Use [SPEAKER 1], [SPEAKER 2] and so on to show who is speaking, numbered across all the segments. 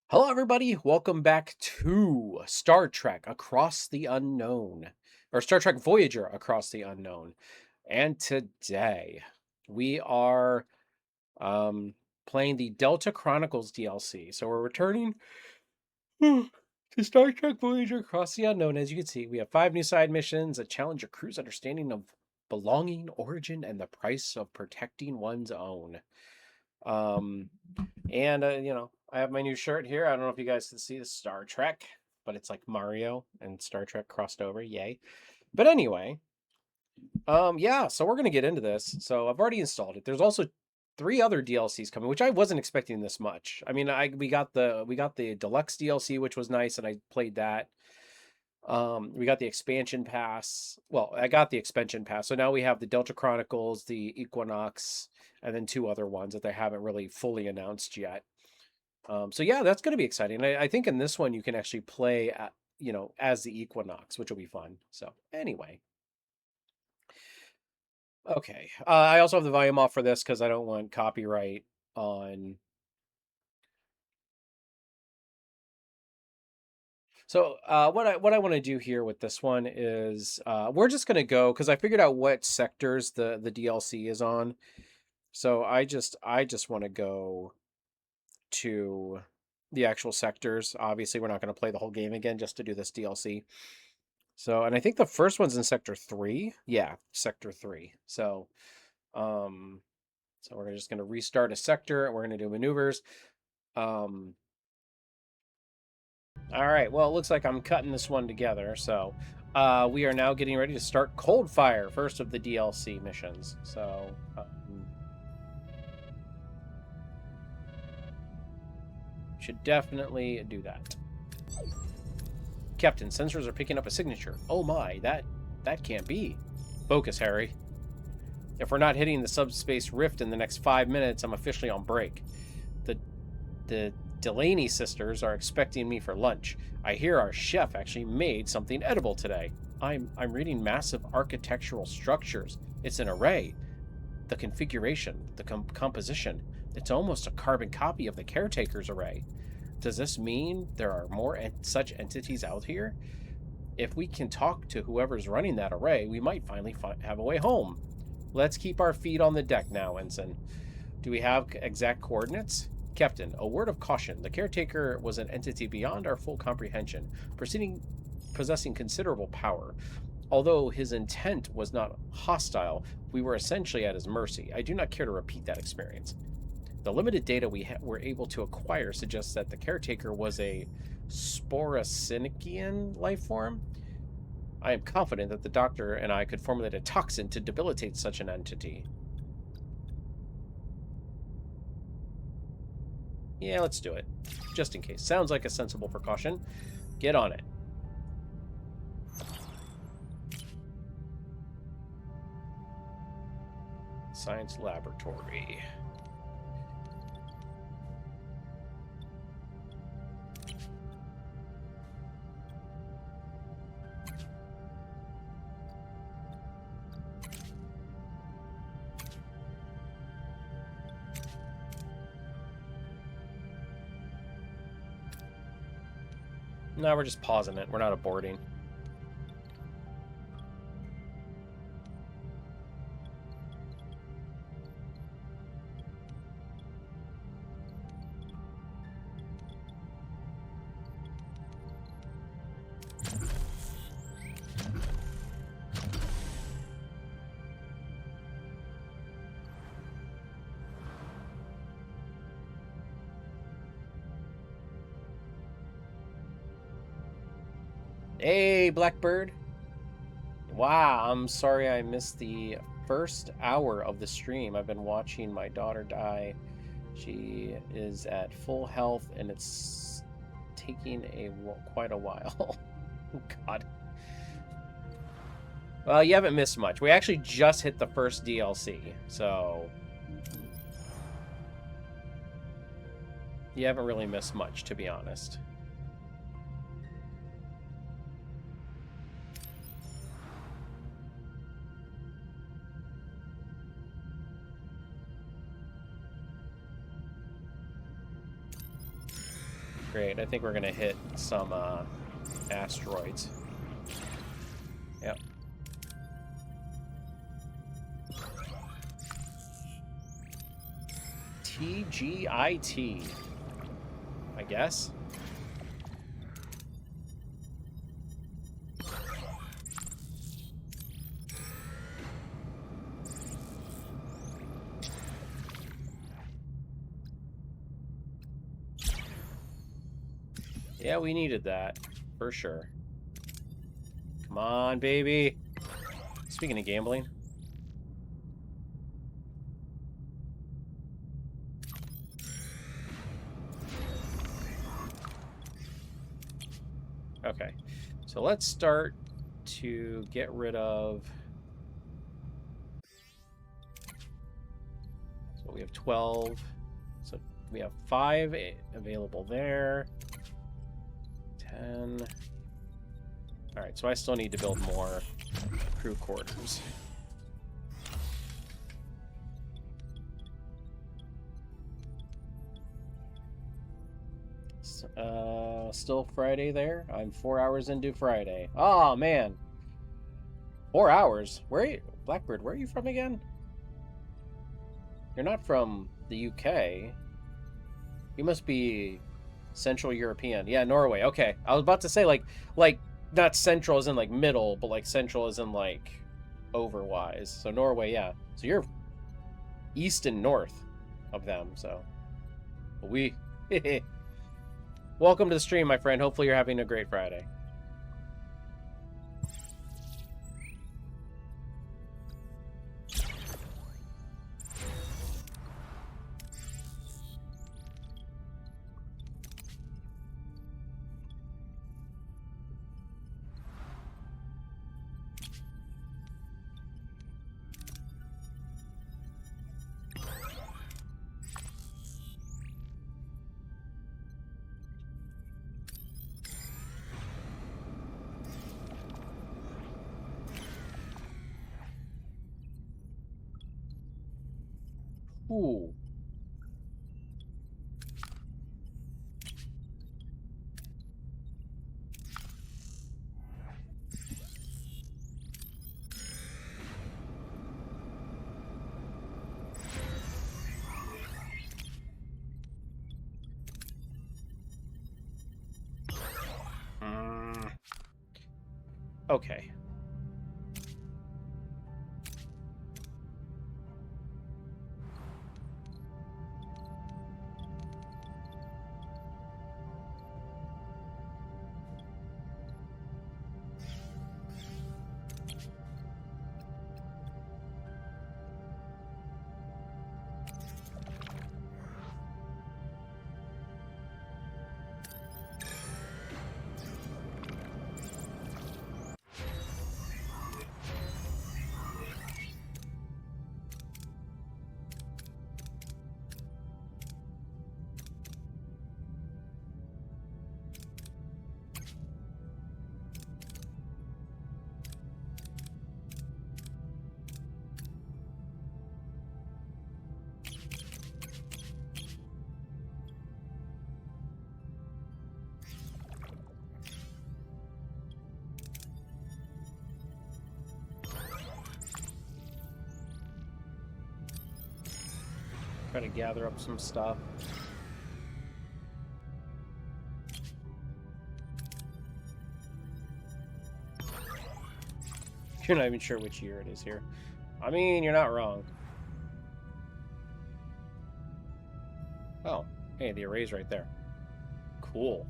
[SPEAKER 1] Hello, everybody. Welcome back to Star Trek Across the Unknown, or Star Trek Voyager Across the Unknown. And today we are um, playing the Delta Chronicles DLC. So we're returning to Star Trek Voyager Across the Unknown. As you can see, we have 5 new side missions that challenge your crew's understanding of belonging, origin, and the price of protecting one's own. Um, and I have my new shirt here. I don't know if you guys can see the Star Trek, but it's like Mario and Star Trek crossed over. Yay. But anyway, yeah, so we're gonna get into this. So I've already installed it. There's also 3 other DLCs coming, which I wasn't expecting this much. I mean, we got the deluxe DLC, which was nice, and I played that. We got the expansion pass. Well, I got the expansion pass. So now we have the Delta Chronicles, the Equinox, and then 2 other ones that they haven't really fully announced yet. So yeah, that's going to be exciting. I think in this one you can actually play, as the Equinox, which will be fun. So anyway, okay. I also have the volume off for this because I don't want copyright on. So what I want to do here with this one is we're just going to go because I figured out what sectors the DLC is on. So I just want to go to the actual sectors. Obviously, we're not going to play the whole game again just to do this DLC. So, and I think the first one's in sector 3. Yeah, sector 3. Um, so we're just going to restart a sector and we're going to do maneuvers. Um, all right. Well, it looks like I'm cutting this one together. So, we are now getting ready to start Cold Fire, first of the DLC missions. So, should definitely do that. Captain, sensors are picking up a signature. Oh my, that can't be. Focus, Harry. If we're not hitting the subspace rift in the next 5 minutes, I'm officially on break. The the Delaney sisters are expecting me for lunch. I hear our chef actually made something edible today. I'm reading massive architectural structures. It's an array. The configuration, the composition, it's almost a carbon copy of the caretaker's array. Does this mean there are more such entities out here? If we can talk to whoever's running that array, we might finally have a way home. Let's keep our feet on the deck now, Ensign. Do we have exact coordinates? Captain, a word of caution. The caretaker was an entity beyond our full comprehension, possessing considerable power. Although his intent was not hostile, we were essentially at his mercy. I do not care to repeat that experience. The limited data we were able to acquire suggests that the caretaker was a Sporosynician life form. I am confident that the doctor and I could formulate a toxin to debilitate such an entity. Yeah, let's do it. Just in case. Sounds like a sensible precaution. Get on it. Science laboratory. No, we're just pausing it. We're not aborting. Hey, Blackbird. Wow, I'm sorry I missed the first hour of the stream. I've been watching my daughter die. She is at full health and it's taking quite a while. God. Well, you haven't missed much. We actually just hit the first DLC, so you haven't really missed much, to be honest. Great. I think we're gonna hit some asteroids. Yep. TGIT. I guess. Yeah, we needed that, for sure. Come on, baby. Speaking of gambling. Okay, so let's start to get rid of... So we have 12. So we have 5 available there. 10. Alright, so I still need to build more crew quarters. Still Friday there? I'm 4 hours into Friday. Oh, man. 4 hours? Where are you? Blackbird, where are you from again? You're not from the UK. You must be Central European. Yeah, Norway. Okay. I was about to say, like not central as in, like, middle, but, like, central as in, like, overwise. So, Norway, yeah. So, you're east and north of them, so. We... Welcome to the stream, my friend. Hopefully you're having a great Friday. Ooh. Okay. Try to gather up some stuff. You're not even sure which year it is here. I mean, you're not wrong. Oh, hey, the array's right there. Cool.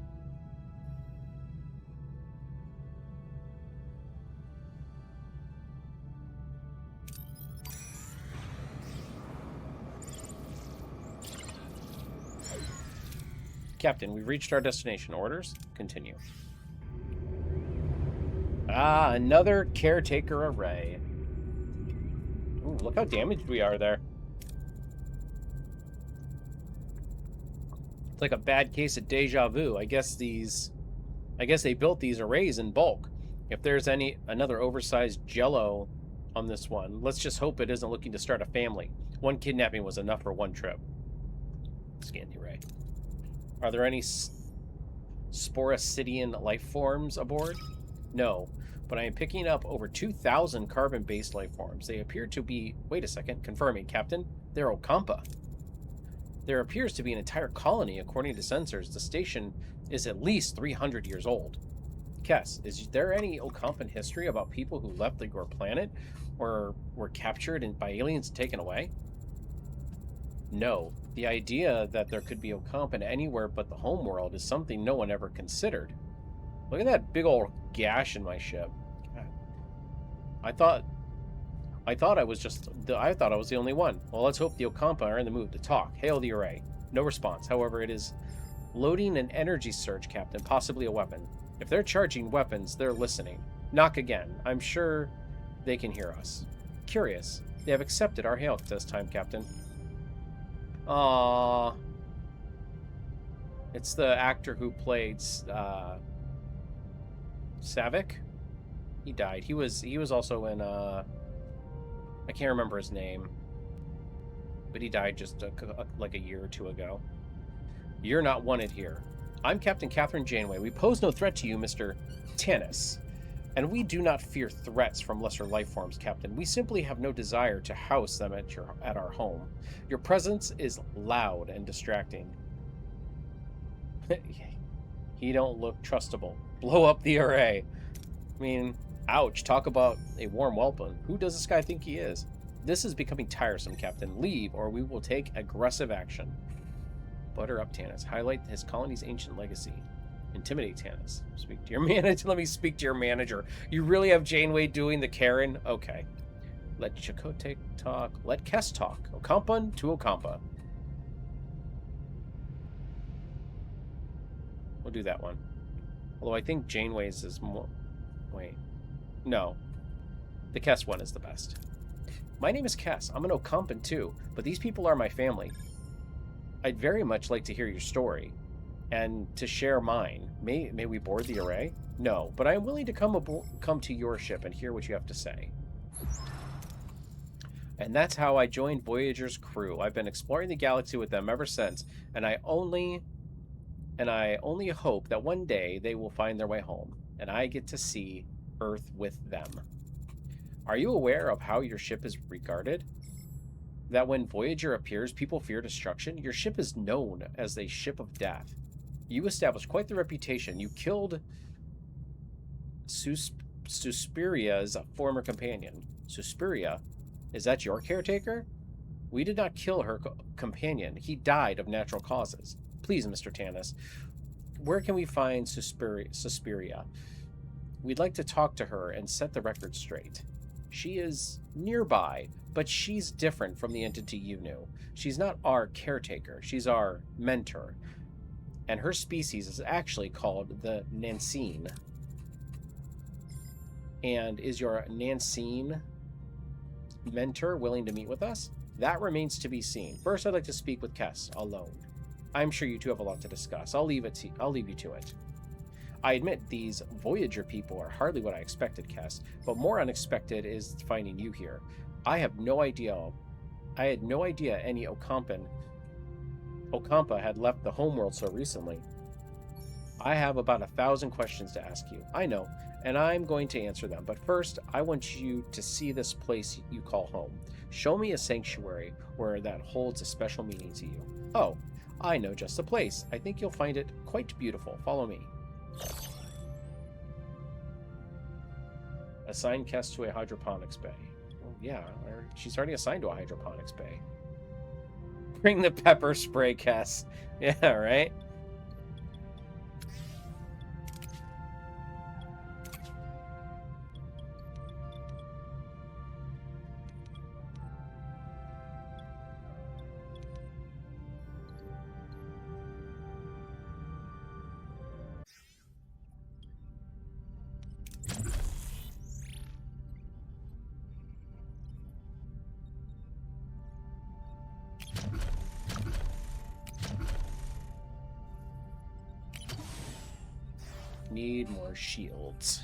[SPEAKER 1] Captain, we've reached our destination. Orders? Continue. Ah, another caretaker array. Ooh, look how damaged we are there. It's like a bad case of deja vu. I guess they built these arrays in bulk. If there's another oversized jello on this one, let's just hope it isn't looking to start a family. One kidnapping was enough for one trip. Scan the array. Are there any Sporicidian life forms aboard? No, but I am picking up over 2,000 carbon-based life forms. They appear to be... Wait a second. Confirming, Captain. They're Ocampa. There appears to be an entire colony, according to sensors. The station is at least 300 years old. Kess, is there any Ocampan history about people who left your planet or were captured by aliens and taken away? No. The idea that there could be Ocampan anywhere but the homeworld is something no one ever considered. Look at that big old gash in my ship. God. I thought I was the only one. Well, let's hope the Ocampa are in the mood to talk. Hail the array. No response. However, it is loading an energy surge, Captain, possibly a weapon. If they're charging weapons, they're listening. Knock again. I'm sure they can hear us. Curious. They have accepted our hail this time, Captain. Aww. It's the actor who played Savick. He died. He was also in I can't remember his name, but he died just like a year or two ago. You're not wanted here. I'm Captain Catherine Janeway. We pose no threat to you, Mr. Tanis. And we do not fear threats from lesser life forms, Captain. We simply have no desire to house them at our home. Your presence is loud and distracting. He don't look trustable. Blow up the array. I mean, ouch. Talk about a warm welcome. Who does this guy think he is? This is becoming tiresome, Captain. Leave, or we will take aggressive action. Butter up Tanis. Highlight his colony's ancient legacy. Intimidate Tanis. Speak to your manager. Let me speak to your manager. You really have Janeway doing the Karen? Okay. Let Chakotay talk. Let Kess talk. Ocampan to Ocampa. We'll do that one. Although I think Janeway's is more... Wait. No. The Kess one is the best. My name is Kess. I'm an Ocampan too, but these people are my family. I'd very much like to hear your story, and to share mine. May we board the array? No, but I am willing to come to your ship and hear what you have to say. And that's how I joined Voyager's crew. I've been exploring the galaxy with them ever since, and I only hope that one day they will find their way home, and I get to see Earth with them. Are you aware of how your ship is regarded? That when Voyager appears, people fear destruction? Your ship is known as a ship of death. You established quite the reputation. You killed Suspiria's former companion. Suspiria? Is that your caretaker? We did not kill her companion. He died of natural causes. Please, Mr. Tanis, where can we find Suspiria? We'd like to talk to her and set the record straight. She is nearby, but she's different from the entity you knew. She's not our caretaker. She's our mentor. And her species is actually called the Nancine. And is your Nancine mentor willing to meet with us? That remains to be seen. First, I'd like to speak with Kess alone. I'm sure you two have a lot to discuss. I'll leave you to it. I admit these Voyager people are hardly what I expected, Kess, but more unexpected is finding you here. I had no idea any Ocampa had left the homeworld so recently. I have about 1,000 questions to ask you. I know, and I'm going to answer them. But first, I want you to see this place you call home. Show me a sanctuary where that holds a special meaning to you. Oh, I know just the place. I think you'll find it quite beautiful. Follow me. Assign Kess to a hydroponics bay. Well, yeah, she's already assigned to a hydroponics bay. Bring the pepper spray, Kess. Yeah, right? Need more shields.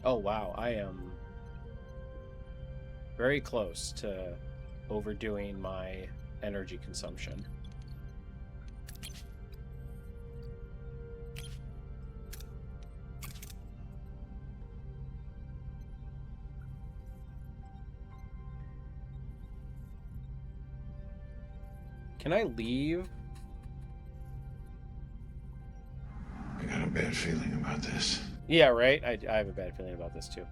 [SPEAKER 1] Oh, wow. I am very close to overdoing my energy consumption. Can I leave?
[SPEAKER 2] I got a bad feeling about this.
[SPEAKER 1] Yeah, right? I have a bad feeling about this, too.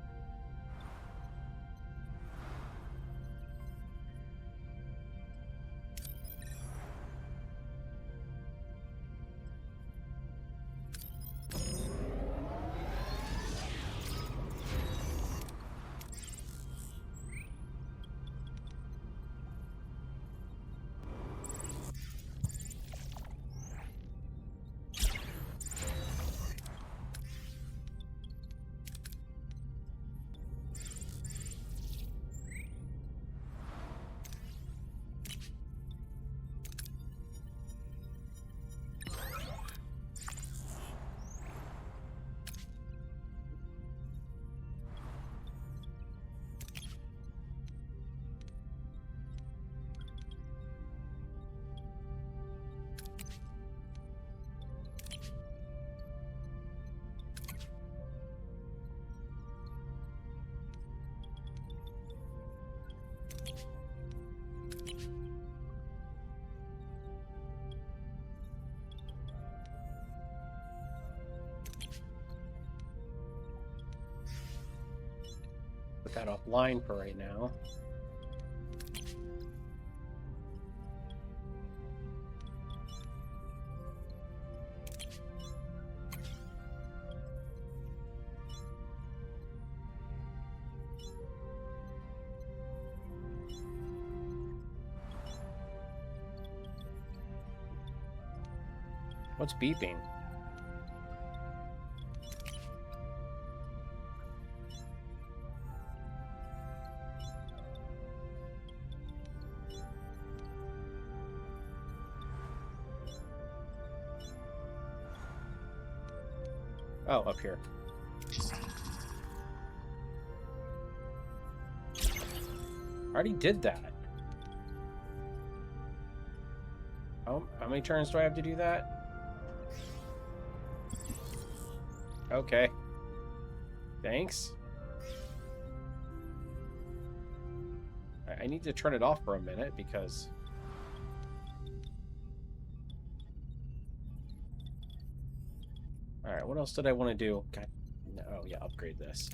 [SPEAKER 1] Put that offline for right now. What's beeping? Oh, up here. I already did that. Oh, how many turns do I have to do that? Okay. Thanks. I need to turn it off for a minute because... Alright, what else did I want to do? God, no, oh, yeah, upgrade this.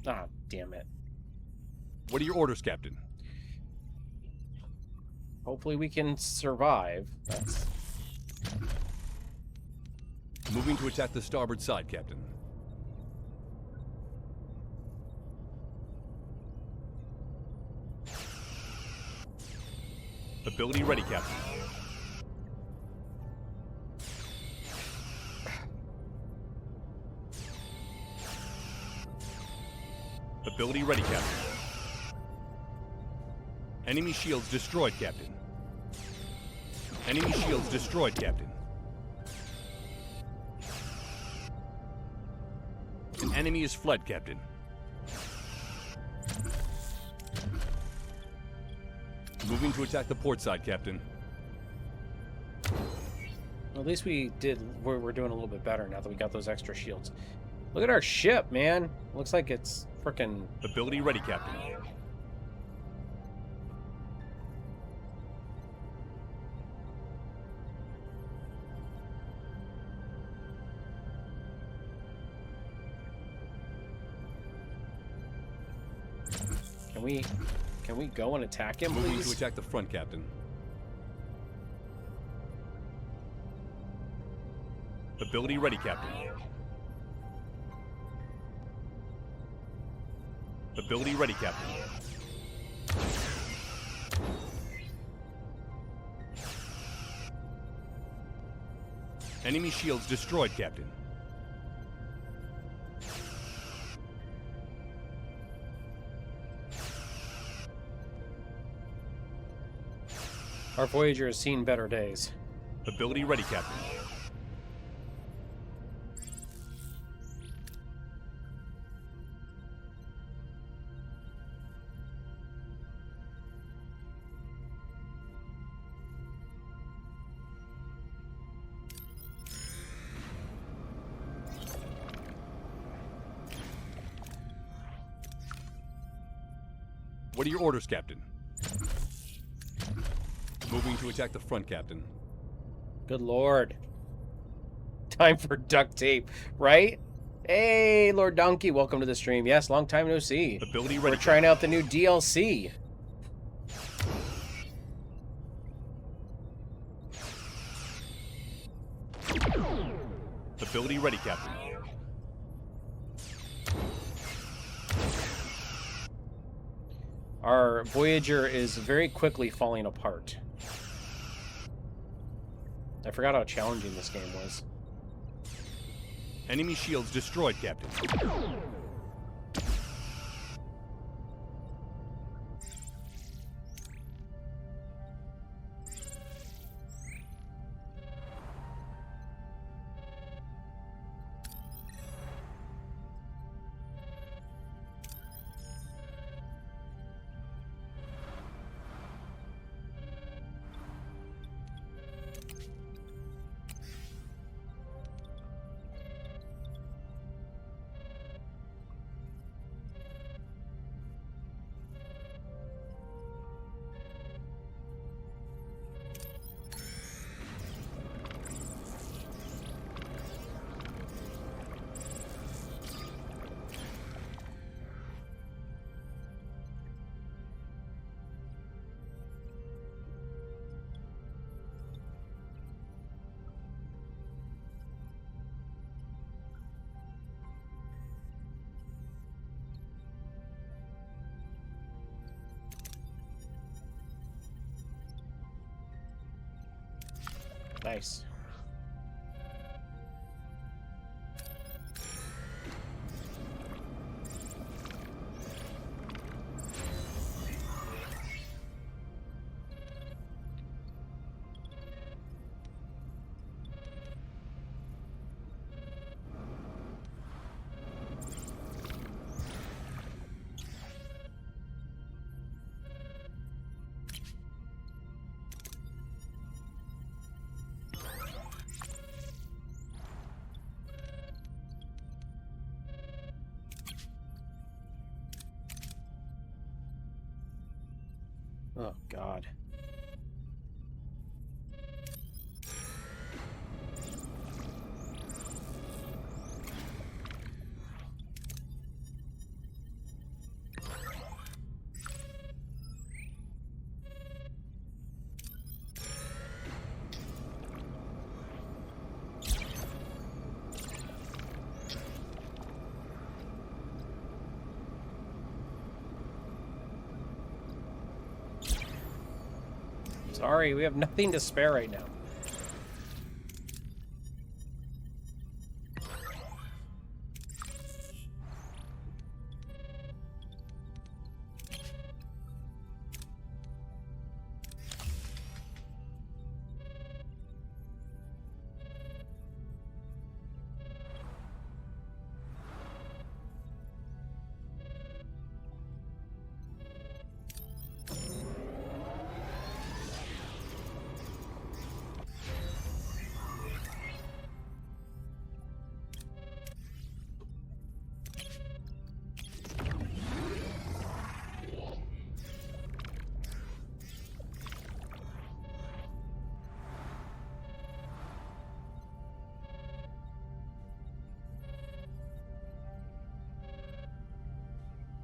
[SPEAKER 1] Ah, damn it.
[SPEAKER 3] What are your orders, Captain?
[SPEAKER 1] Hopefully we can survive. That's...
[SPEAKER 3] Moving to attack the starboard side, Captain. Ability ready, Captain. Ability ready, Captain. Enemy shields destroyed, Captain. Enemy shields destroyed, Captain. An enemy is fled, Captain. Moving to attack the port side, Captain.
[SPEAKER 1] Well, at least we're doing a little bit better now that we got those extra shields. Look at our ship, man. Looks like it's frickin'...
[SPEAKER 3] Ability ready, Captain.
[SPEAKER 1] Can we go and attack him,
[SPEAKER 3] Moving
[SPEAKER 1] please?
[SPEAKER 3] to attack the front, Captain. Ability ready, Captain. Ability ready, Captain. Enemy shields destroyed, Captain.
[SPEAKER 1] Our Voyager has seen better days.
[SPEAKER 3] Ability ready, Captain. What are your orders, Captain? Moving to attack the front, Captain.
[SPEAKER 1] Good lord. Time for duct tape, right? Hey, Lord Donkey, welcome to the stream. Yes, long time no see.
[SPEAKER 3] Ability ready,
[SPEAKER 1] We're trying out the new DLC.
[SPEAKER 3] Ability ready, Captain.
[SPEAKER 1] Our Voyager is very quickly falling apart. I forgot how challenging this game was.
[SPEAKER 3] Enemy shields destroyed, Captain.
[SPEAKER 1] Nice. Oh, God. Sorry, we have nothing to spare right now.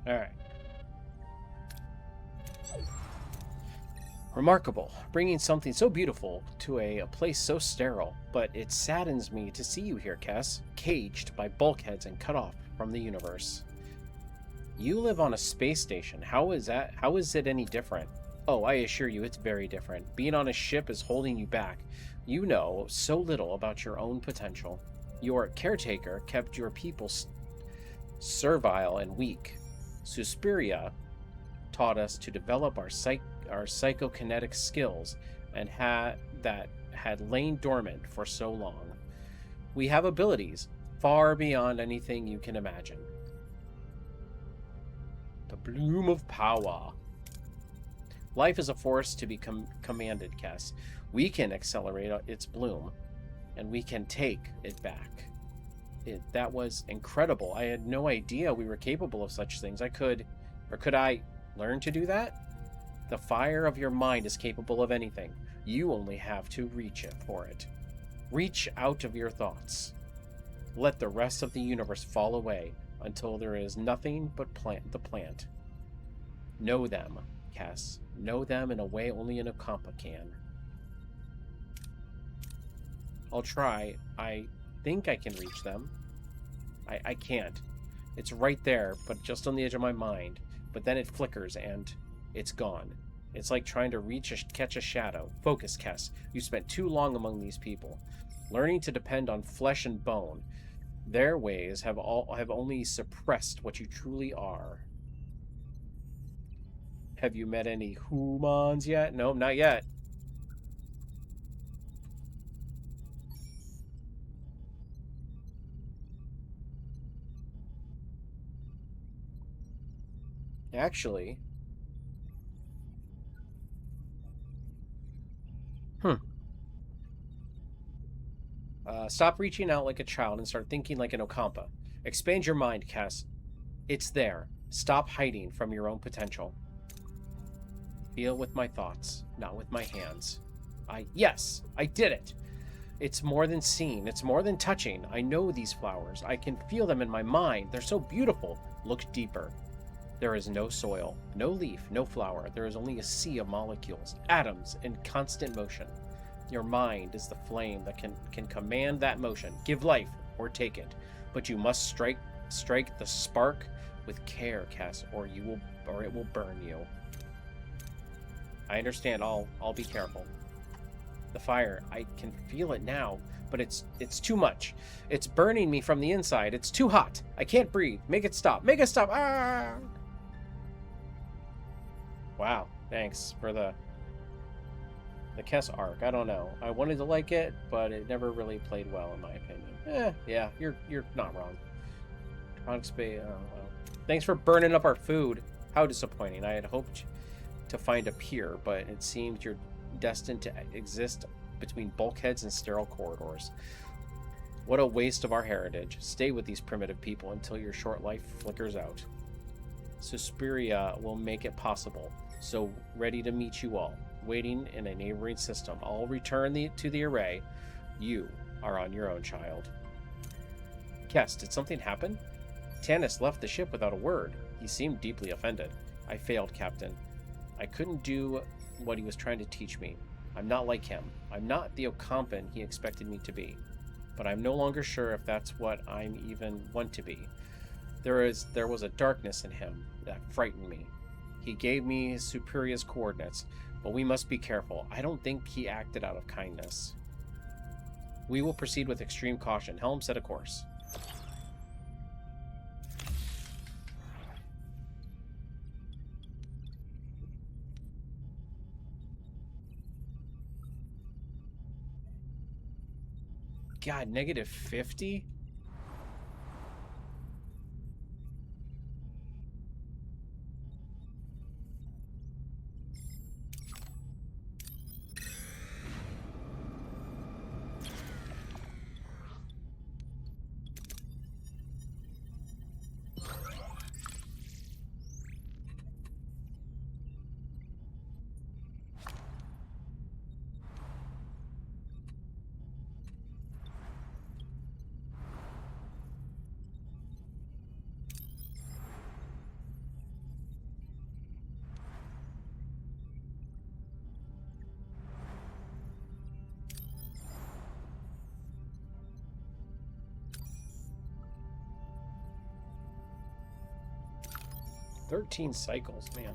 [SPEAKER 1] All right. Remarkable, bringing something so beautiful to a place so sterile, but it saddens me to see you here, Kess, caged by bulkheads and cut off from the universe. You live on a space station. How is that? How is it any different? Oh, I assure you it's very different. Being on a ship is holding you back. You know so little about your own potential. Your caretaker kept your people servile and weak. Suspiria taught us to develop our psychokinetic skills and had lain dormant for so long. We have abilities far beyond anything you can imagine. The bloom of power. Life is a force to be commanded, Kess. We can accelerate its bloom, and we can take it back. That was incredible. I had no idea we were capable of such things. Could I learn to do that? The fire of your mind is capable of anything. You only have to reach it for it. Reach out of your thoughts. Let the rest of the universe fall away until there is nothing but the plant. Know them, Cass. Know them in a way only an Okampa can. I'll try. I think I can reach them. I can't. It's right there, but just on the edge of my mind. But then it flickers and it's gone. It's like trying to catch a shadow. Focus, Kess. You spent too long among these people, learning to depend on flesh and bone. Their ways have only suppressed what you truly are. Have you met any humans yet? No, not yet. Actually, stop reaching out like a child and start thinking like an Okampa. Expand your mind, Cass. It's there. Stop hiding from your own potential. Feel with my thoughts, not with my hands. Yes, I did it. It's more than seeing. It's more than touching. I know these flowers. I can feel them in my mind. They're so beautiful. Look deeper. There is no soil, no leaf, no flower. There is only a sea of molecules, atoms in constant motion. Your mind is the flame that can command that motion, give life or take it. But you must strike the spark with care, Cass, or it will burn you. I understand. I'll be careful. The fire, I can feel it now, but it's too much. It's burning me from the inside. It's too hot. I can't breathe. Make it stop. Make it stop. Ah! Wow, thanks for the Kess arc. I don't know. I wanted to like it, but it never really played well in my opinion. Yeah, you're not wrong. Chronicles Bay. Oh, well. Thanks for burning up our food. How disappointing. I had hoped to find a pier, but it seems you're destined to exist between bulkheads and sterile corridors. What a waste of our heritage. Stay with these primitive people until your short life flickers out. Suspiria will make it possible, so ready to meet you all, waiting in a neighboring system. I'll return to the array. You are on your own, child. Kess, did something happen? Tanis left the ship without a word. He seemed deeply offended. I failed, Captain. I couldn't do what he was trying to teach me. I'm not like him. I'm not the Okampan he expected me to be. But I'm no longer sure if that's what I'm even want to be. There was a darkness in him that frightened me. He gave me Superior's coordinates, but we must be careful. I don't think he acted out of kindness. We will proceed with extreme caution. Helm, set a course. God, -50? "13 cycles, man."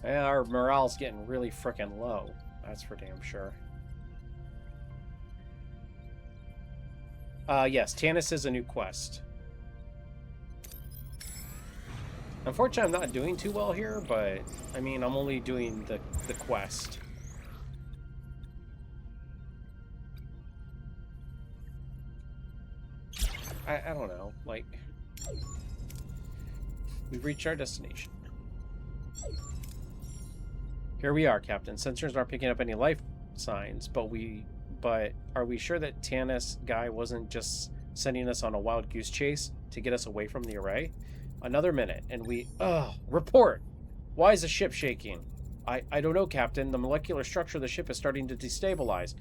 [SPEAKER 1] Yeah, our morale's getting really frickin' low. That's for damn sure. Yes, Tanis is a new quest. Unfortunately, I'm not doing too well here, but I mean, I'm only doing the quest. I don't know, like, we've reached our destination. Here we are, Captain. Sensors aren't picking up any life signs, but are we sure that Tanis guy wasn't just sending us on a wild goose chase to get us away from the array? Another minute, and report! Why is the ship shaking? I don't know, Captain. The molecular structure of the ship is starting to destabilize,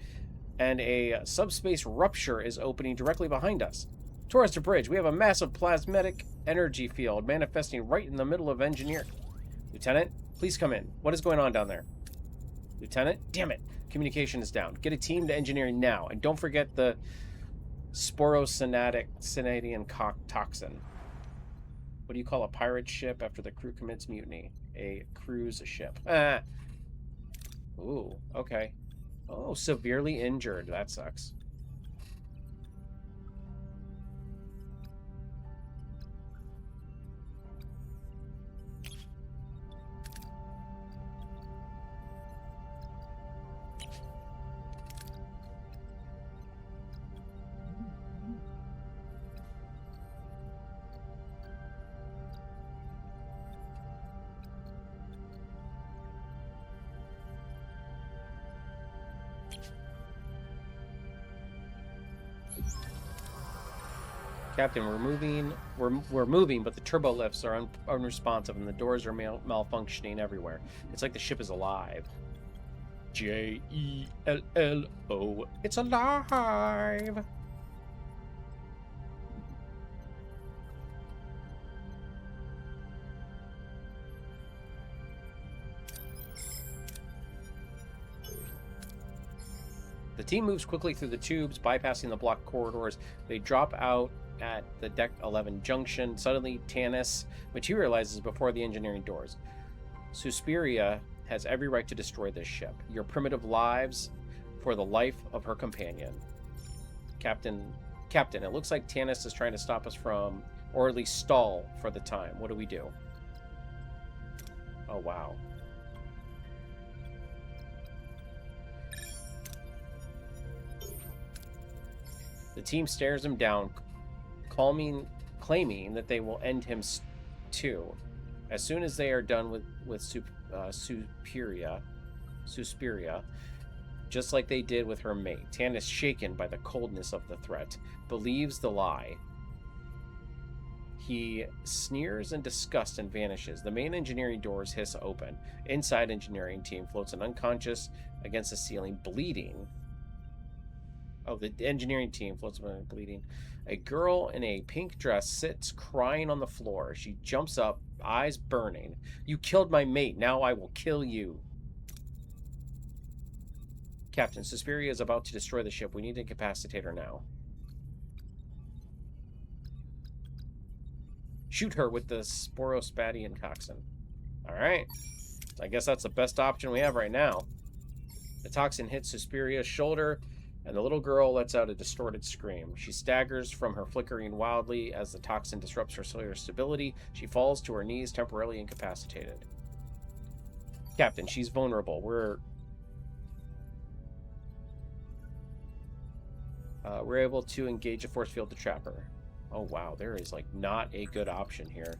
[SPEAKER 1] and a subspace rupture is opening directly behind us. Towards the bridge, we have a massive plasmatic energy field manifesting right in the middle of engineering. Lieutenant, please come in. What is going on down there? Lieutenant? Damn it. Communication is down. Get a team to engineering now, and don't forget the sporosynadian toxin. What do you call a pirate ship after the crew commits mutiny? A cruise ship. Ooh, okay. Oh, severely injured. That sucks. Captain, we're moving, but the turbo lifts are unresponsive and the doors are malfunctioning everywhere. It's like the ship is alive. Jello. It's alive! The team moves quickly through the tubes, bypassing the blocked corridors. They drop out at the Deck 11 junction. Suddenly, Tanis materializes before the engineering doors. Suspiria has every right to destroy this ship. Your primitive lives for the life of her companion. Captain, it looks like Tanis is trying to stop us from, or at least stall for the time. What do we do? Oh, wow. The team stares him down, claiming that they will end him too. As soon as they are done with Suspiria, just like they did with her mate, Tanis, shaken by the coldness of the threat, believes the lie. He sneers in disgust and vanishes. The main engineering doors hiss open. Inside, engineering team floats an unconscious against the ceiling, bleeding. Oh, the engineering team floats bleeding. A girl in a pink dress sits crying on the floor. She jumps up, eyes burning. You killed my mate. Now I will kill you. Captain, Suspiria is about to destroy the ship. We need to incapacitate her now. Shoot her with the sporospadian toxin. Alright. I guess that's the best option we have right now. The toxin hits Suspiria's shoulder, and the little girl lets out a distorted scream. She staggers from her flickering wildly as the toxin disrupts her cellular stability. She falls to her knees, temporarily incapacitated. Captain, she's vulnerable. We're able to engage a force field to trap her. Oh wow, there is like not a good option here.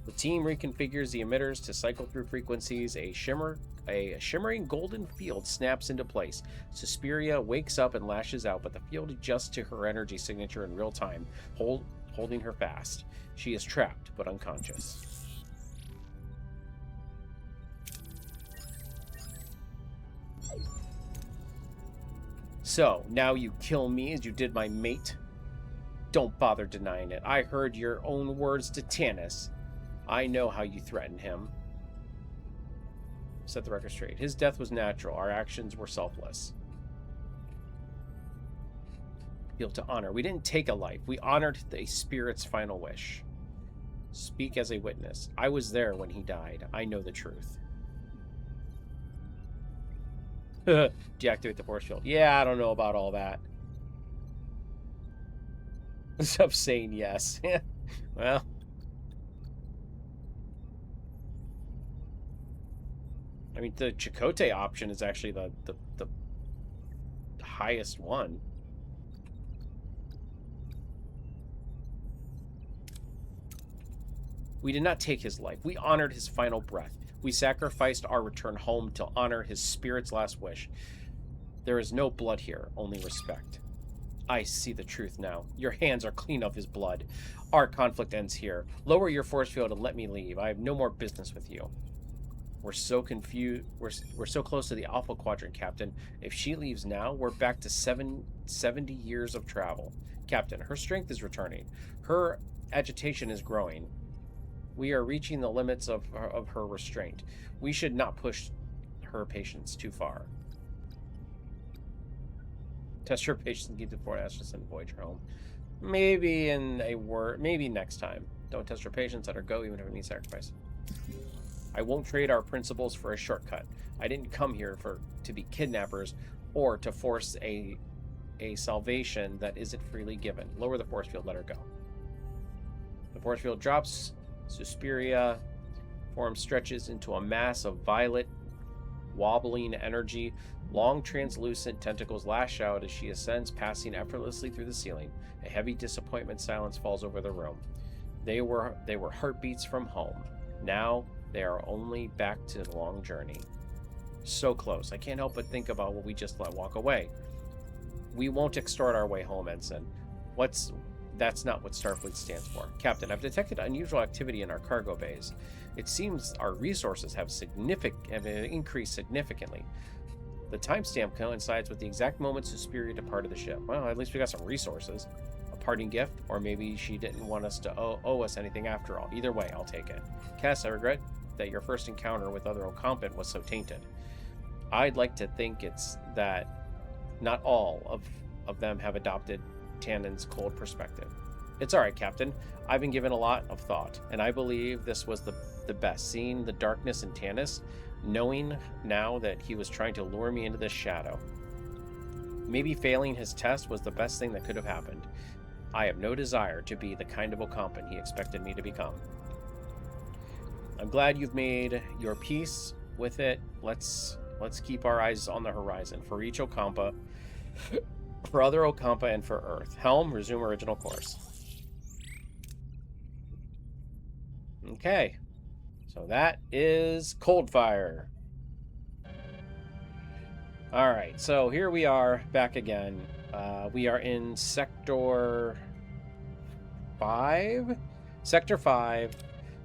[SPEAKER 1] The team reconfigures the emitters to cycle through frequencies. A shimmering golden field snaps into place. Suspiria wakes up and lashes out, but the field adjusts to her energy signature in real time, holding her fast. She is trapped, but unconscious. So, now you kill me as you did my mate? Don't bother denying it. I heard your own words to Tanis. I know how you threatened him. Set the record straight. His death was natural. Our actions were selfless. Be able to honor. We didn't take a life. We honored a spirit's final wish. Speak as a witness. I was there when he died. I know the truth. Deactivate the force field. Yeah, I don't know about all that. Stop saying yes. Well. I mean, the Chakotay option is actually the highest one. We did not take his life. We honored his final breath. We sacrificed our return home to honor his spirit's last wish. There is no blood here, only respect. I see the truth now. Your hands are clean of his blood. Our conflict ends here. Lower your force field and let me leave. I have no more business with you. We're so confused. We're so close to the Alpha Quadrant, Captain. If she leaves now, we're back to 70 years of travel. Captain, her strength is returning. Her agitation is growing. We are reaching the limits of her restraint. We should not push her patience too far. Test her patience and keep the Ford Ashes and Voyager home. Maybe in a word. Maybe next time. Don't test her patience. Let her go, even if it means sacrifice. I won't trade our principles for a shortcut. I didn't come here to be kidnappers or to force a salvation that isn't freely given. Lower the force field. Let her go. The force field drops. Suspiria form stretches into a mass of violet, wobbling energy. Long, translucent tentacles lash out as she ascends, passing effortlessly through the ceiling. A heavy disappointment silence falls over the room. They were heartbeats from home. Now they are only back to the long journey. So close. I can't help but think about what we just let walk away. We won't extort our way home, Ensign. That's not what Starfleet stands for. Captain, I've detected unusual activity in our cargo bays. It seems our resources have increased significantly. The timestamp coincides with the exact moment Suspiria departed the ship. Well, at least we got some resources. A parting gift, or maybe she didn't want us to owe us anything after all. Either way, I'll take it. Cass, I regret that your first encounter with other Occupant was so tainted. I'd like to think it's that not all of them have adopted Tannen's cold perspective. It's all right, Captain. I've been given a lot of thought, and I believe this was the best. Seeing the darkness in Tanis, knowing now that he was trying to lure me into this shadow. Maybe failing his test was the best thing that could have happened. I have no desire to be the kind of Occupant he expected me to become. I'm glad you've made your peace with it. Let's keep our eyes on the horizon for each Ocampa, for other Ocampa, and for Earth. Helm, resume original course. Okay. So that is Coldfire. Alright, so here we are back again. We are in Sector 5? Sector 5.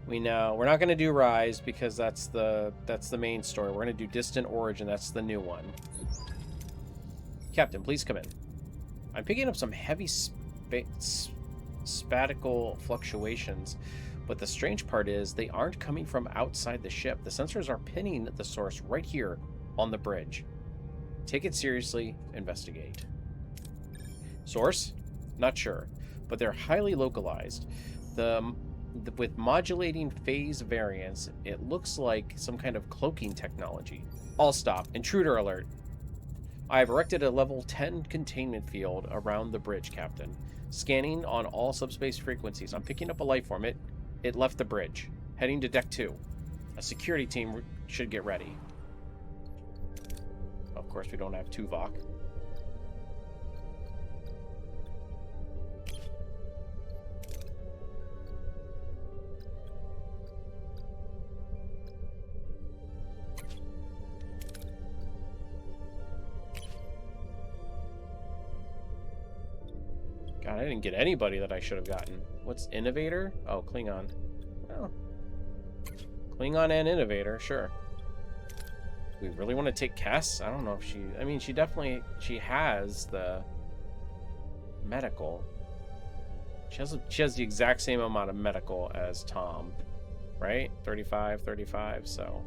[SPEAKER 1] We're not going to do Rise because that's the main story. We're going to do Distant Origin. That's the new one. Captain, please come in. I'm picking up some heavy spatial fluctuations, but the strange part is they aren't coming from outside the ship. The sensors are pinning the source right here on the bridge. Take it seriously. Investigate. Source? Not sure, but they're highly localized. With modulating phase variance, it looks like some kind of cloaking technology. I'll stop. Intruder alert. I have erected a level 10 containment field around the bridge, Captain. Scanning on all subspace frequencies. I'm picking up a life form. It left the bridge. Heading to deck 2. A security team should get ready. Of course, we don't have Tuvok. God, I didn't get anybody that I should have gotten. What's Innovator? Oh, Klingon. Well, Klingon and Innovator, sure. We really want to take Cass? I don't know if she... I mean, she has the medical. She has the exact same amount of medical as Tom, right? 35, so...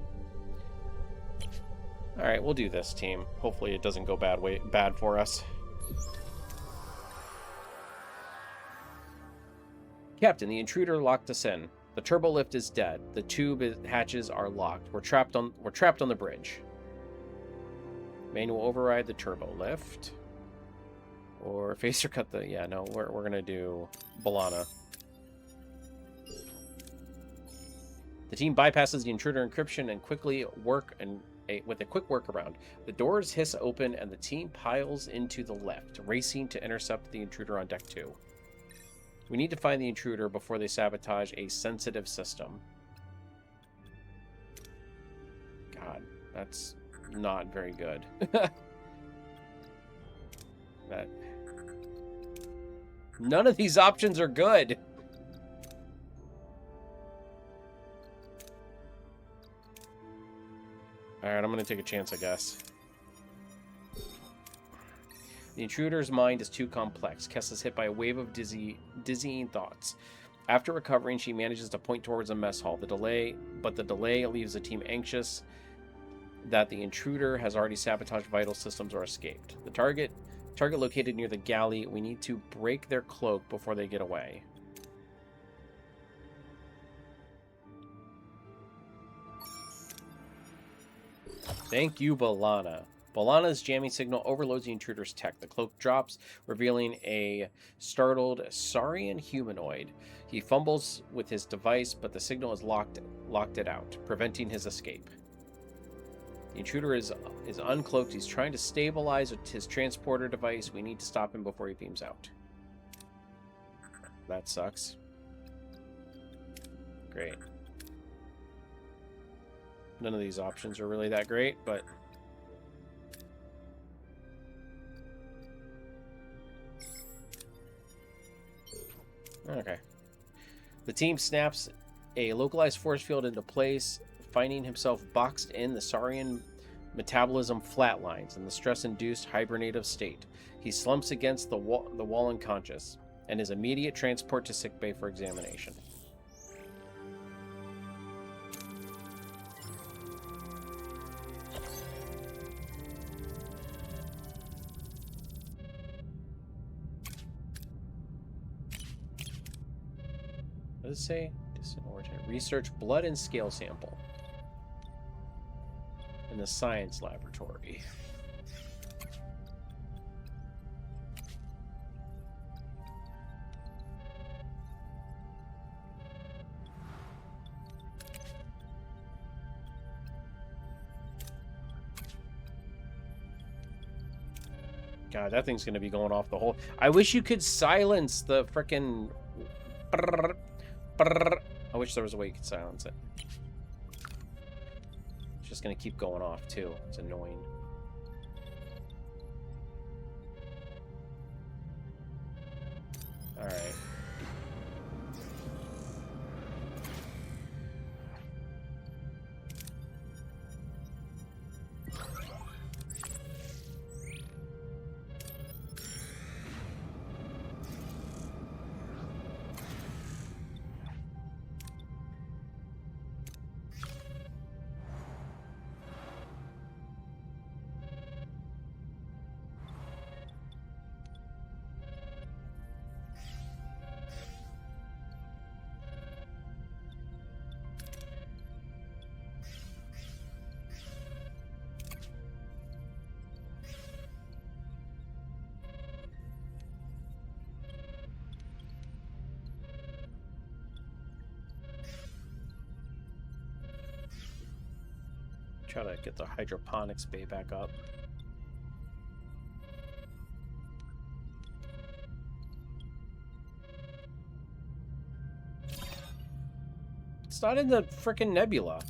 [SPEAKER 1] Alright, we'll do this, team. Hopefully it doesn't go bad for us. Captain, the intruder locked us in. The turbo lift is dead. The hatches are locked. We're trapped on the bridge. Manual override the turbo lift. Or face or cut the... Yeah, no, we're going to do B'Elanna. The team bypasses the intruder encryption and quickly with a quick workaround. The doors hiss open and the team piles into the left, racing to intercept the intruder on deck 2. We need to find the intruder before they sabotage a sensitive system. God, that's not very good. None of these options are good. Alright, I'm going to take a chance, I guess. The intruder's mind is too complex. Kess is hit by a wave of dizzying thoughts. After recovering, she manages to point towards a mess hall. The delay leaves the team anxious that the intruder has already sabotaged vital systems or escaped. The target located near the galley. We need to break their cloak before they get away. Thank you, B'Elanna. B'Elanna's jamming signal overloads the intruder's tech. The cloak drops, revealing a startled Saurian humanoid. He fumbles with his device, but the signal has locked it out, preventing his escape. The intruder is uncloaked. He's trying to stabilize his transporter device. We need to stop him before he beams out. That sucks. Great. None of these options are really that great, but... Okay. The team snaps a localized force field into place, finding himself boxed in. The Saurian metabolism flatlines in the stress-induced hibernative state. He slumps against the wall unconscious, and is immediate transport to sickbay for examination. What does it say? Distant origin. Research blood and scale sample in the science laboratory. God, that thing's going to be going off the whole... I wish you could silence the frickin'... I wish there was a way you could silence it. It's just going to keep going off, too. It's annoying. Alright. Try to get the hydroponics bay back up. It's not in the frickin' nebula.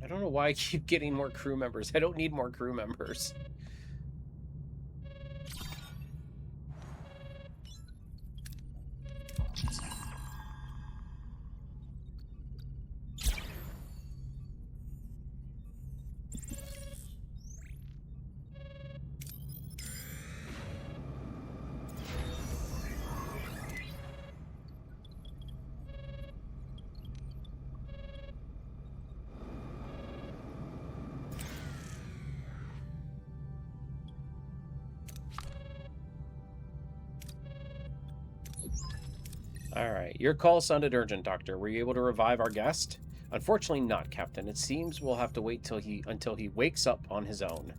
[SPEAKER 1] I don't know why I keep getting more crew members. I don't need more crew members. All right. Your call sounded urgent, Doctor. Were you able to revive our guest? Unfortunately not, Captain. It seems we'll have to wait until he wakes up on his own.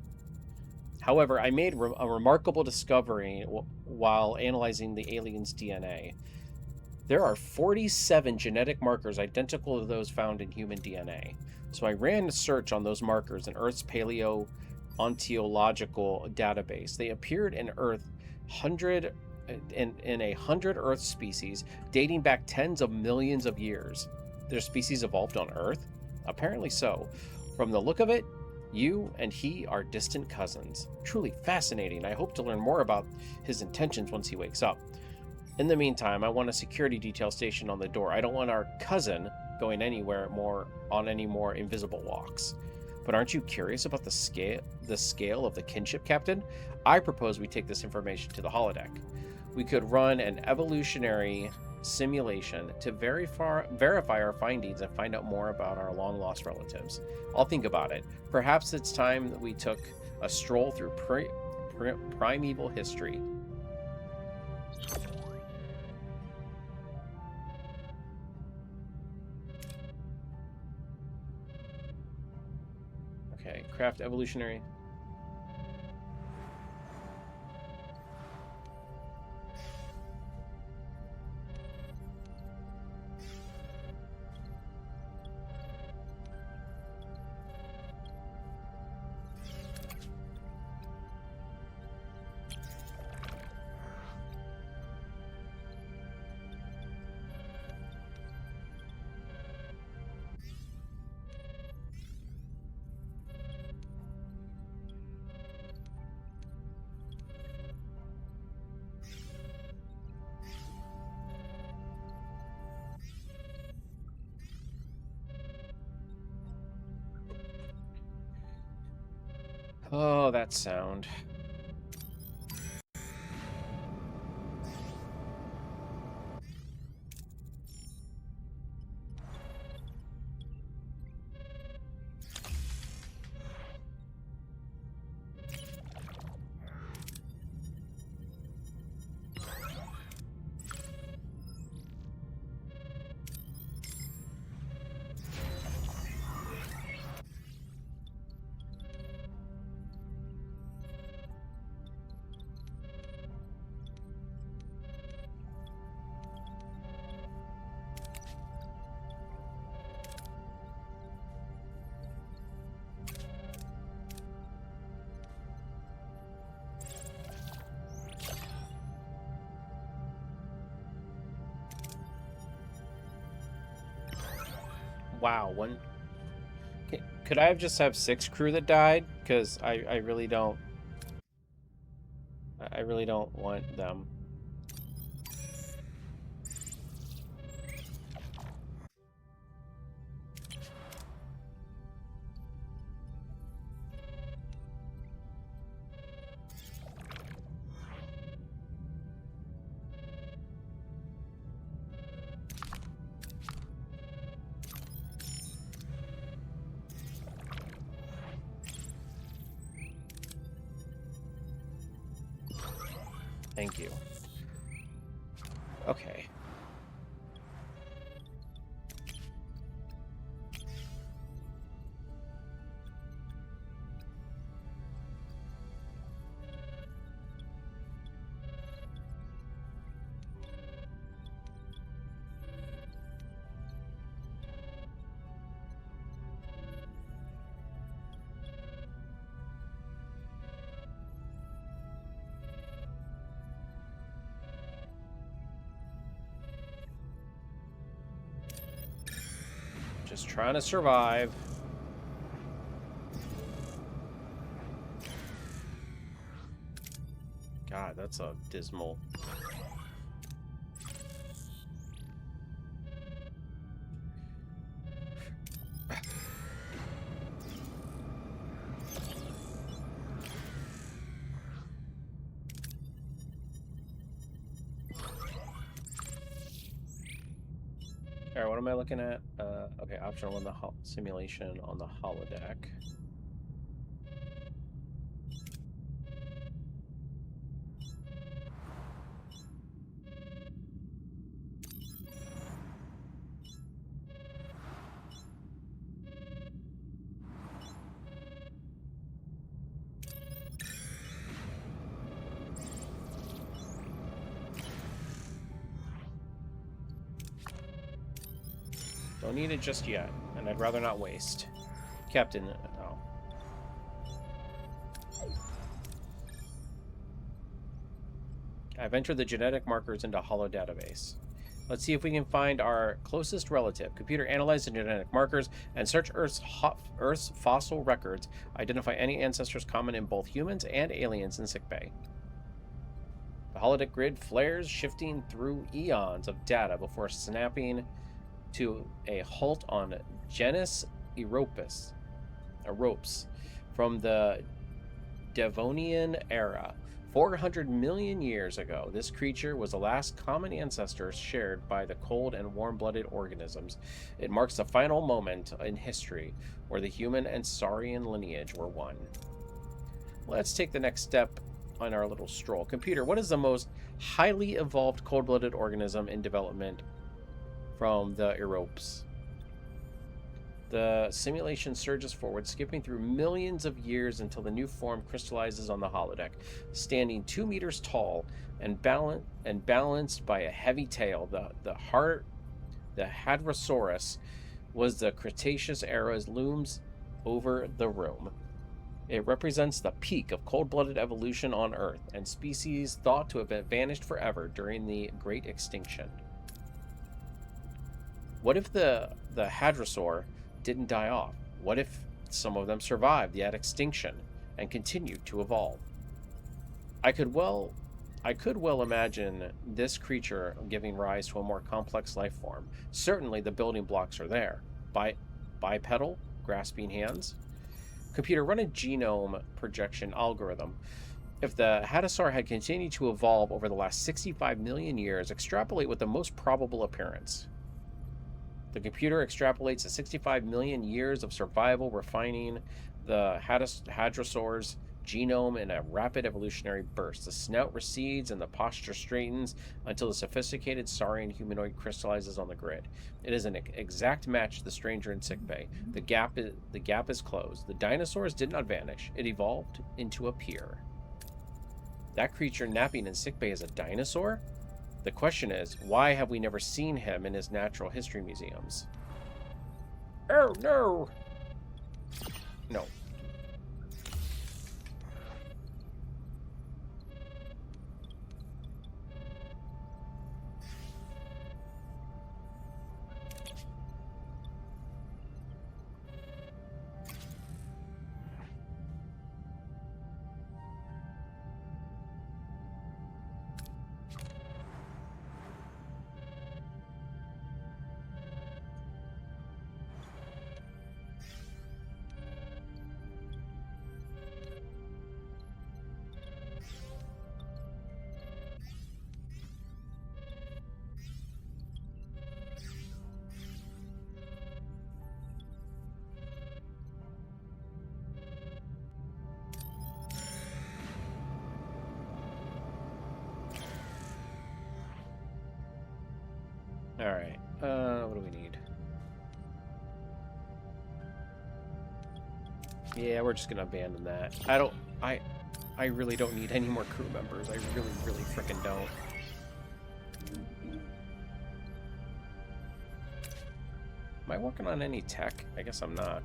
[SPEAKER 1] However, I made a remarkable discovery while analyzing the alien's DNA. There are 47 genetic markers identical to those found in human DNA. So I ran a search on those markers in Earth's paleontological database. They appeared in Earth 100 in 100 Earth species dating back tens of millions of years. Their species evolved on Earth? Apparently so. From the look of it, you and he are distant cousins. Truly fascinating. I hope to learn more about his intentions once he wakes up. In the meantime, I want a security detail stationed on the door. I don't want our cousin going anywhere more on any more invisible walks. But aren't you curious about the scale of the kinship, Captain? I propose we take this information to the holodeck. We could run an evolutionary simulation to verify our findings and find out more about our long-lost relatives. I'll think about it. Perhaps it's time that we took a stroll through primeval history. Okay, craft evolutionary. Oh, that sound. Wow, one. Could I have just have 6 crew that died? Because I really don't. I really don't want them. Thank you. Okay. Just trying to survive. God, that's a dismal. All right, what am I looking at? Okay, optional on the simulation on the holodeck. Don't need it just yet, and I'd rather not waste. Captain, oh. I've entered the genetic markers into a hollow database. Let's see if we can find our closest relative. Computer, analyze the genetic markers and search Earth's fossil records. Identify any ancestors common in both humans and aliens in sickbay. The holodeck grid flares, shifting through eons of data before snapping to a halt on genus Europus, from the Devonian era. 400 million years ago, this creature was the last common ancestor shared by the cold and warm-blooded organisms. It marks the final moment in history where the human and saurian lineage were one. Let's take the next step on our little stroll. Computer, what is the most highly evolved cold-blooded organism in development from the Europes? The simulation surges forward, skipping through millions of years until the new form crystallizes on the holodeck. Standing 2 meters tall and balanced by a heavy tail, the Hadrosaurus was the Cretaceous era's looms over the room. It represents the peak of cold-blooded evolution on Earth, and species thought to have vanished forever during the Great Extinction. What if the Hadrosaur didn't die off? What if some of them survived that extinction and continued to evolve? I could well imagine this creature giving rise to a more complex life form. Certainly the building blocks are there. Bipedal, grasping hands. Computer, run a genome projection algorithm. If the Hadrosaur had continued to evolve over the last 65 million years, extrapolate with the most probable appearance. The computer extrapolates the 65 million years of survival, refining the Hadrosaur's genome in a rapid evolutionary burst. The snout recedes and the posture straightens until the sophisticated saurian humanoid crystallizes on the grid. It is an exact match to the stranger in sickbay. The gap is closed. The dinosaurs did not vanish. It evolved into a peer. That creature napping in sickbay is a dinosaur? The question is, why have we never seen him in his natural history museums? Oh, no! No. Alright, what do we need? Yeah, we're just gonna abandon that. I really don't need any more crew members. I really freaking don't. Am I working on any tech? I guess I'm not.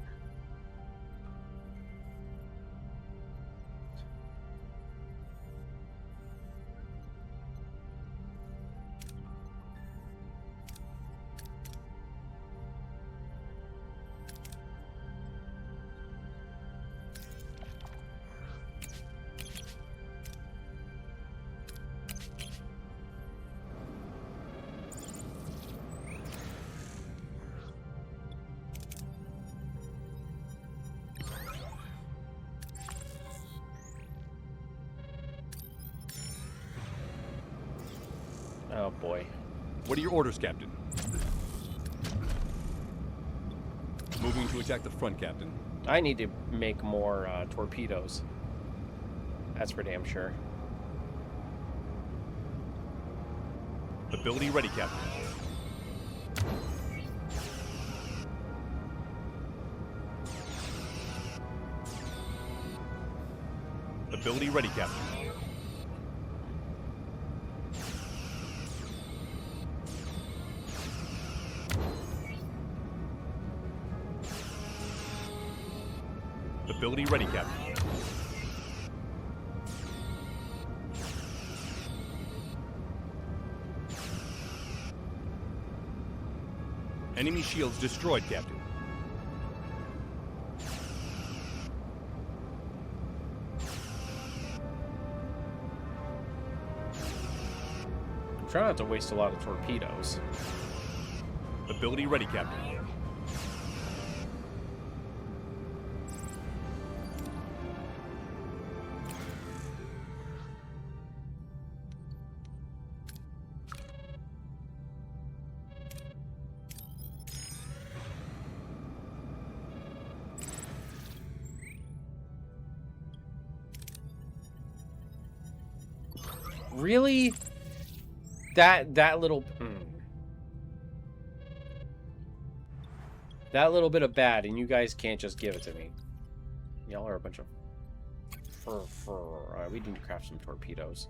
[SPEAKER 1] Oh boy.
[SPEAKER 3] What are your orders, Captain? Moving to attack the front, Captain.
[SPEAKER 1] I need to make more torpedoes. That's for damn sure.
[SPEAKER 3] Ability ready, Captain. Ability ready, Captain. Ability ready, Captain. Enemy shields destroyed, Captain.
[SPEAKER 1] I'm trying not to waste a lot of torpedoes.
[SPEAKER 3] Ability ready, Captain.
[SPEAKER 1] Really? That little that little bit of bad, and you guys can't just give it to me. Y'all are a bunch of Alright, we need to craft some torpedoes.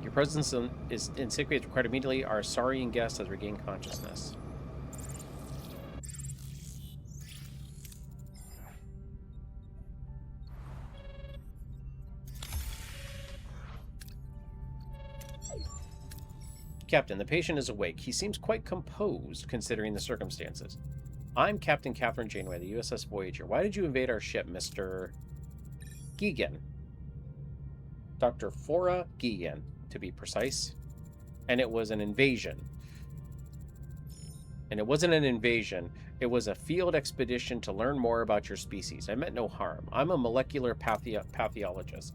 [SPEAKER 1] Your presence is in sick bay is required immediately. Our Saurian guest has regained consciousness. Captain, the patient is awake. He seems quite composed, considering the circumstances. I'm Captain Catherine Janeway, the USS Voyager. Why did you invade our ship, Mr. Geegan? Dr. Fora Geegan, to be precise. And it was an invasion. And it wasn't an invasion. It was a field expedition to learn more about your species. I meant no harm. I'm a molecular pathologist.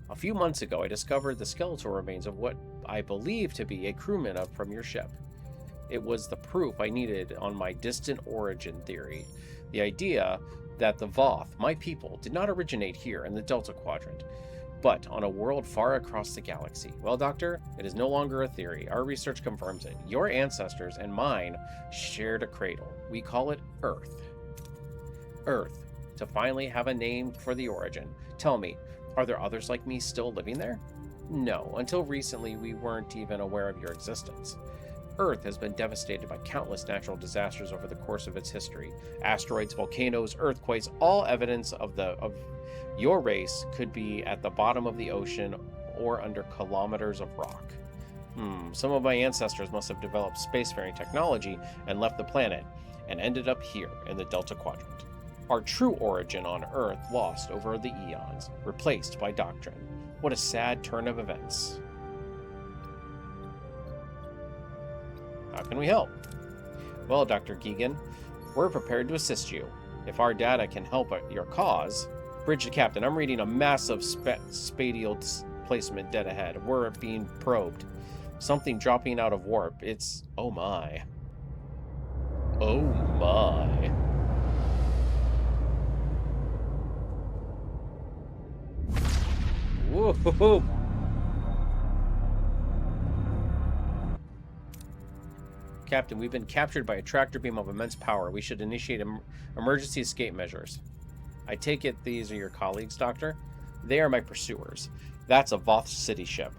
[SPEAKER 1] A few months ago, I discovered the skeletal remains of what I believe to be a crewman from your ship. It was the proof I needed on my distant origin theory. The idea that the Voth, my people, did not originate here in the Delta Quadrant, but on a world far across the galaxy. Well, Doctor, it is no longer a theory. Our research confirms it. Your ancestors and mine shared a cradle. We call it Earth. Earth, to finally have a name for the origin. Tell me, are there others like me still living there? No, until recently we weren't even aware of your existence. Earth has been devastated by countless natural disasters over the course of its history. Asteroids, volcanoes, earthquakes, all evidence of your race could be at the bottom of the ocean or under kilometers of rock. Some of my ancestors must have developed spacefaring technology and left the planet and ended up here in the Delta Quadrant. Our true origin on Earth lost over the eons, replaced by doctrine. What a sad turn of events. How can we help? Well, Dr. Geegan, we're prepared to assist you. If our data can help your cause... Bridge to Captain, I'm reading a massive spatial displacement dead ahead. We're being probed. Something dropping out of warp. It's... oh my. Oh my. Whoa. Captain, we've been captured by a tractor beam of immense power. We should initiate emergency escape measures. I take it these are your colleagues, Doctor? They are my pursuers. That's a Voth city ship.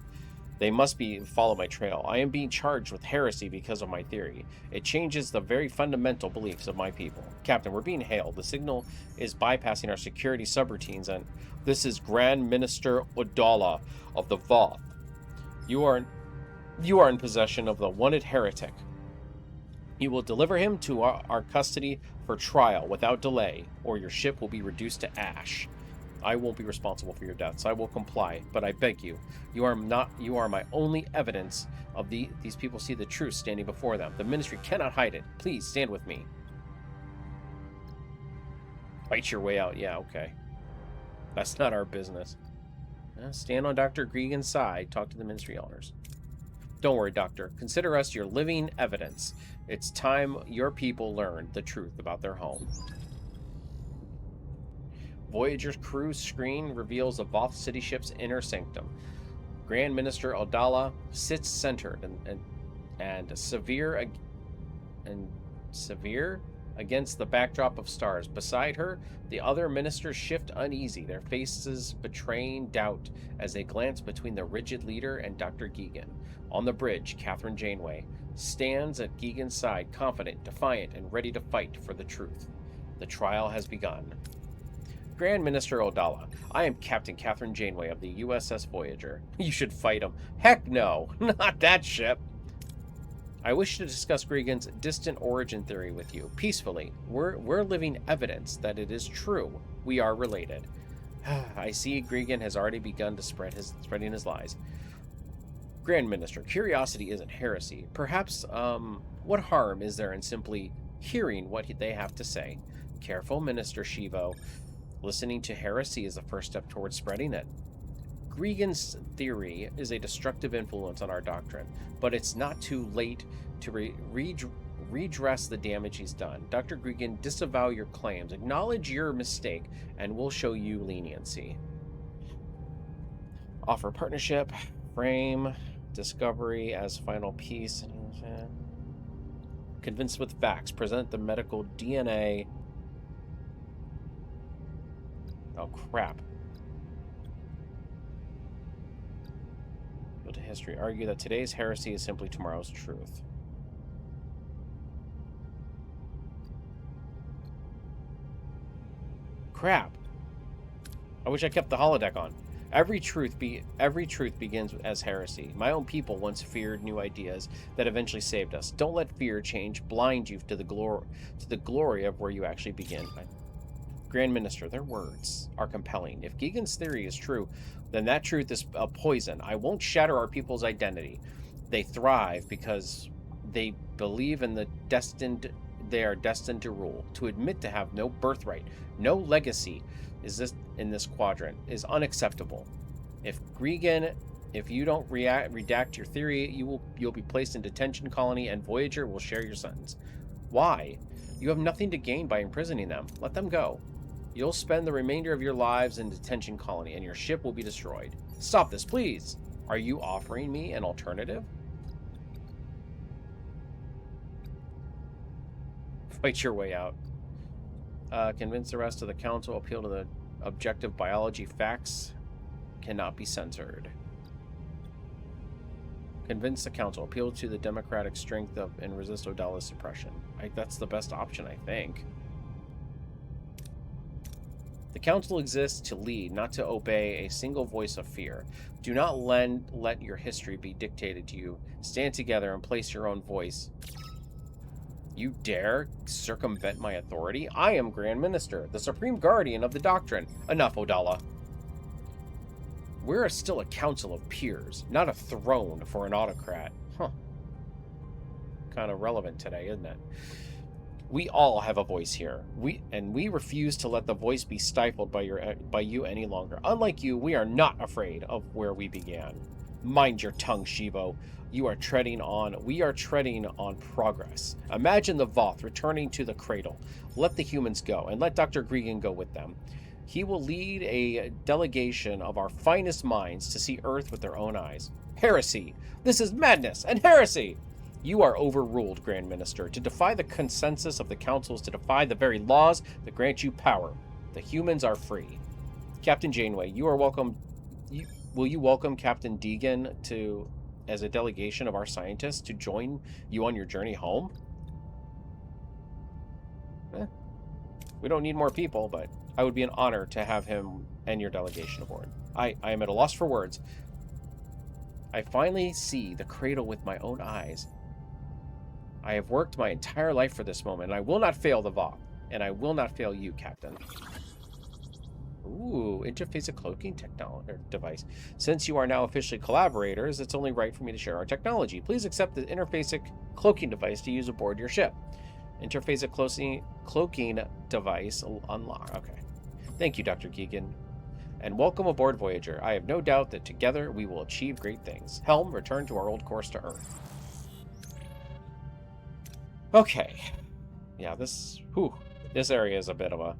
[SPEAKER 1] They must follow my trail. I am being charged with heresy because of my theory. It changes the very fundamental beliefs of my people. Captain, we're being hailed. The signal is bypassing our security subroutines, and this is Grand Minister Odala of the Voth. You are in possession of the wanted heretic. You will deliver him to our custody for trial without delay, or your ship will be reduced to ash. I won't be responsible for your deaths. I will comply, but I beg you. You are my only evidence of these people see the truth standing before them. The ministry cannot hide it. Please stand with me. Fight your way out. Yeah, okay. That's not our business. Stand on Dr. Geegan's side. Talk to the ministry elders. Don't worry, Doctor. Consider us your living evidence. It's time your people learned the truth about their home. Voyager's crew screen reveals the Voth city ship's inner sanctum. Grand Minister Odala sits centered and severe against the backdrop of stars. Beside her, the other ministers shift uneasy, their faces betraying doubt as they glance between the rigid leader and Dr. Geegan. On the bridge, Catherine Janeway stands at Geegan's side, confident, defiant, and ready to fight for the truth. The trial has begun. Grand Minister Odala, I am Captain Catherine Janeway of the USS Voyager. You should fight him. Heck no, not that ship. I wish to discuss Gregan's distant origin theory with you, peacefully. We're living evidence that it is true. We are related. I see Gregan has already begun to spreading his lies. Grand Minister, curiosity isn't heresy. Perhaps, what harm is there in simply hearing what they have to say? Careful, Minister Shivo. Listening to heresy is the first step towards spreading it. Gregan's theory is a destructive influence on our doctrine, but it's not too late to redress the damage he's done. Dr. Gregan, disavow your claims, acknowledge your mistake, and we'll show you leniency. Offer partnership, frame, discovery as final piece. Convince with facts, present the medical DNA. Oh, crap. To history, argue that today's heresy is simply tomorrow's truth. Crap. I wish I kept the holodeck on. Every truth begins as heresy. My own people once feared new ideas that eventually saved us. Don't let fear change blind you to the glory of where you actually begin. Grand Minister, their words are compelling. If Geegan's theory is true, then that truth is a poison. I won't shatter our people's identity. They thrive because they believe in they are destined to rule. To admit to have no birthright, no legacy in this quadrant is unacceptable. If you don't redact your theory, you'll be placed in detention colony and Voyager will share your sentence. Why? You have nothing to gain by imprisoning them. Let them go. You'll spend the remainder of your lives in detention colony, and your ship will be destroyed. Stop this, please! Are you offering me an alternative? Fight your way out. Convince the rest of the council. Appeal to the objective biology. Facts cannot be censored. Convince the council. Appeal to the democratic strength and resist Odala's suppression. That's the best option, I think. The council exists to lead, not to obey a single voice of fear. Do not let your history be dictated to you. Stand together and place your own voice. You dare circumvent my authority? I am Grand Minister, the supreme guardian of the doctrine. Enough, Odala. We're still a council of peers, not a throne for an autocrat. Huh. Kind of relevant today, isn't it? We all have a voice here. We refuse to let the voice be stifled by you any longer. Unlike you, we are not afraid of where we began. Mind your tongue, Shivo. We are treading on progress. Imagine the Voth returning to the cradle. Let the humans go, and let Dr. Gregan go with them. He will lead a delegation of our finest minds to see Earth with their own eyes. Heresy! This is madness and heresy! You are overruled, Grand Minister. To defy the consensus of the council is to defy the very laws that grant you power. The humans are free. Captain Janeway, you are welcome. Will you welcome Captain Deegan as a delegation of our scientists to join you on your journey home? We don't need more people, but I would be an honor to have him and your delegation aboard. I am at a loss for words. I finally see the cradle with my own eyes. I have worked my entire life for this moment, and I will not fail the Voth, and I will not fail you, Captain. Ooh, interface cloaking device. Since you are now officially collaborators, it's only right for me to share our technology. Please accept the interface cloaking device to use aboard your ship. Interface cloaking device unlock. Okay. Thank you, Dr. Geegan. And welcome aboard Voyager. I have no doubt that together we will achieve great things. Helm, return to our old course to Earth. Okay. Yeah, this area is a bit of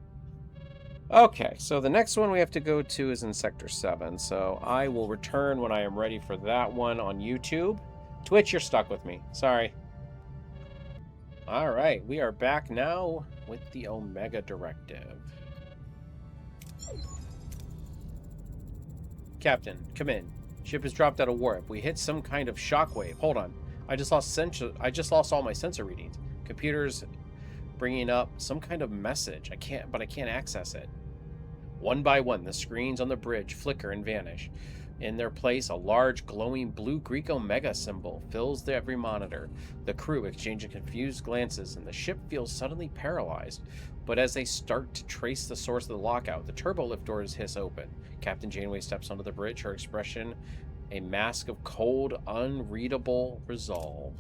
[SPEAKER 1] Okay, so the next one we have to go to is in Sector 7. So I will return when I am ready for that one on YouTube. Twitch, you're stuck with me. Sorry. All right, we are back now with the Omega Directive. Captain, come in. Ship has dropped out of warp. We hit some kind of shockwave. Hold on. I just lost all my sensor readings. Computers bringing up some kind of message. I can't access it. One by one, the screens on the bridge flicker and vanish. In their place, a large, glowing blue Greek Omega symbol fills every monitor. The crew exchanging confused glances, and the ship feels suddenly paralyzed. But as they start to trace the source of the lockout, the turbo lift doors hiss open. Captain Janeway steps onto the bridge, her expression a mask of cold, unreadable resolve.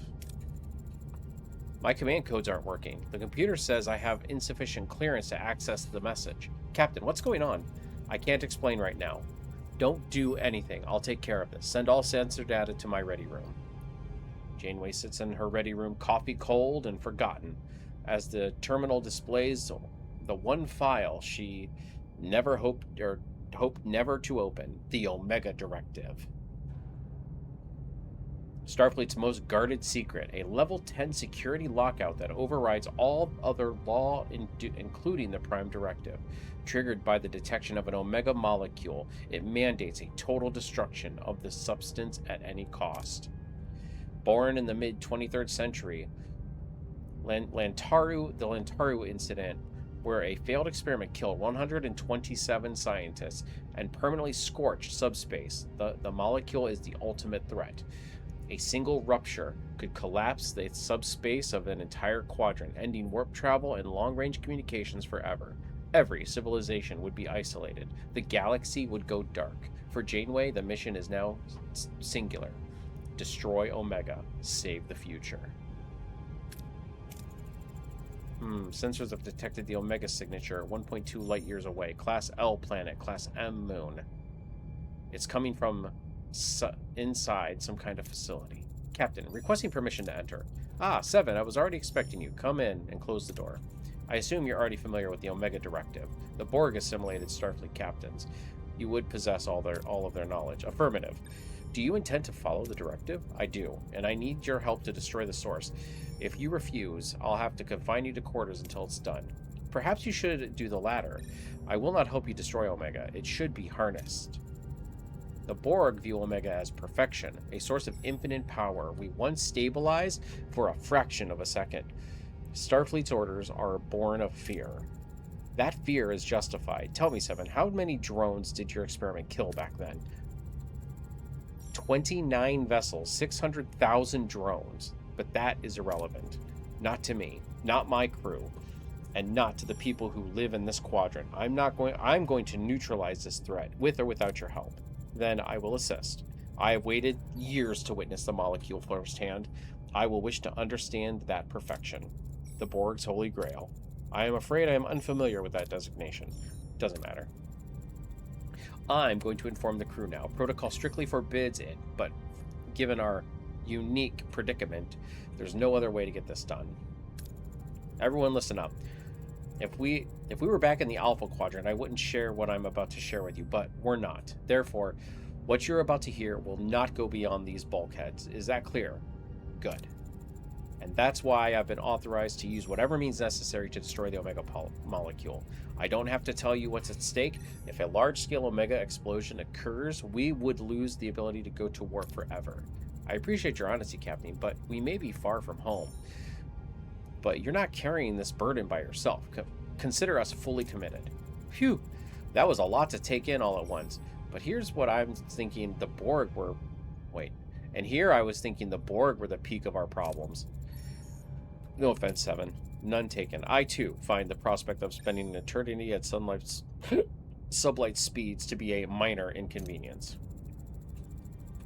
[SPEAKER 1] My command codes aren't working. The computer says I have insufficient clearance to access the message. Captain, what's going on? I can't explain right now. Don't do anything. I'll take care of this. Send all sensor data to my ready room. Janeway sits in her ready room, coffee cold and forgotten, as the terminal displays the one file she never hoped never to open, the Omega Directive. Starfleet's most guarded secret, a level 10 security lockout that overrides all other law, including the Prime Directive. Triggered by the detection of an Omega molecule, it mandates a total destruction of the substance at any cost. Born in the mid-23rd century, the Lantaru incident, where a failed experiment killed 127 scientists and permanently scorched subspace, the molecule is the ultimate threat. A single rupture could collapse the subspace of an entire quadrant, ending warp travel and long-range communications forever. Every civilization would be isolated. The galaxy would go dark. For Janeway, the mission is now singular. Destroy Omega. Save the future. Sensors have detected the Omega signature 1.2 light years away. Class L planet, Class M moon. It's coming from inside some kind of facility. Captain, requesting permission to enter. Ah, 7, I was already expecting you. Come in and close the door. I assume you're already familiar with the Omega Directive. The Borg assimilated Starfleet captains. You would possess all of their knowledge. Affirmative. Do you intend to follow the directive? I do, and I need your help to destroy the source. If you refuse, I'll have to confine you to quarters until it's done. Perhaps you should do the latter. I will not help you destroy Omega. It should be harnessed. The Borg view Omega as perfection, a source of infinite power we once stabilized for a fraction of a second. Starfleet's orders are born of fear. That fear is justified. Tell me, 7, how many drones did your experiment kill back then? 29 vessels, 600,000 drones. But that is irrelevant. Not to me, not my crew, and not to the people who live in this quadrant. I'm going to neutralize this threat, with or without your help. Then I will assist. I have waited years to witness the molecule firsthand. I will wish to understand that perfection. The Borg's Holy Grail. I am afraid I am unfamiliar with that designation. Doesn't matter. I'm going to inform the crew now. Protocol strictly forbids it, but given our unique predicament, there's no other way to get this done. Everyone listen up. If we were back in the Alpha Quadrant, I wouldn't share what I'm about to share with you, but we're not. Therefore, what you're about to hear will not go beyond these bulkheads. Is that clear? Good. And that's why I've been authorized to use whatever means necessary to destroy the Omega molecule. I don't have to tell you what's at stake. If a large-scale Omega explosion occurs, we would lose the ability to go to warp forever. I appreciate your honesty, Captain, but we may be far from home. But you're not carrying this burden by yourself. Consider us fully committed. Phew, that was a lot to take in all at once. But here's what I'm thinking the Borg were... Wait. And here I was thinking the Borg were the peak of our problems. No offense, 7. None taken. I, too, find the prospect of spending an eternity at sublight speeds to be a minor inconvenience.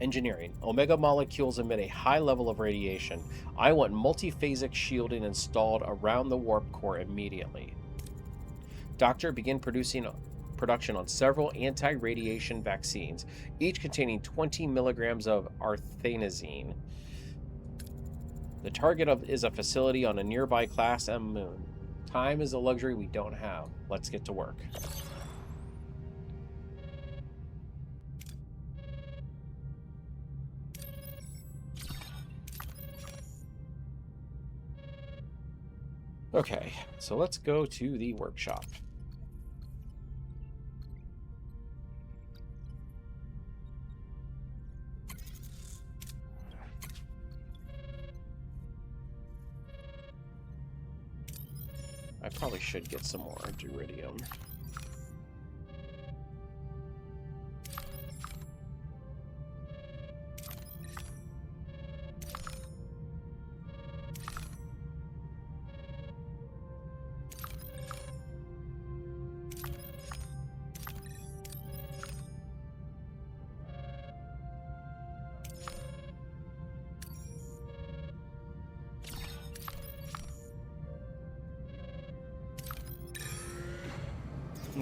[SPEAKER 1] Engineering. Omega molecules emit a high level of radiation. I want multiphasic shielding installed around the warp core immediately. Doctor, begin production on several anti-radiation vaccines, each containing 20 milligrams of arthanisine. The target is a facility on a nearby Class M moon. Time is a luxury we don't have. Let's get to work. Okay, so let's go to the workshop. I probably should get some more Duridium.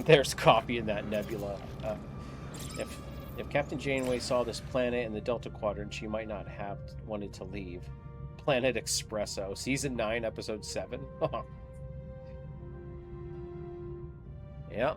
[SPEAKER 1] There's coffee in that nebula. If Captain Janeway saw this planet in the Delta Quadrant, she might not have wanted to leave. Planet Espresso, Season 9, Episode 7. Yeah.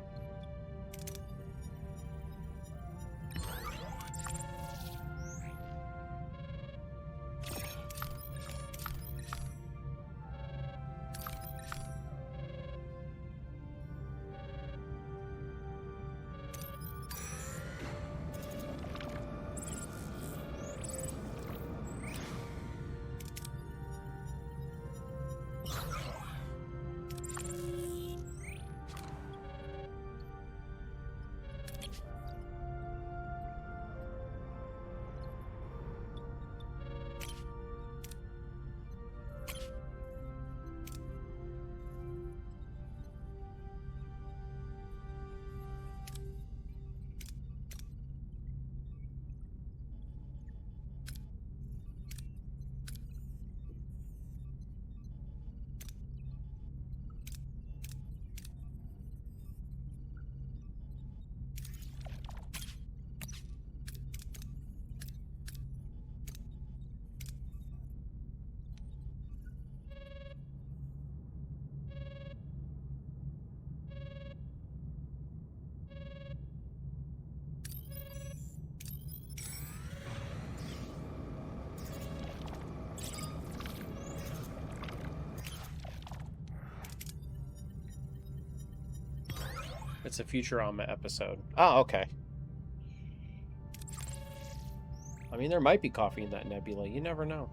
[SPEAKER 1] It's a Futurama episode. Oh, okay. I mean, there might be coffee in that nebula. You never know.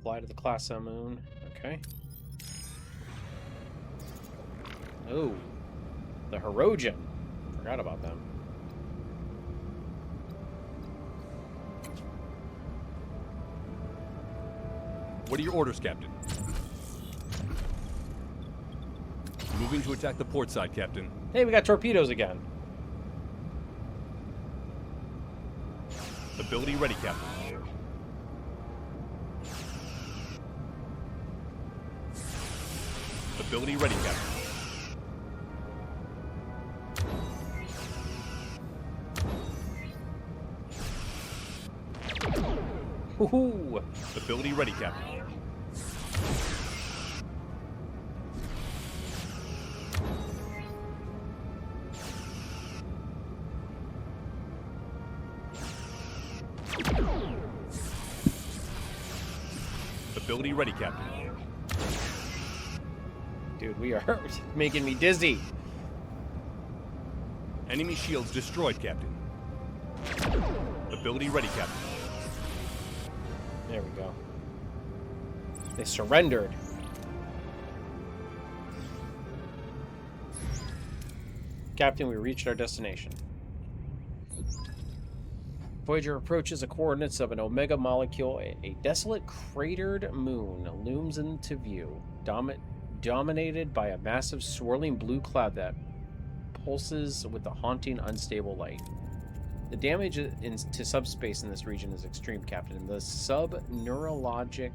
[SPEAKER 1] Fly to the Classa moon. Okay. Oh. The Hirogen. Forgot about them.
[SPEAKER 3] What are your orders, Captain? Moving to attack the port side, Captain.
[SPEAKER 1] Hey, we got torpedoes again.
[SPEAKER 3] Ability ready, Captain. Ability ready, Captain.
[SPEAKER 1] Woohoo!
[SPEAKER 3] Ability ready, Captain. Ability ready, Captain.
[SPEAKER 1] Dude, we are making me dizzy.
[SPEAKER 3] Enemy shields destroyed, Captain. Ability ready, Captain.
[SPEAKER 1] There we go. They surrendered. Captain, we reached our destination. Voyager approaches the coordinates of an Omega molecule. A desolate, cratered moon looms into view, dominated by a massive, swirling blue cloud that pulses with a haunting, unstable light. The damage to subspace in this region is extreme, Captain. The sub-neurologic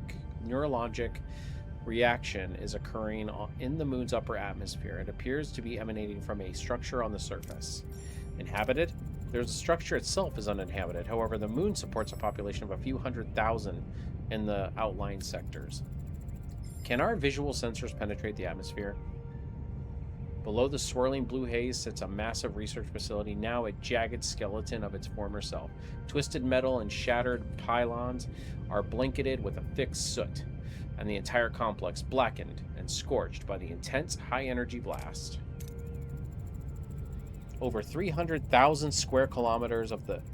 [SPEAKER 1] reaction is occurring in the moon's upper atmosphere. It appears to be emanating from a structure on the surface. Inhabited? The structure itself is uninhabited. However, the moon supports a population of a few 100,000 in the outlying sectors. Can our visual sensors penetrate the atmosphere? Below the swirling blue haze sits a massive research facility, now a jagged skeleton of its former self. Twisted metal and shattered pylons are blanketed with a thick soot, and the entire complex blackened and scorched by the intense high-energy blast. Over 300,000 square kilometers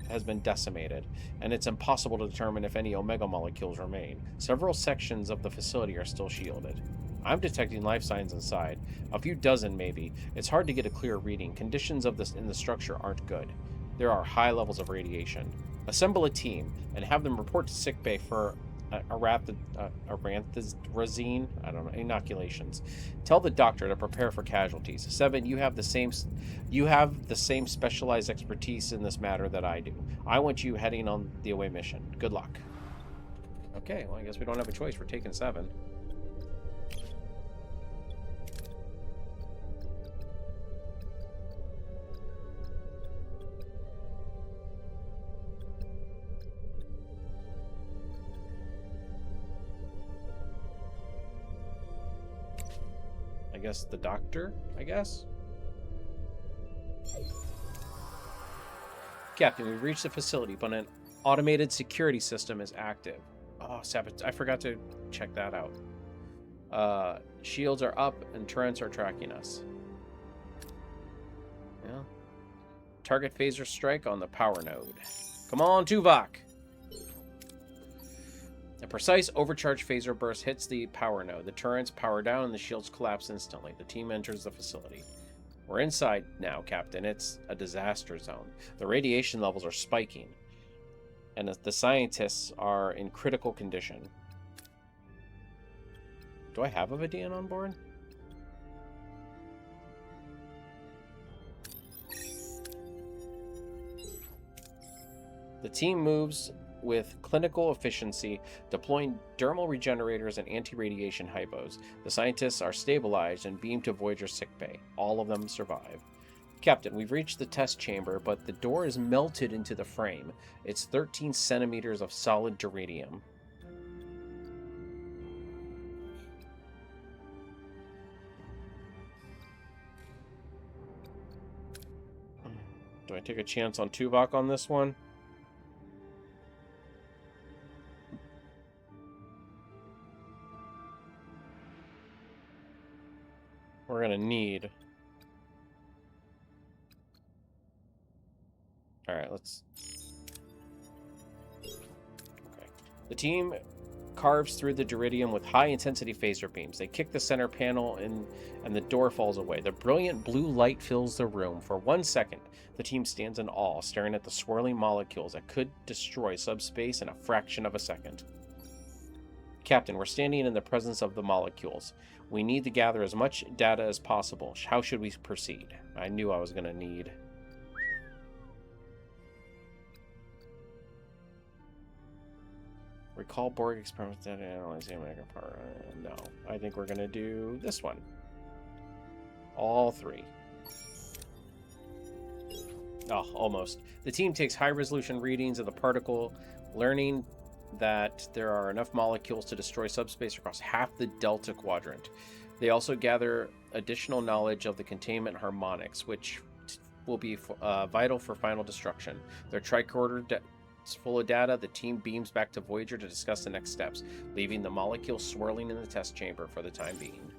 [SPEAKER 1] has been decimated, and it's impossible to determine if any Omega molecules remain. Several sections of the facility are still shielded. I'm detecting life signs inside. A few dozen, maybe. It's hard to get a clear reading. Conditions in the structure aren't good. There are high levels of radiation. Assemble a team and have them report to sickbay for aranthazine, inoculations. Tell the doctor to prepare for casualties. 7, you have the same specialized expertise in this matter that I do. I want you heading on the away mission. Good luck. Okay, well, I guess we don't have a choice. We're taking 7. I guess the doctor, Captain, we've reached the facility, but an automated security system is active. Oh, I forgot to check that out. Shields are up and turrets are tracking us. Yeah. Target phaser strike on the power node. Come on, Tuvok! A precise overcharged phaser burst hits the power node. The turrets power down and the shields collapse instantly. The team enters the facility. We're inside now, Captain. It's a disaster zone. The radiation levels are spiking, and the scientists are in critical condition. Do I have a Vidian on board? The team moves with clinical efficiency, deploying dermal regenerators and anti-radiation hypos. The scientists are stabilized and beamed to Voyager sickbay. All of them survive. Captain, we've reached the test chamber, but the door is melted into the frame. It's 13 centimeters of solid duridium. Do I take a chance on Tuvok on this one? We're going to need... Alright, let's... Okay. The team carves through the duridium with high-intensity phaser beams. They kick the center panel and the door falls away. The brilliant blue light fills the room. For 1 second, the team stands in awe, staring at the swirling molecules that could destroy subspace in a fraction of a second. Captain, we're standing in the presence of the molecules. We need to gather as much data as possible. How should we proceed? I knew I was going to need... Recall Borg experiments that analyze the Omega power. No. I think we're going to do this one. All 3. Oh, almost. The team takes high-resolution readings of the particle, learning that there are enough molecules to destroy subspace across half the Delta Quadrant. They also gather additional knowledge of the containment harmonics, which will be vital for final destruction. Their tricorder is full of data. The team beams back to Voyager to discuss the next steps, leaving the molecules swirling in the test chamber for the time being.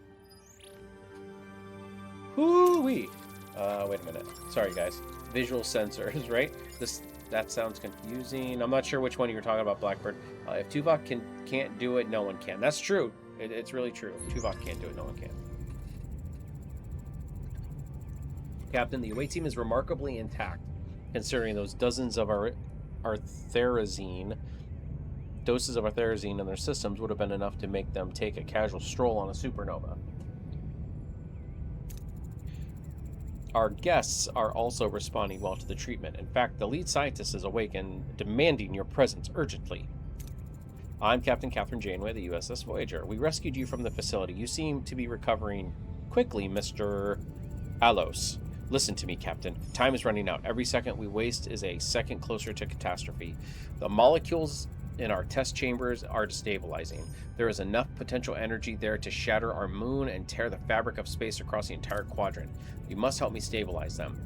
[SPEAKER 1] Hoo-wee! Wait a minute. Sorry, guys. Visual sensors, right? That sounds confusing. I'm not sure which one you were talking about, Blackbird. If Tuvok can't do it, no one can. That's true. It's really true. If Tuvok can't do it, no one can. Captain, the away team is remarkably intact, considering those dozens of doses of artherazine in their systems would have been enough to make them take a casual stroll on a supernova. Our guests are also responding well to the treatment. In fact, the lead scientist is awake and demanding your presence urgently. I'm Captain Catherine Janeway, the USS Voyager. We rescued you from the facility. You seem to be recovering quickly, Mr. Alos. Listen to me, Captain. Time is running out. Every second we waste is a second closer to catastrophe. The molecules in our test chambers are destabilizing. There is enough potential energy there to shatter our moon and tear the fabric of space across the entire quadrant. You must help me stabilize them.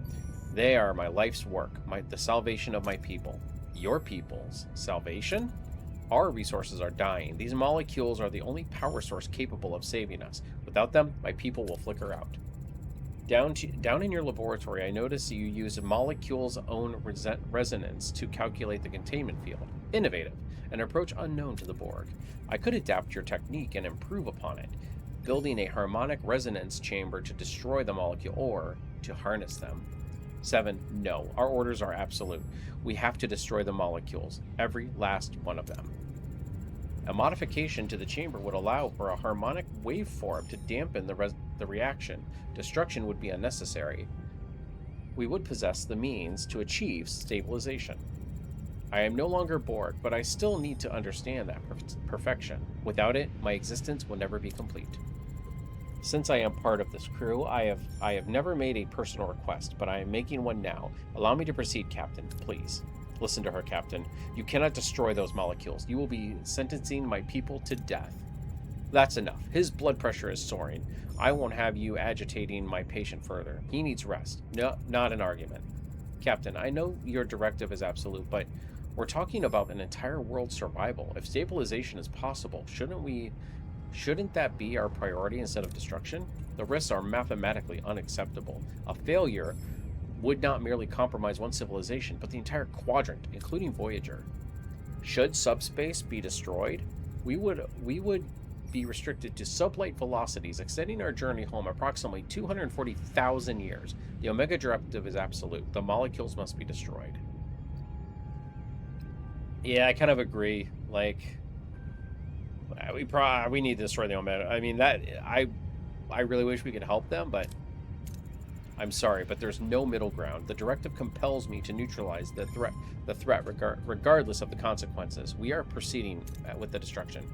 [SPEAKER 1] They are my life's work, the salvation of my people. Your people's salvation? Our resources are dying. These molecules are the only power source capable of saving us. Without them, my people will flicker out. Down in your laboratory, I noticed you use a molecule's own resonance to calculate the containment field. Innovative, an approach unknown to the Borg. I could adapt your technique and improve upon it, building a harmonic resonance chamber to destroy the molecule or to harness them. 7. No, our orders are absolute. We have to destroy the molecules, every last one of them. A modification to the chamber would allow for a harmonic waveform to dampen the reaction. Destruction would be unnecessary. We would possess the means to achieve stabilization. I am no longer Borg, but I still need to understand that perfection. Without it, my existence will never be complete. Since I am part of this crew, I have never made a personal request, but I am making one now. Allow me to proceed, Captain, please. Listen to her, Captain. You cannot destroy those molecules. You will be sentencing my people to death. That's enough. His blood pressure is soaring. I won't have you agitating my patient further. He needs rest. No, not an argument. Captain, I know your directive is absolute, but we're talking about an entire world's survival. If stabilization is possible, shouldn't that be our priority instead of destruction? The risks are mathematically unacceptable. A failure would not merely compromise one civilization, but the entire quadrant, including Voyager. Should subspace be destroyed, we would be restricted to sublight velocities, extending our journey home approximately 240,000 years. The Omega directive is absolute. The molecules must be destroyed. Yeah, I kind of agree. Like, we need to destroy the Omega. I mean, that I really wish we could help them, but I'm sorry, but there's no middle ground. The directive compels me to neutralize the threat regardless of the consequences. We are proceeding with the destruction.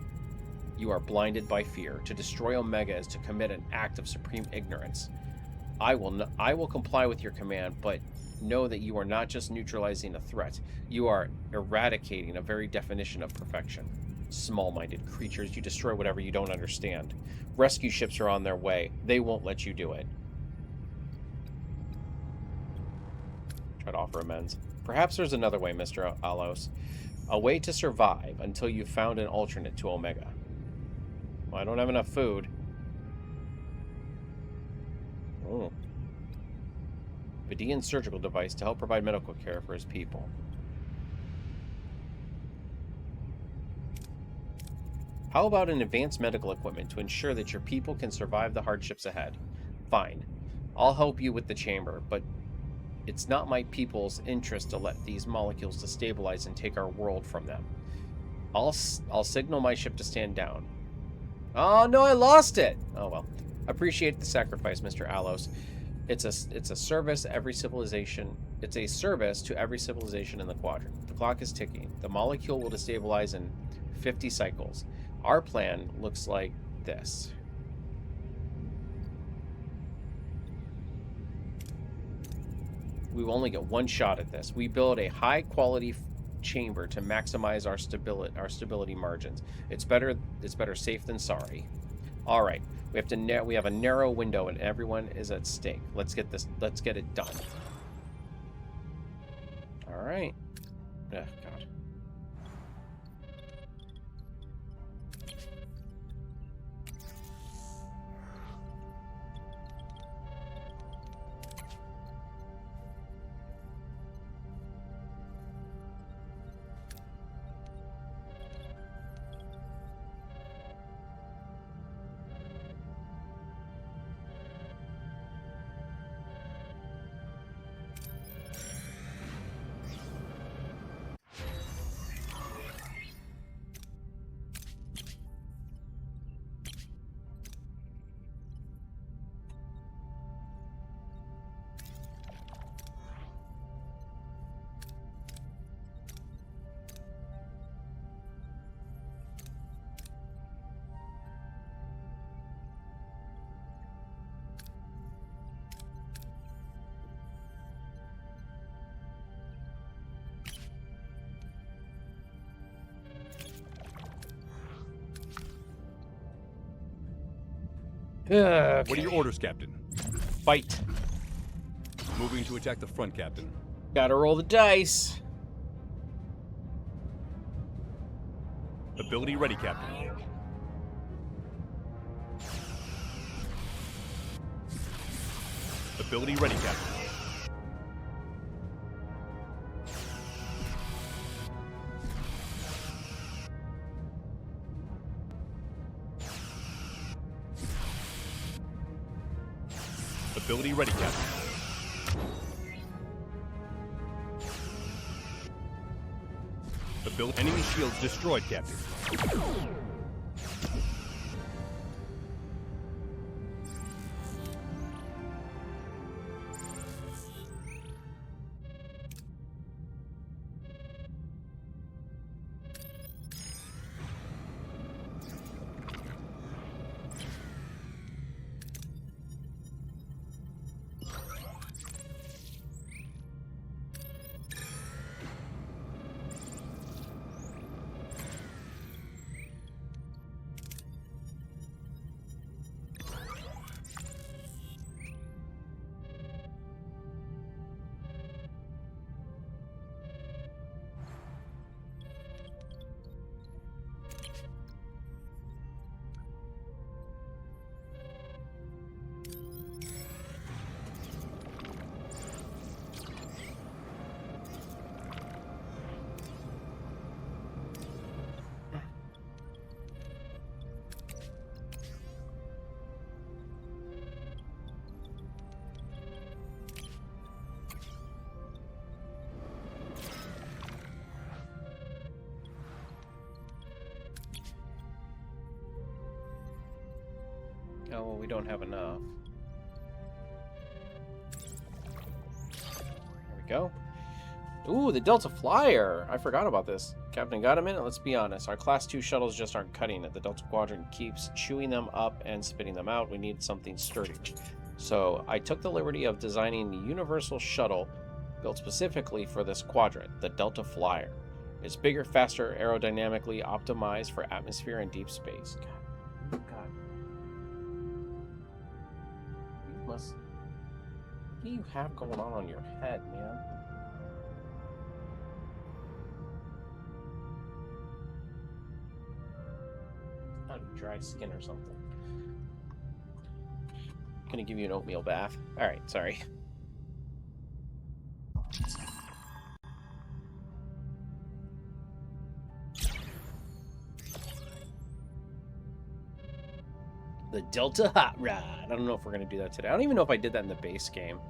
[SPEAKER 1] You are blinded by fear. To destroy Omega is to commit an act of supreme ignorance. I will comply with your command, but know that you are not just neutralizing a threat. You are eradicating a very definition of perfection. Small-minded creatures, you destroy whatever you don't understand. Rescue ships are on their way. They won't let you do it. Try to offer amends. Perhaps there's another way, Mr. Alos. A way to survive until you've found an alternate to Omega. Well, I don't have enough food. Oh. Vidian surgical device to help provide medical care for his people. How about an advanced medical equipment to ensure that your people can survive the hardships ahead? Fine. I'll help you with the chamber, but it's not my people's interest to let these molecules destabilize and take our world from them. I'll signal my ship to stand down. Oh no, I lost it! Oh well. Appreciate the sacrifice, Mr. Alos. It's a service every civilization. It's a service to every civilization in the quadrant. The clock is ticking. The molecule will destabilize in 50 cycles. Our plan looks like this. We will only get one shot at this. We build a high-quality chamber to maximize our stability margins. It's better safe than sorry. All right, we have a narrow window, and everyone is at stake. Let's get it done. All right. Oh, God. Okay.
[SPEAKER 3] What are your orders, Captain?
[SPEAKER 1] Fight.
[SPEAKER 3] Moving to attack the front, Captain.
[SPEAKER 1] Gotta roll the dice.
[SPEAKER 3] Ability ready, Captain. Ability ready, Captain. Ability ready, Captain. Enemy shields destroyed, Captain.
[SPEAKER 1] Oh, well, we don't have enough. There we go. Ooh, the Delta Flyer! I forgot about this. Captain, got a minute? Let's be honest. Our Class 2 shuttles just aren't cutting it. The Delta Quadrant keeps chewing them up and spitting them out. We need something sturdy. So, I took the liberty of designing the universal shuttle built specifically for this quadrant, the Delta Flyer. It's bigger, faster, aerodynamically optimized for atmosphere and deep space. God. What do you have going on your head, man? Dry skin or something. Gonna give you an oatmeal bath. Alright, sorry. The Delta Hot Rod. I don't know if we're gonna do that today. I don't even know if I did that in the base game.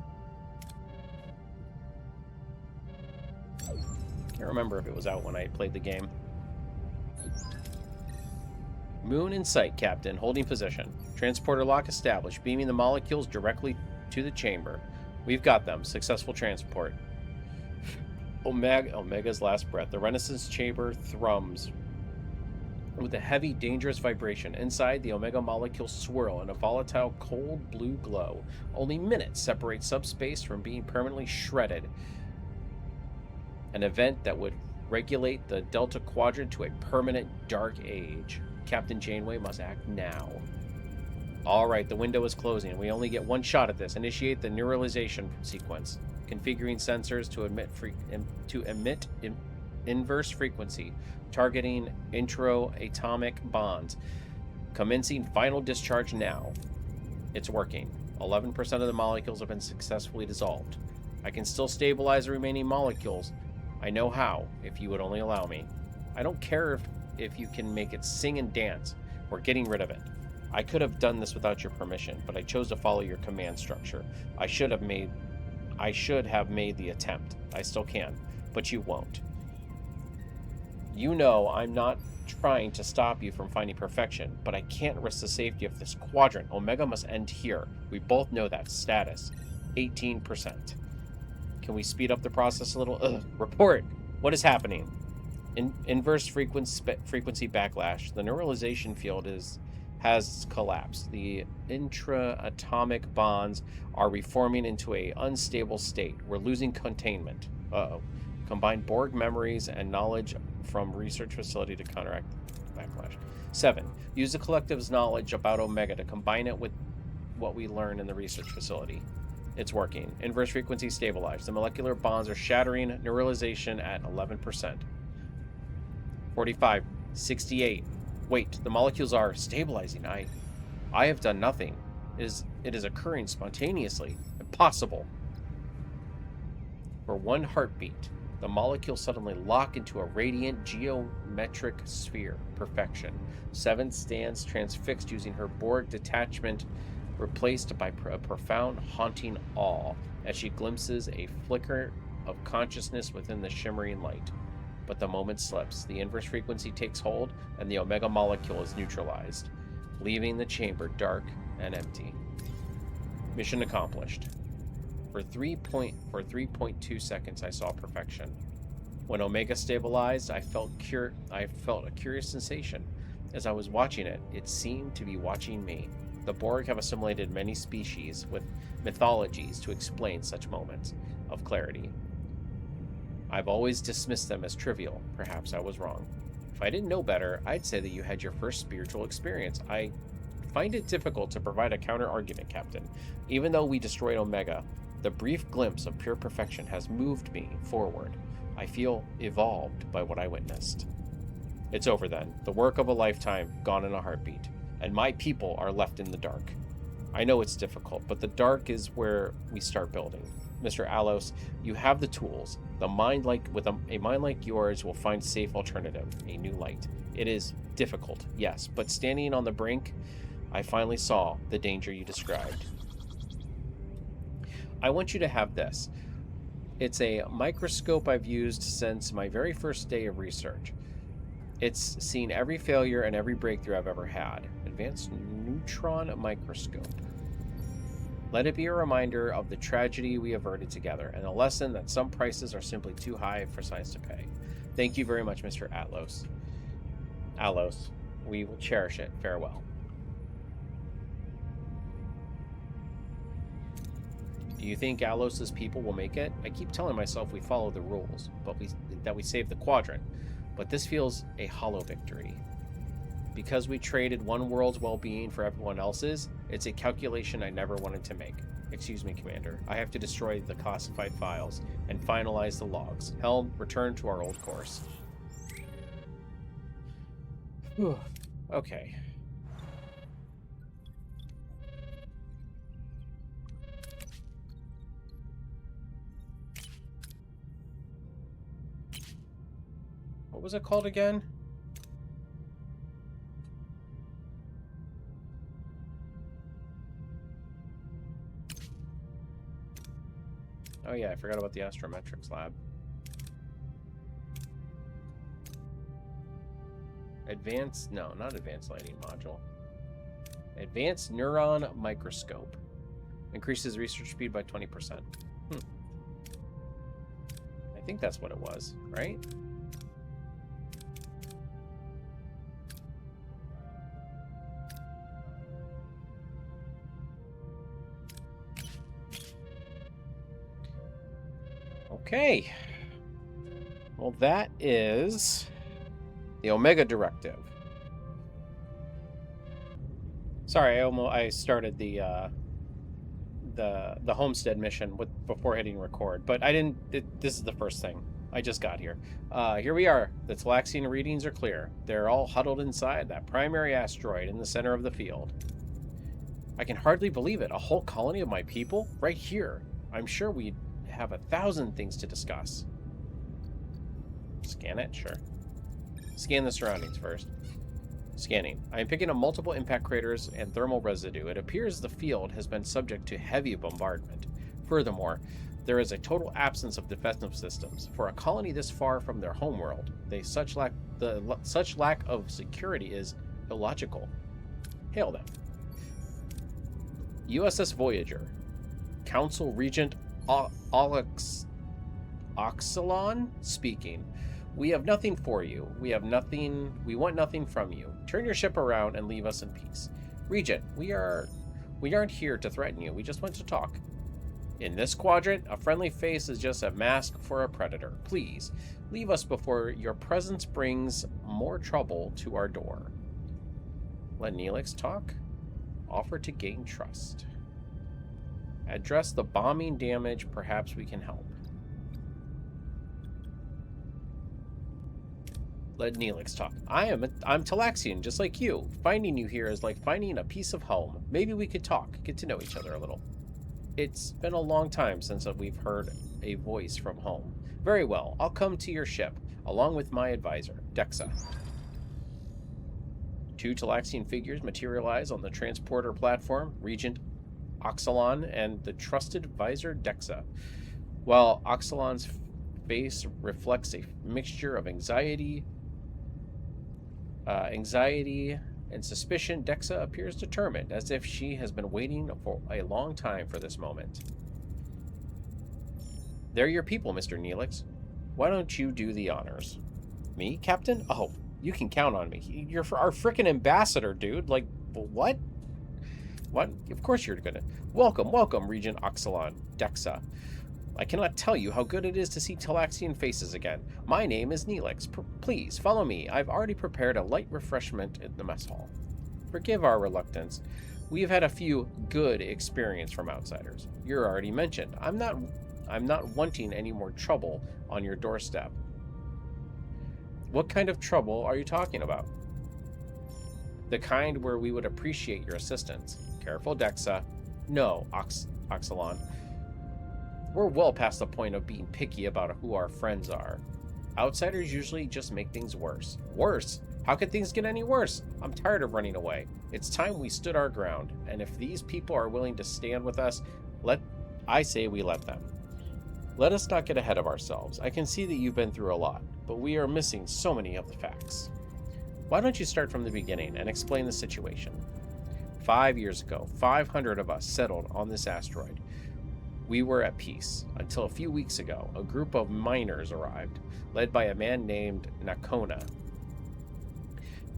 [SPEAKER 1] Can't remember if it was out when I played the game. Moon in sight, Captain. Holding position. Transporter lock established. Beaming the molecules directly to the chamber. We've got them. Successful transport. Omega's last breath. The Renaissance chamber thrums with a heavy, dangerous vibration. Inside, the Omega molecules swirl in a volatile, cold blue glow. Only minutes separate subspace from being permanently shredded. An event that would regulate the Delta Quadrant to a permanent dark age. Captain Janeway must act now. Alright, the window is closing. We only get one shot at this. Initiate the neuralization sequence. Configuring sensors to emit inverse frequency. Targeting intra-atomic bonds. Commencing final discharge now. It's working. 11% of the molecules have been successfully dissolved. I can still stabilize the remaining molecules. I know how, if you would only allow me. I don't care if you can make it sing and dance. We're getting rid of it. I could have done this without your permission, but I chose to follow your command structure. I should have made the attempt. I still can, but you won't. You know I'm not trying to stop you from finding perfection, but I can't risk the safety of this quadrant. Omega must end here. We both know that. Status 18%. Can we speed up the process a little? Report. What is happening? Inverse frequency backlash. The neuralization field has collapsed. The intra-atomic bonds are reforming into an unstable state. We're losing containment. Combine Borg memories and knowledge from research facility to counteract backlash. 7. Use the collective's knowledge about Omega to combine it with what we learn in the research facility. It's working. Inverse frequency stabilized. The molecular bonds are shattering. Neuralization at 11%. 45. 68. Wait, the molecules are stabilizing. I have done nothing. It is occurring spontaneously. Impossible. For one heartbeat, the molecules suddenly lock into a radiant geometric sphere. Perfection. Seven stands transfixed using her Borg detachment, replaced by a profound, haunting awe as she glimpses a flicker of consciousness within the shimmering light. But the moment slips, the inverse frequency takes hold, and the Omega molecule is neutralized, leaving the chamber dark and empty. Mission accomplished. For 3.2 seconds, I saw perfection. When Omega stabilized, I felt a curious sensation. As I was watching it, it seemed to be watching me. The Borg have assimilated many species with mythologies to explain such moments of clarity. I've always dismissed them as trivial. Perhaps I was wrong. If I didn't know better, I'd say that you had your first spiritual experience. I find it difficult to provide a counter-argument, Captain. Even though we destroyed Omega, the brief glimpse of pure perfection has moved me forward. I feel evolved by what I witnessed. It's over then. The work of a lifetime gone in a heartbeat, and my people are left in the dark. I know it's difficult, but the dark is where we start building. Mr. Alos, you have the tools. A mind like yours will find safe alternative, a new light. It is difficult, yes, but standing on the brink, I finally saw the danger you described. I want you to have this. It's a microscope I've used since my very first day of research. It's seen every failure and every breakthrough I've ever had. Advanced neutron microscope. Let it be a reminder of the tragedy we averted together, and a lesson that some prices are simply too high for science to pay. Thank you very much, Mr. Atlos. Alos, we will cherish it. Farewell. Do you think Alos's people will make it? I keep telling myself we follow the rules, but that we save the quadrant. But this feels a hollow victory. Because we traded one world's well-being for everyone else's, it's a calculation I never wanted to make. Excuse me, Commander. I have to destroy the classified files and finalize the logs. Helm, return to our old course. Whew. Okay. What was it called again? Oh yeah, I forgot about the astrometrics lab. No, not advanced lighting module. Advanced neuron microscope. Increases research speed by 20%. I think that's what it was, right? Okay. Well, that is the Omega Directive. Sorry, I started the homestead mission before hitting record, but I didn't. This is the first thing. I just got here. Here we are. The Talaxian readings are clear. They're all huddled inside that primary asteroid in the center of the field. I can hardly believe it. A whole colony of my people right here. I'm sure we'd have 1,000 things to discuss. Scan it? Sure. Scan the surroundings first. Scanning. I am picking up multiple impact craters and thermal residue. It appears the field has been subject to heavy bombardment. Furthermore, there is a total absence of defensive systems. For a colony this far from their homeworld, such lack of security is illogical. Hail them. USS Voyager. Council Regent Oxalon speaking. We have nothing for you. We want nothing from you. Turn your ship around and leave us in peace. Regent, we aren't here to threaten you. We just want to talk. In this quadrant, a friendly face is just a mask for a predator. Please, leave us before your presence brings more trouble to our door. Let Neelix talk. Offer to gain trust. Address the bombing damage. Perhaps we can help. Let Neelix talk. I'm Talaxian, just like you. Finding you here is like finding a piece of home. Maybe we could talk, get to know each other a little. It's been a long time since we've heard a voice from home. Very well, I'll come to your ship, along with my advisor, Dexa. 2 Talaxian figures materialize on the transporter platform, Regent Oxalon and the trusted advisor, Dexa. While Oxalon's face reflects a mixture of anxiety and suspicion, Dexa appears determined, as if she has been waiting for a long time for this moment. They're your people, Mr. Neelix. Why don't you do the honors? Me, Captain? Oh, you can count on me. You're our frickin' ambassador, dude. Like, what? What? Of course you're gonna. Welcome, Regent Oxalon, Dexa. I cannot tell you how good it is to see Talaxian faces again. My name is Neelix. Please, follow me. I've already prepared a light refreshment in the mess hall. Forgive our reluctance. We have had a few good experience from outsiders. You're already mentioned. I'm not wanting any more trouble on your doorstep. What kind of trouble are you talking about? The kind where we would appreciate your assistance. Careful, Dexa. No, Oxalon. We're well past the point of being picky about who our friends are. Outsiders usually just make things worse. Worse? How could things get any worse? I'm tired of running away. It's time we stood our ground, and if these people are willing to stand with us, I say we let them. Let us not get ahead of ourselves. I can see that you've been through a lot, but we are missing so many of the facts. Why don't you start from the beginning and explain the situation? 5 years ago, 500 of us settled on this asteroid. We were at peace until a few weeks ago. A group of miners arrived, led by a man named Nakona.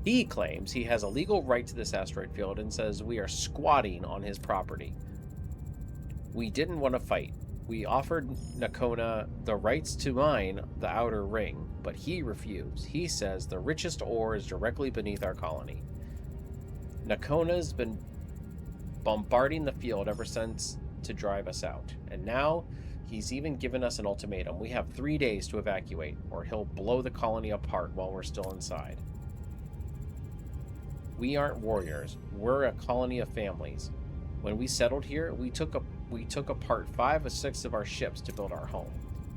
[SPEAKER 1] He claims he has a legal right to this asteroid field and says we are squatting on his property. We didn't want to fight. We offered Nakona the rights to mine the outer ring, but he refused. He says the richest ore is directly beneath our colony. Nakona's been bombarding the field ever since to drive us out, and now he's even given us an ultimatum. We have 3 days to evacuate, or he'll blow the colony apart while we're still inside. We aren't warriors. We're a colony of families. When we settled here, we took apart 5 or 6 of our ships to build our home.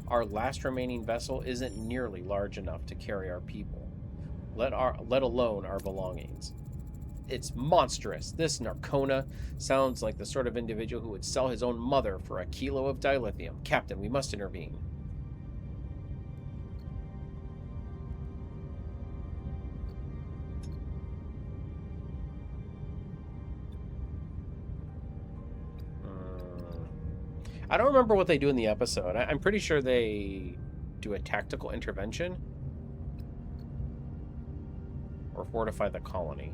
[SPEAKER 1] Our last remaining vessel isn't nearly large enough to carry our people, let alone our belongings. It's monstrous. This Narcona sounds like the sort of individual who would sell his own mother for a kilo of dilithium. Captain, we must intervene. I don't remember what they do in the episode. I'm pretty sure they do a tactical intervention or fortify the colony.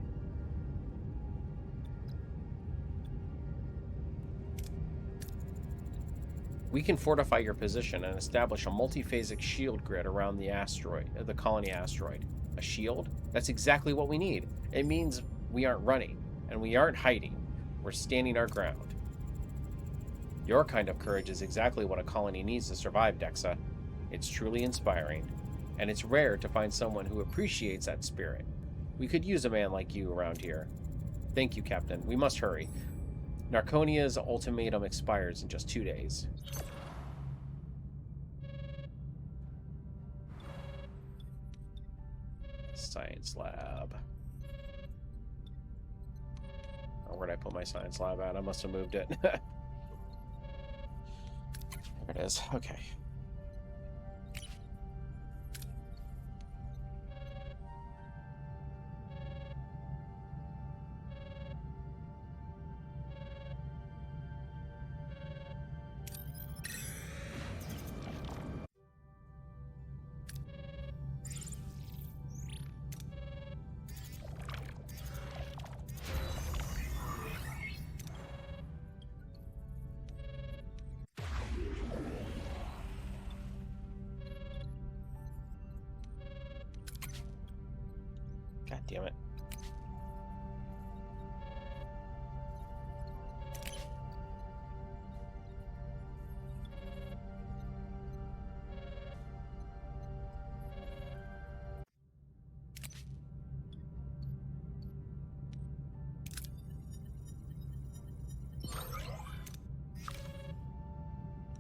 [SPEAKER 1] We can fortify your position and establish a multiphasic shield grid around the asteroid, the colony asteroid. A shield? That's exactly what we need. It means we aren't running, and we aren't hiding. We're standing our ground. Your kind of courage is exactly what a colony needs to survive, Dexa. It's truly inspiring, and it's rare to find someone who appreciates that spirit. We could use a man like you around here. Thank you, Captain. We must hurry. Narconia's ultimatum expires in just 2 days. Science lab. Oh, where'd I put my science lab at? I must have moved it. There it is. Okay. God damn it.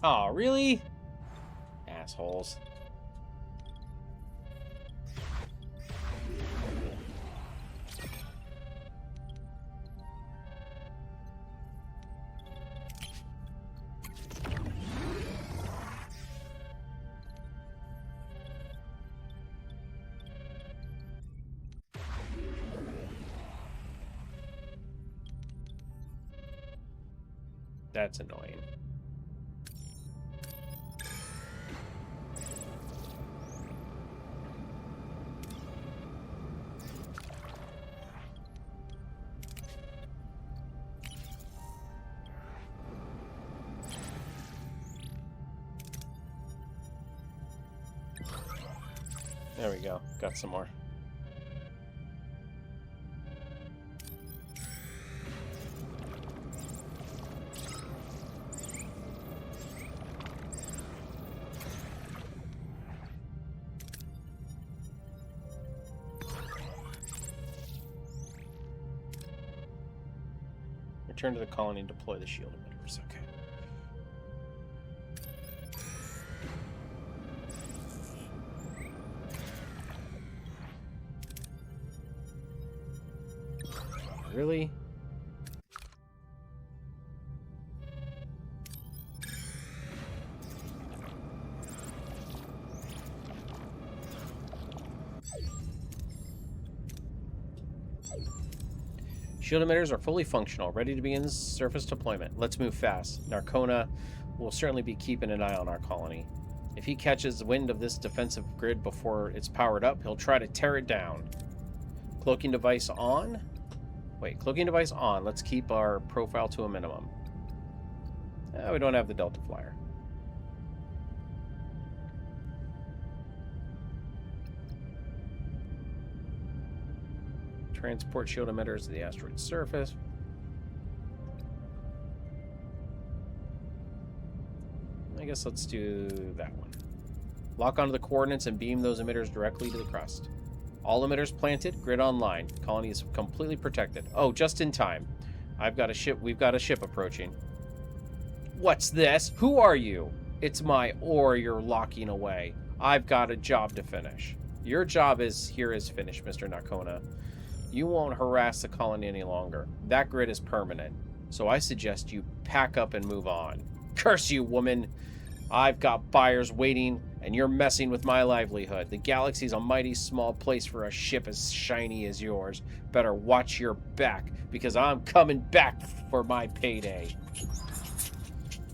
[SPEAKER 1] Oh, really? Assholes. That's annoying. There we go. Got some more. Return to the colony and deploy the shield emitters. Okay. Really? Shield emitters are fully functional, ready to begin surface deployment. Let's move fast. Narcona will certainly be keeping an eye on our colony. If he catches wind of this defensive grid before it's powered up, he'll try to tear it down. Cloaking device on? Wait, cloaking device on. Let's keep our profile to a minimum. We don't have the Delta Flyer. Transport shield emitters to the asteroid surface. I guess let's do that one. Lock onto the coordinates and beam those emitters directly to the crust. All emitters planted, grid online. Colony is completely protected. Oh, just in time. We've got a ship approaching. What's this? Who are you? It's my ore you're locking away. I've got a job to finish. Your job is finished, Mr. Nakona. You won't harass the colony any longer. That grid is permanent. So I suggest you pack up and move on. Curse you, woman! I've got buyers waiting, and you're messing with my livelihood. The galaxy's a mighty small place for a ship as shiny as yours. Better watch your back, because I'm coming back for my payday.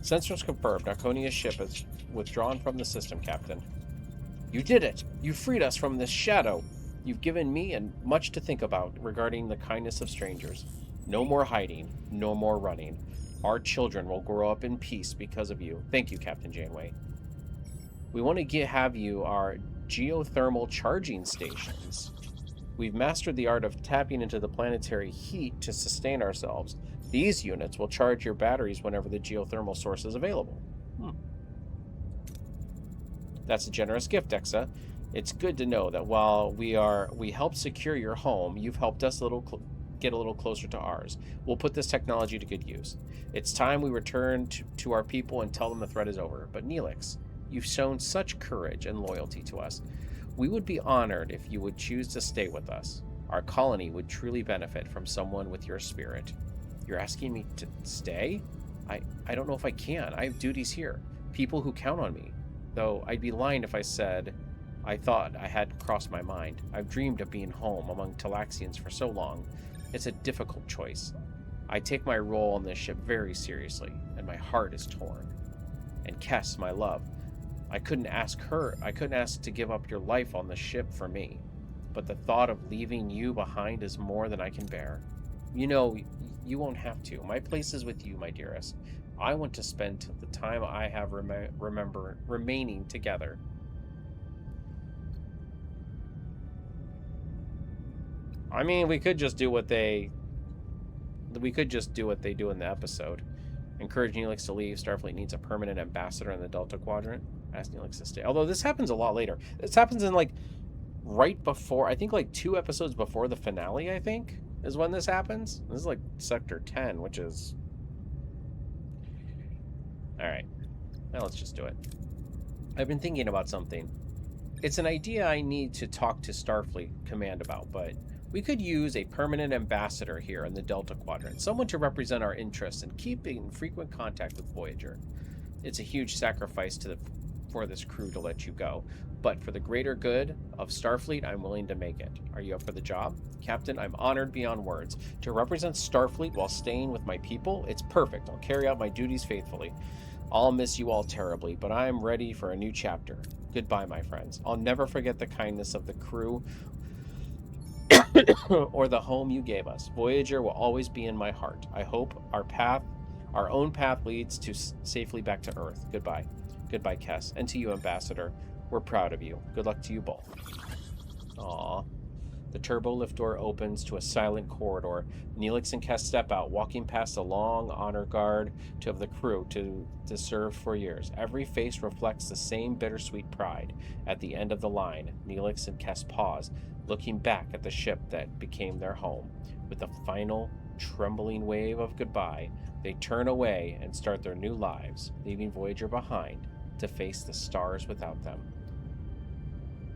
[SPEAKER 1] Sensors confirmed. Narconia's ship is withdrawn from the system, Captain. You did it! You freed us from this shadow. You've given me and much to think about regarding the kindness of strangers. No more hiding. No more running. Our children will grow up in peace because of you. Thank you, Captain Janeway. We want to have you our geothermal charging stations. We've mastered the art of tapping into the planetary heat to sustain ourselves. These units will charge your batteries whenever the geothermal source is available. That's a generous gift, Exa. It's good to know that while we helped secure your home, you've helped us get a little closer to ours. We'll put this technology to good use. It's time we return to our people and tell them the threat is over. But Neelix, you've shown such courage and loyalty to us. We would be honored if you would choose to stay with us. Our colony would truly benefit from someone with your spirit. You're asking me to stay? I don't know if I can. I have duties here. People who count on me. Though I'd be lying if I said I thought I had crossed my mind. I've dreamed of being home among Talaxians for so long. It's a difficult choice. I take my role on this ship very seriously, and my heart is torn. And Kess, my love, I couldn't ask to give up your life on the ship for me. But the thought of leaving you behind is more than I can bear. You know, you won't have to. My place is with you, my dearest. I want to spend the time I have remaining together. I mean, we could just do what they do in the episode. Encourage Neelix to leave. Starfleet needs a permanent ambassador in the Delta Quadrant. Ask Neelix to stay. Although this happens a lot later. This happens in right before, I think 2 episodes before the finale, I think, is when this happens. This is Sector 10, which is... Alright. Now let's just do it. I've been thinking about something. It's an idea I need to talk to Starfleet Command about, but we could use a permanent ambassador here in the Delta Quadrant, someone to represent our interests and keep in frequent contact with Voyager. It's a huge sacrifice for this crew to let you go, but for the greater good of Starfleet, I'm willing to make it. Are you up for the job? Captain, I'm honored beyond words. To represent Starfleet while staying with my people, it's perfect. I'll carry out my duties faithfully. I'll miss you all terribly, but I am ready for a new chapter. Goodbye, my friends. I'll never forget the kindness of the crew or the home you gave us. Voyager will always be in my heart. I hope our own path leads to safely back to Earth. Goodbye. Goodbye, Kes. And to you, Ambassador. We're proud of you. Good luck to you both. Aww. The turbo lift door opens to a silent corridor. Neelix and Kes step out, walking past a long honor guard of the crew to serve for years. Every face reflects the same bittersweet pride. At the end of the line, Neelix and Kes pause, looking back at the ship that became their home. With a final, trembling wave of goodbye, they turn away and start their new lives, leaving Voyager behind to face the stars without them.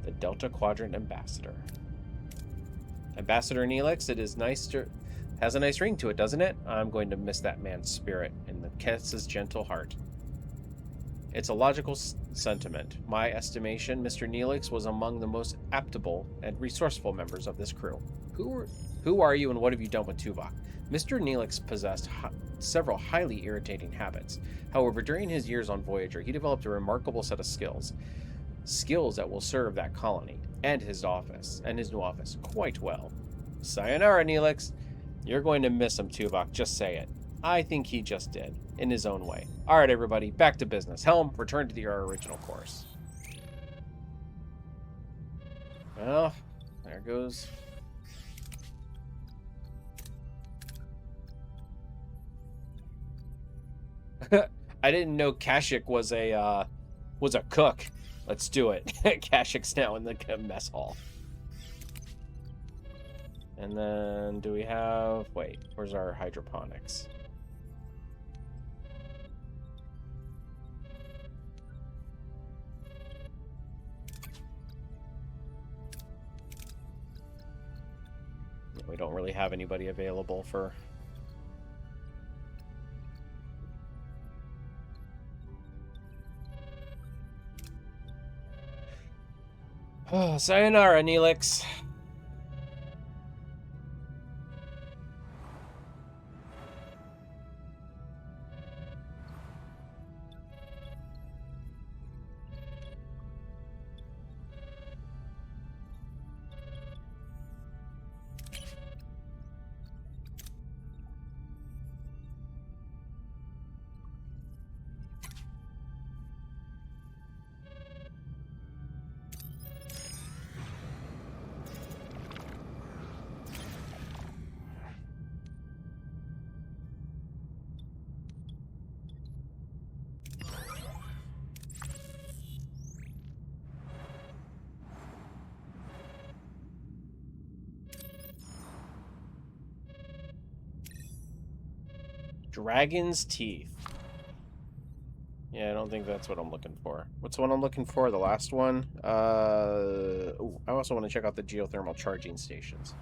[SPEAKER 1] The Delta Quadrant Ambassador. Ambassador Neelix, it is nice to... has a nice ring to it, doesn't it? I'm going to miss that man's spirit and the Kes's gentle heart. It's a logical sentiment. My estimation, Mr. Neelix was among the most adaptable and resourceful members of this crew. Who are you and what have you done with Tuvok? Mr. Neelix possessed several highly irritating habits. However, during his years on Voyager, he developed a remarkable set of skills. Skills that will serve that colony and his office and his new office quite well. Sayonara, Neelix. You're going to miss him, Tuvok. Just say it. I think he just did, in his own way. All right, everybody, back to business. Helm, return to your original course. Well, there goes. I didn't know Kashyyyk was a cook. Let's do it. Kashyyy's now in the mess hall. And then do we have... Wait, where's our hydroponics? We don't really have anybody available for... Oh, sayonara, Neelix. Dragon's Teeth. Yeah, I don't think that's what I'm looking for. What's the one I'm looking for? The last one? Ooh, I also want to check out the geothermal charging stations.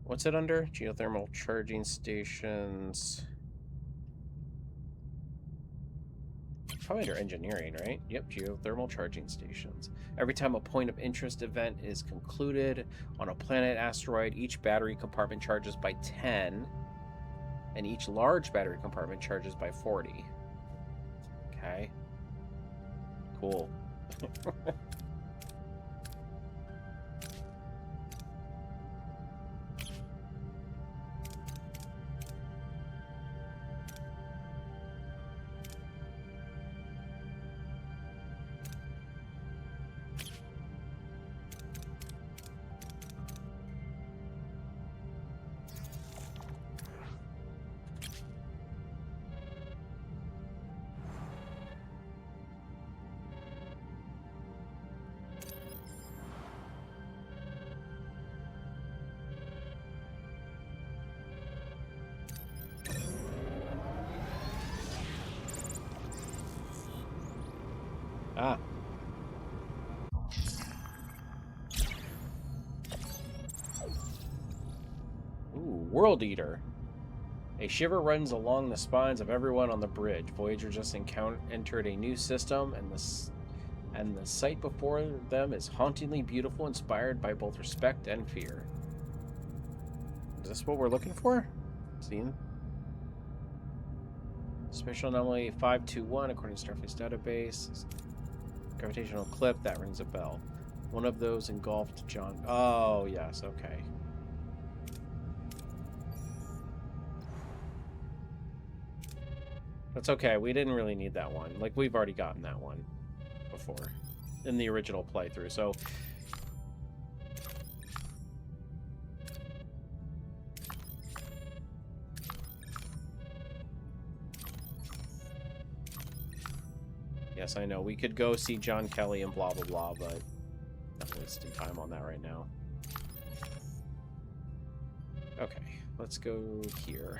[SPEAKER 1] What's it under? Geothermal charging stations. Probably under engineering, right? Yep, geothermal charging stations. Every time a point of interest event is concluded on a planet asteroid, each battery compartment charges by 10. And each large battery compartment charges by 40. Okay. Cool. Ah. Ooh, World Eater. A shiver runs along the spines of everyone on the bridge. Voyager just entered a new system, and the sight before them is hauntingly beautiful, inspired by both respect and fear. Is this what we're looking for? Seen? Spatial anomaly 521, according to Starfleet's database. Gravitational clip, that rings a bell. One of those engulfed John. Oh, yes, okay. That's okay. We didn't really need that one. Like, we've already gotten that one before in the original playthrough, so... Yes, I know. We could go see John Kelly and blah, blah, blah, but I'm wasting time on that right now. Okay, let's go here.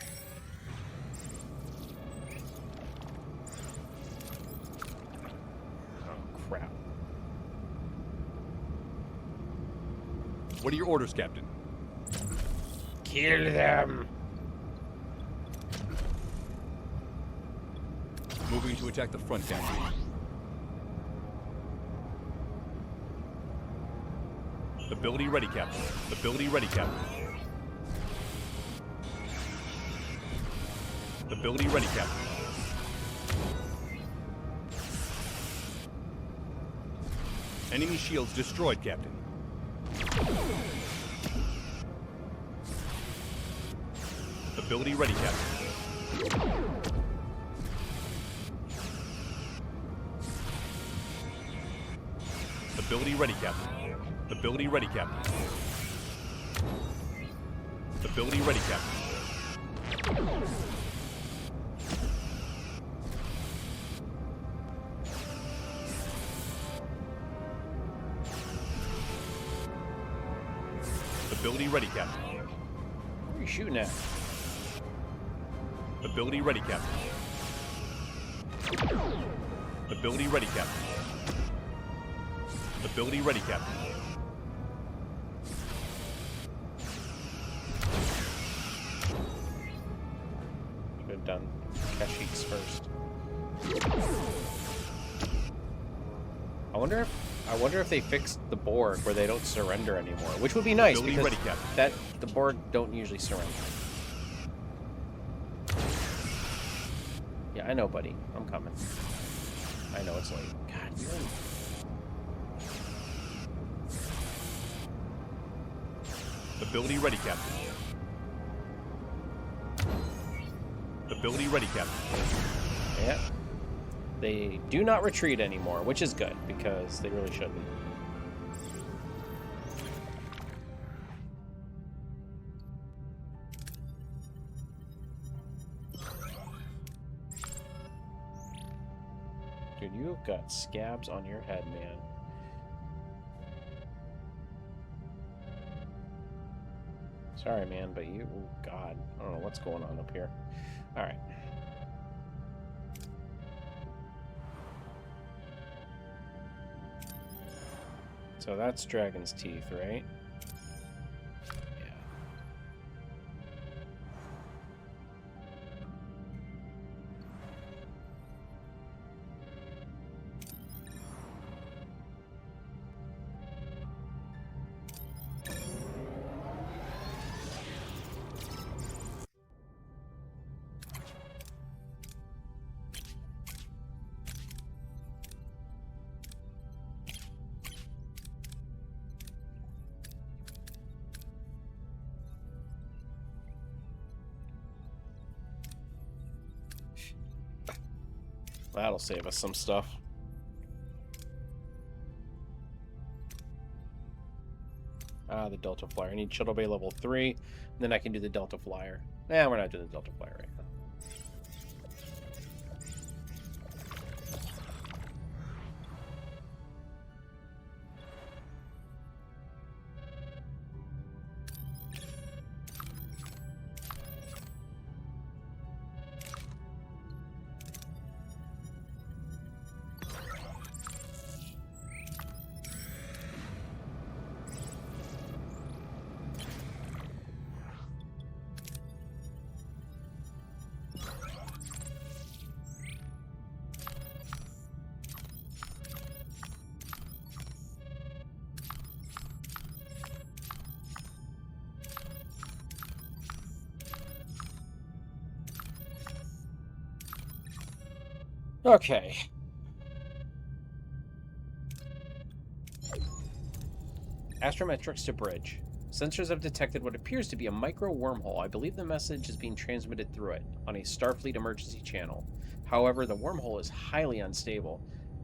[SPEAKER 1] Oh, crap.
[SPEAKER 3] What are your orders, Captain?
[SPEAKER 1] Kill them!
[SPEAKER 3] Moving to attack the front, Captain. Ability ready, Captain. Ability ready, Captain. Ability ready, Captain. Enemy shields destroyed, Captain. Ability ready, Captain. Ability ready, Captain. Ability ready, Captain. Ability ready, Captain. Ability ready, Captain.
[SPEAKER 1] Where are you shooting at?
[SPEAKER 3] Ability ready, Captain. Ability ready, Captain. Ability ready, Captain.
[SPEAKER 1] Should have done Kashyyyks first. I wonder if they fixed the Borg where they don't surrender anymore, which would be nice
[SPEAKER 3] Ability
[SPEAKER 1] because
[SPEAKER 3] ready, Captain.
[SPEAKER 1] the Borg don't usually surrender. Yeah, I know, buddy. I'm coming. I know it's late. God, you're in...
[SPEAKER 3] Ability ready, Captain. Ability ready, Captain.
[SPEAKER 1] Yeah. They do not retreat anymore, which is good, because they really shouldn't. Dude, you've got scabs on your head, man. Sorry, man, but you... Oh, God. I don't know what's going on up here. Alright. So that's Dragon's Teeth, right? Yeah. That'll save us some stuff. Ah, the Delta Flyer. I need Shuttle Bay level 3, and then I can do the Delta Flyer. Nah, we're not doing the Delta Flyer right now. Okay. Astrometrics to bridge. Sensors have detected what appears to be a micro wormhole. I believe the message is being transmitted through it on a Starfleet emergency channel. However, the wormhole is highly unstable,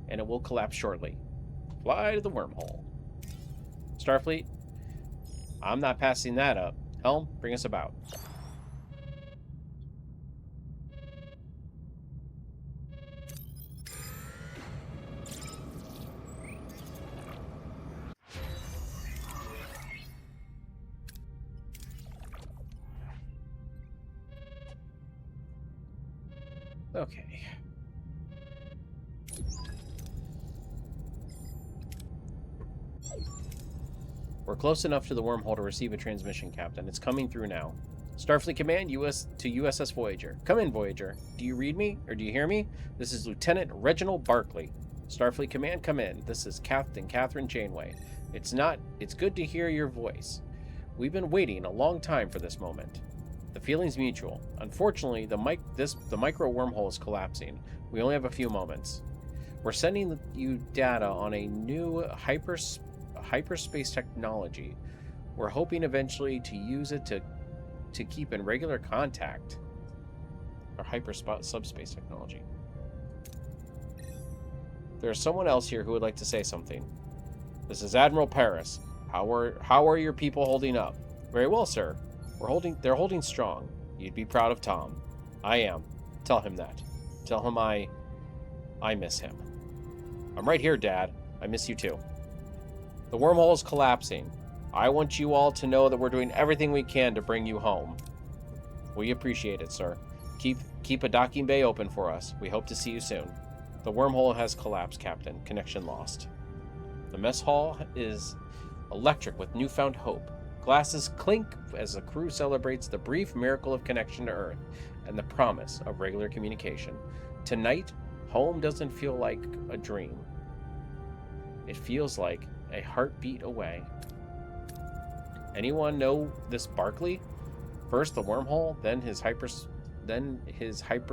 [SPEAKER 1] and it will collapse shortly. Fly to the wormhole. Starfleet, I'm not passing that up. Helm, bring us about. Okay. We're close enough to the wormhole to receive a transmission, Captain. It's coming through now. Starfleet Command, US to USS Voyager. Come in, Voyager. Do you read me? Or do you hear me? This is Lieutenant Reginald Barclay. Starfleet Command, come in. This is Captain Catherine Janeway. It's good to hear your voice. We've been waiting a long time for this moment. The feeling's mutual. Unfortunately, the micro wormhole is collapsing. We only have a few moments. We're sending you data on a new hyperspace technology. We're hoping eventually to use it to keep in regular contact. Or subspace technology. There's someone else here who would like to say something. This is Admiral Paris. How are your people holding up? Very well, sir. They're holding strong. You'd be proud of Tom. I am. Tell him that. Tell him I miss him. I'm right here, Dad. I miss you too. The wormhole is collapsing. I want you all to know that we're doing everything we can to bring you home. We appreciate it, sir. Keep a docking bay open for us. We hope to see you soon. The wormhole has collapsed, Captain. Connection lost. The mess hall is electric with newfound hope. Glasses clink as the crew celebrates the brief miracle of connection to Earth and the promise of regular communication. Tonight, home doesn't feel like a dream. It feels like a heartbeat away. Anyone know this Barclay? First the wormhole, then his hyper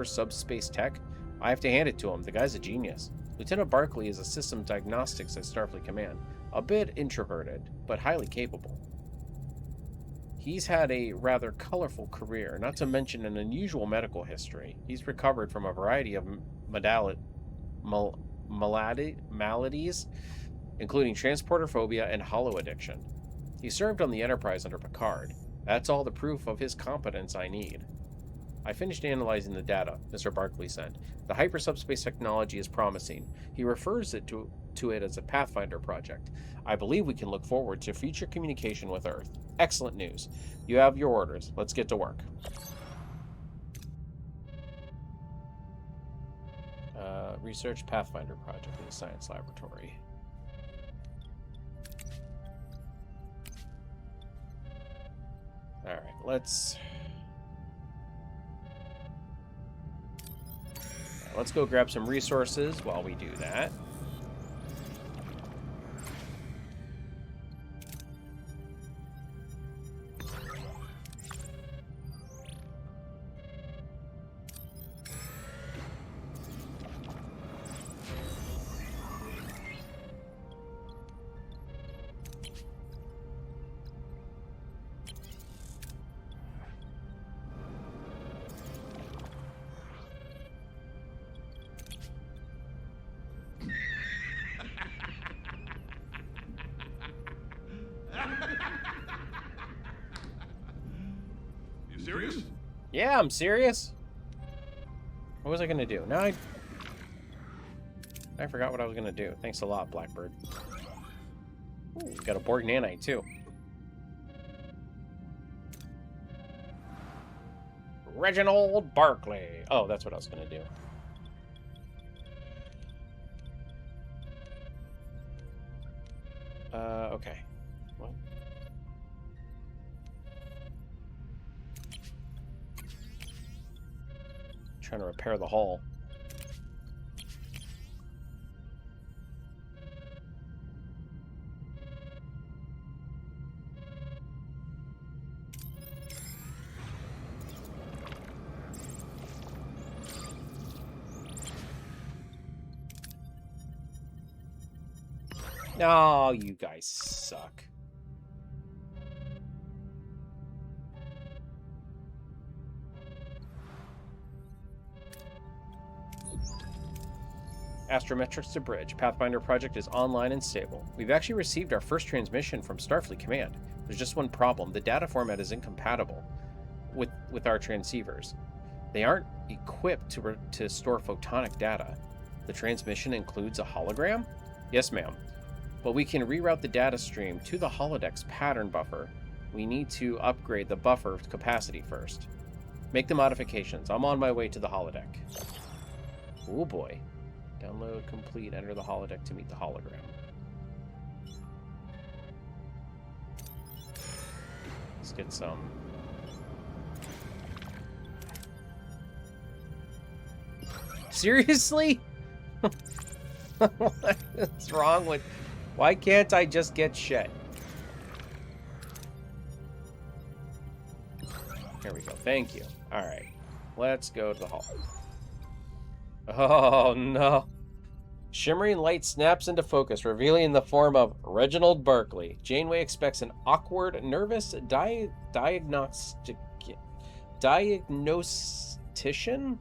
[SPEAKER 1] subspace tech. I have to hand it to him. The guy's a genius. Lieutenant Barclay is a systems diagnostics at Starfleet Command. A bit introverted, but highly capable. He's had a rather colorful career, not to mention an unusual medical history. He's recovered from a variety of maladies, including transporter phobia and hollow addiction. He served on the Enterprise under Picard. That's all the proof of his competence I need. I finished analyzing the data Mr. Barclay sent. The hypersubspace technology is promising. He refers to it as a Pathfinder project. I believe we can look forward to future communication with Earth. Excellent news. You have your orders. Let's get to work. Research Pathfinder project in the science laboratory. All right, let's go grab some resources while we do that.
[SPEAKER 2] You serious?
[SPEAKER 1] Yeah, I'm serious. What was I gonna do? Now I forgot what I was gonna do. Thanks a lot, Blackbird. Ooh, got a Borg nanite too. Reginald Barclay. Oh, that's what I was gonna do. Okay. What? Trying to repair the hull. Oh, you guys suck. Astrometrics to bridge. Pathfinder project is online and stable. We've actually received our first transmission from Starfleet Command. There's just one problem. The data format is incompatible with our transceivers. They aren't equipped to store photonic data. The transmission includes a hologram? Yes, ma'am. But we can reroute the data stream to the holodeck's pattern buffer. We need to upgrade the buffer capacity first. Make the modifications. I'm on my way to the holodeck. Oh boy. Download complete. Enter the holodeck to meet the hologram. Let's get some. Seriously? What's wrong with... Why can't I just get shit? Here we go. Thank you. Alright. Let's go to the hall. Oh, no. Shimmering light snaps into focus, revealing the form of Reginald Barkley. Janeway expects an awkward, nervous diagnostician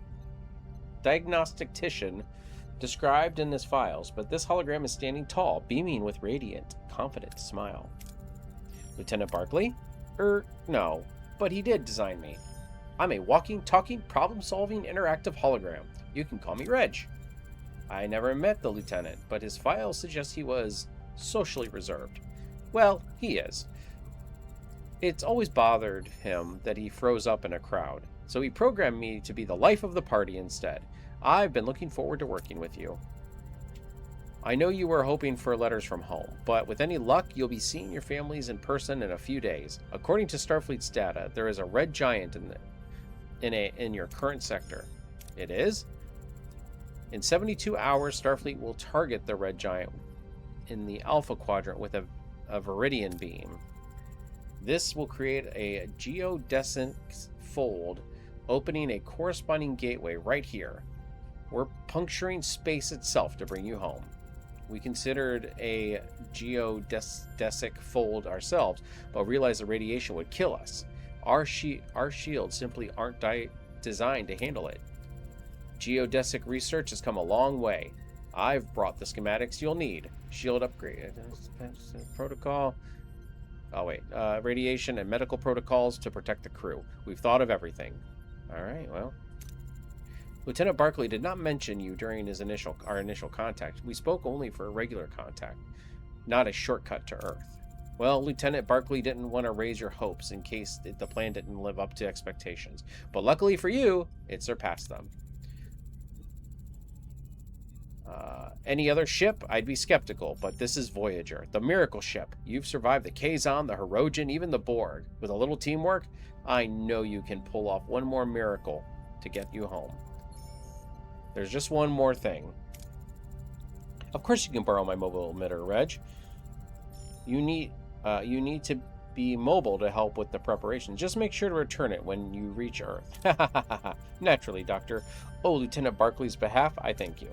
[SPEAKER 1] described in his files, but this hologram is standing tall, beaming with radiant, confident smile. Lieutenant Barkley? No, but he did design me. I'm a walking, talking, problem-solving, interactive hologram. You can call me Reg. I never met the lieutenant, but his files suggest he was socially reserved. Well, he is. It's always bothered him that he froze up in a crowd, so he programmed me to be the life of the party instead. I've been looking forward to working with you. I know you were hoping for letters from home, but with any luck, you'll be seeing your families in person in a few days. According to Starfleet's data, there is a red giant in your current sector. It is? In 72 hours, Starfleet will target the red giant in the Alpha Quadrant with a Viridian beam. This will create a geodesic fold, opening a corresponding gateway right here. We're puncturing space itself to bring you home. We considered a geodesic fold ourselves, but realized the radiation would kill us. Our shields simply aren't designed to handle it. Geodesic research has come a long way. I've brought the schematics you'll need. Shield upgrade. Protocol. Oh, wait. Radiation and medical protocols to protect the crew. We've thought of everything. All right, well. Lieutenant Barkley did not mention you during our initial contact. We spoke only for a regular contact, not a shortcut to Earth. Well, Lieutenant Barkley didn't want to raise your hopes in case the plan didn't live up to expectations. But luckily for you, it surpassed them. Any other ship, I'd be skeptical, but this is Voyager, the miracle ship. You've survived the Kazon, the Hirogen, even the Borg. With a little teamwork, I know you can pull off one more miracle to get you home. There's just one more thing. Of course you can borrow my mobile emitter, Reg. You need to be mobile to help with the preparation. Just make sure to return it when you reach Earth. Naturally, Doctor. Oh, Lieutenant Barkley's behalf, I thank you.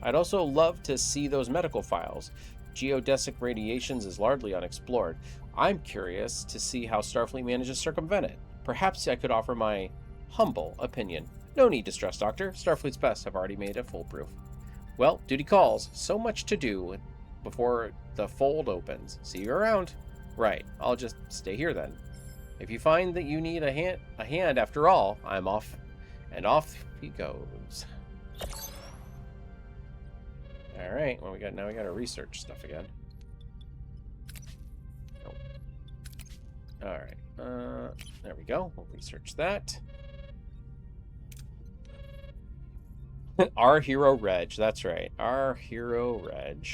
[SPEAKER 1] I'd also love to see those medical files. Geodesic radiations is largely unexplored. I'm curious to see how Starfleet manages to circumvent it. Perhaps I could offer my humble opinion. No need to stress, Doctor. Starfleet's best have already made it foolproof. Well, duty calls. So much to do before the fold opens. See you around. Right, I'll just stay here then. If you find that you need a hand after all, I'm off. And off he goes. All right, well, we got to research stuff again. Oh. All right, there we go. We'll research that. Our hero Reg, that's right. Our hero Reg.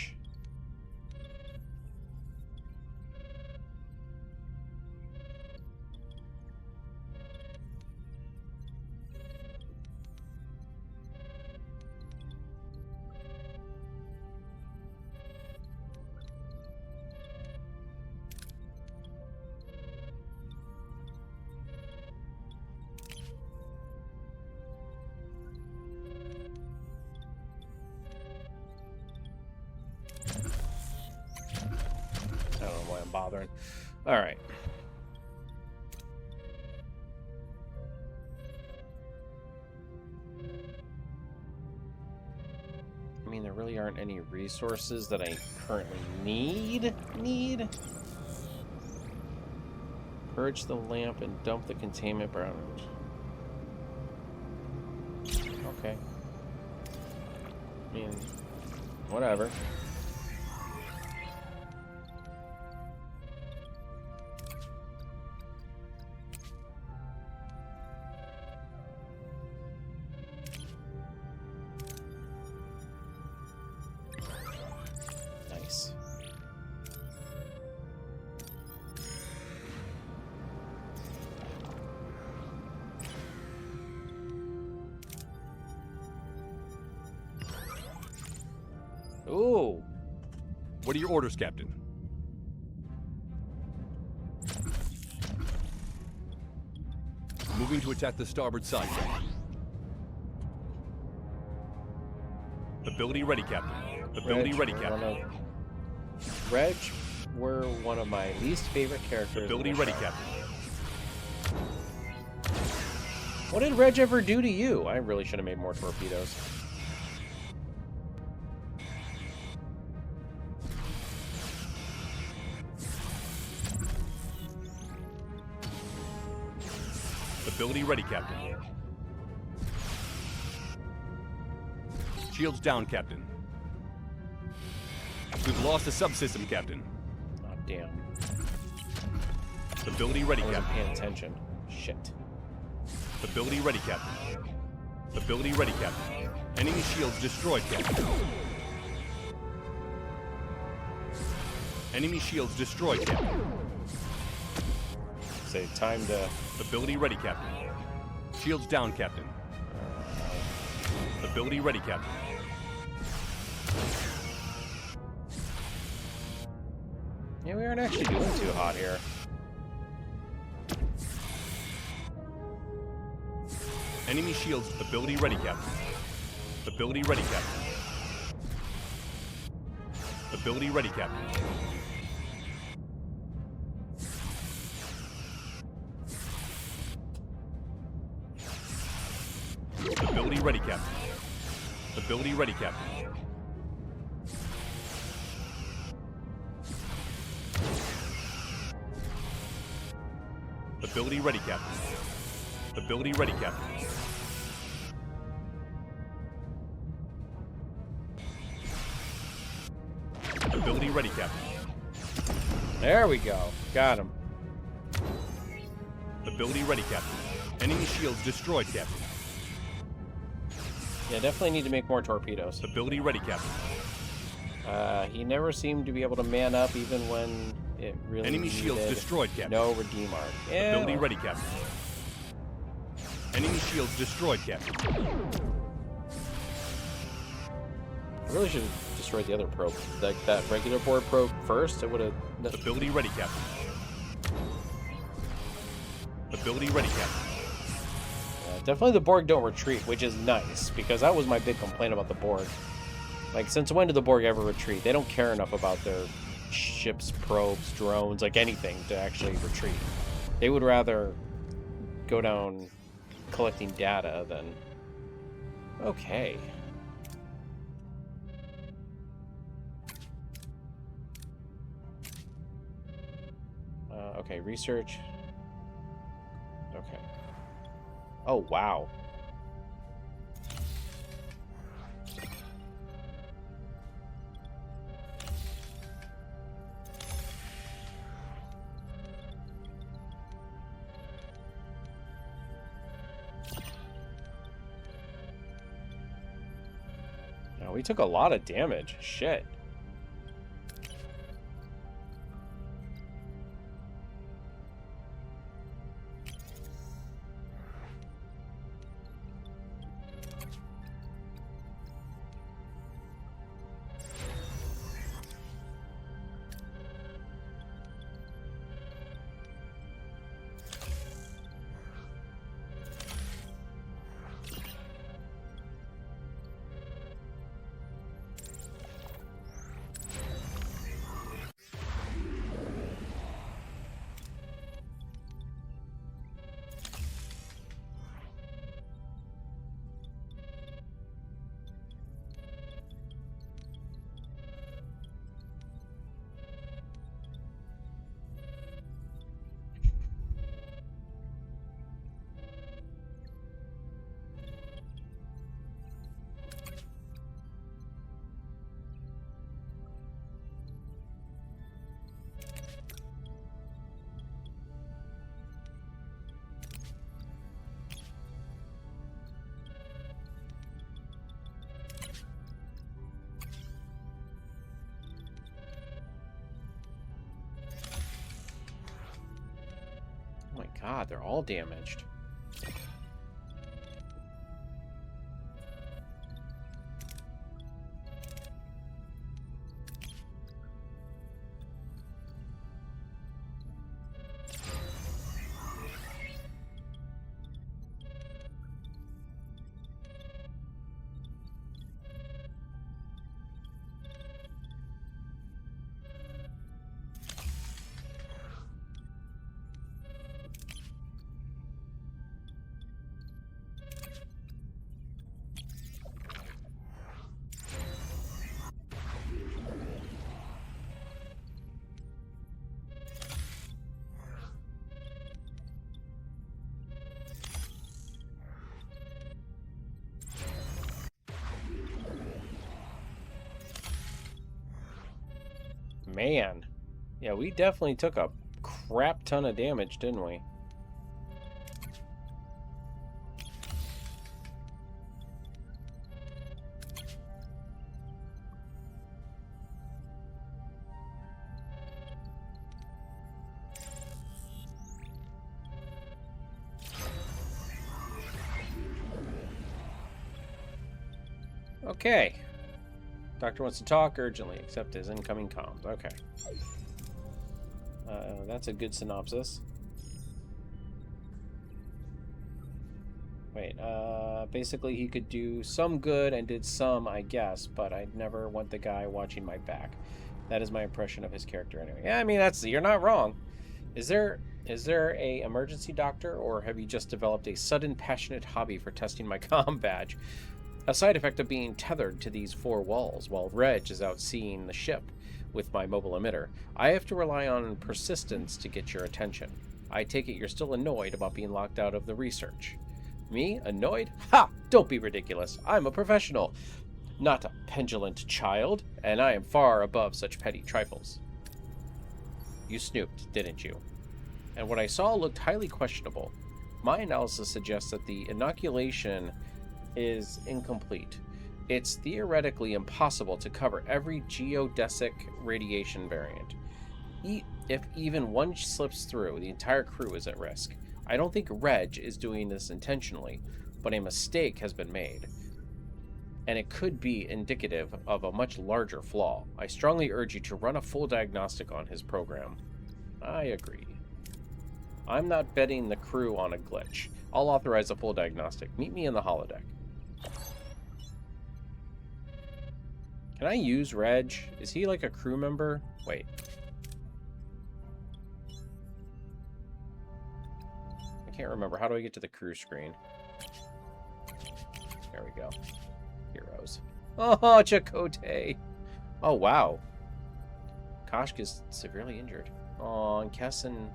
[SPEAKER 1] bothering. All right. I mean, there really aren't any resources that I currently need. Purge the lamp and dump the containment brown. Okay. I mean, whatever. Nice. Ooh.
[SPEAKER 3] What are your orders, Captain? Moving to attack the starboard side. Ability ready, Captain. Ability ready, Captain.
[SPEAKER 1] Reg were one of my least favorite characters.
[SPEAKER 3] Ability ready, Captain.
[SPEAKER 1] What did Reg ever do to you? I really should have made more torpedoes.
[SPEAKER 3] Ability ready, Captain. Shields down, Captain. We've lost a subsystem, Captain.
[SPEAKER 1] Oh, damn.
[SPEAKER 3] Ability ready,
[SPEAKER 1] I wasn't
[SPEAKER 3] Captain.
[SPEAKER 1] paying attention. Shit.
[SPEAKER 3] Ability ready, Captain. Ability ready, Captain. Enemy shields destroyed, Captain. Enemy shields destroyed, Captain.
[SPEAKER 1] Say time to...
[SPEAKER 3] Ability ready, Captain. Shields down, Captain. Ability ready, Captain.
[SPEAKER 1] Yeah, we aren't actually doing too hot here.
[SPEAKER 3] Enemy shields. Ability ready, Captain. Ability ready, Captain. Ability ready, Captain. Ability ready, Captain. Ability ready, Captain. Ability ready, Captain. Ability ready, Captain. Ability ready, Captain.
[SPEAKER 1] There we go. Got him.
[SPEAKER 3] Ability ready, Captain. Enemy shields destroyed, Captain.
[SPEAKER 1] Yeah, definitely need to make more torpedoes.
[SPEAKER 3] Ability ready, Captain.
[SPEAKER 1] He never seemed to be able to man up even when it really
[SPEAKER 3] Enemy shields
[SPEAKER 1] needed
[SPEAKER 3] destroyed, Captain.
[SPEAKER 1] no redeem arc. Yeah,
[SPEAKER 3] Ability
[SPEAKER 1] well,
[SPEAKER 3] ready, Captain. Enemy shields destroyed, Captain.
[SPEAKER 1] I really should have destroyed the other probe. Like that regular board probe first. It would have...
[SPEAKER 3] Ability ready, Captain. Ability ready, Captain.
[SPEAKER 1] Definitely the Borg don't retreat, which is nice, because that was my big complaint about the Borg. Like, since when did the Borg ever retreat? They don't care enough about their ships, probes, drones, like anything to actually retreat. They would rather go down collecting data than... Okay. Okay, research. Okay. Oh, wow. Now, we took a lot of damage. Shit. God, they're all damaged. Man. Yeah, we definitely took a crap ton of damage, didn't we? Okay. Doctor wants to talk urgently. Accept his incoming comms. Okay. That's a good synopsis. Wait, basically he could do some good and did some, I guess, but I'd never want the guy watching my back. That is my impression of his character anyway. Yeah, I mean, you're not wrong. Is there a emergency doctor, or have you just developed a sudden passionate hobby for testing my comm badge? A side effect of being tethered to these four walls while Reg is out seeing the ship with my mobile emitter. I have to rely on persistence to get your attention. I take it you're still annoyed about being locked out of the research. Me? Annoyed? Ha! Don't be ridiculous. I'm a professional, not a petulant child, and I am far above such petty trifles. You snooped, didn't you? And what I saw looked highly questionable. My analysis suggests that the inoculation is incomplete. It's theoretically impossible to cover every geodesic radiation variant. If even one slips through, the entire crew is at risk. I don't think Reg is doing this intentionally, but a mistake has been made, and it could be indicative of a much larger flaw. I strongly urge you to run a full diagnostic on his program. I agree. I'm not betting the crew on a glitch. I'll authorize a full diagnostic. Meet me in the holodeck. Can I use Reg? Is he like a crew member? Wait. I can't remember. How do I get to the crew screen? There we go. Heroes. Oh, Chakotay. Oh, wow. Koshka's severely injured. Oh, and Kessin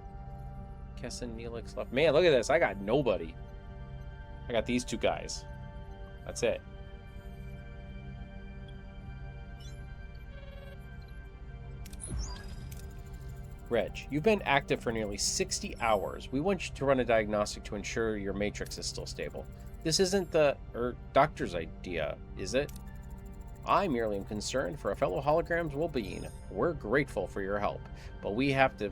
[SPEAKER 1] Neelix left. Man, look at this. I got nobody. I got these two guys. That's it. Reg, you've been active for nearly 60 hours. We want you to run a diagnostic to ensure your matrix is still stable. This isn't the doctor's idea, is it? I merely am concerned for a fellow hologram's well-being. We're grateful for your help, but we have to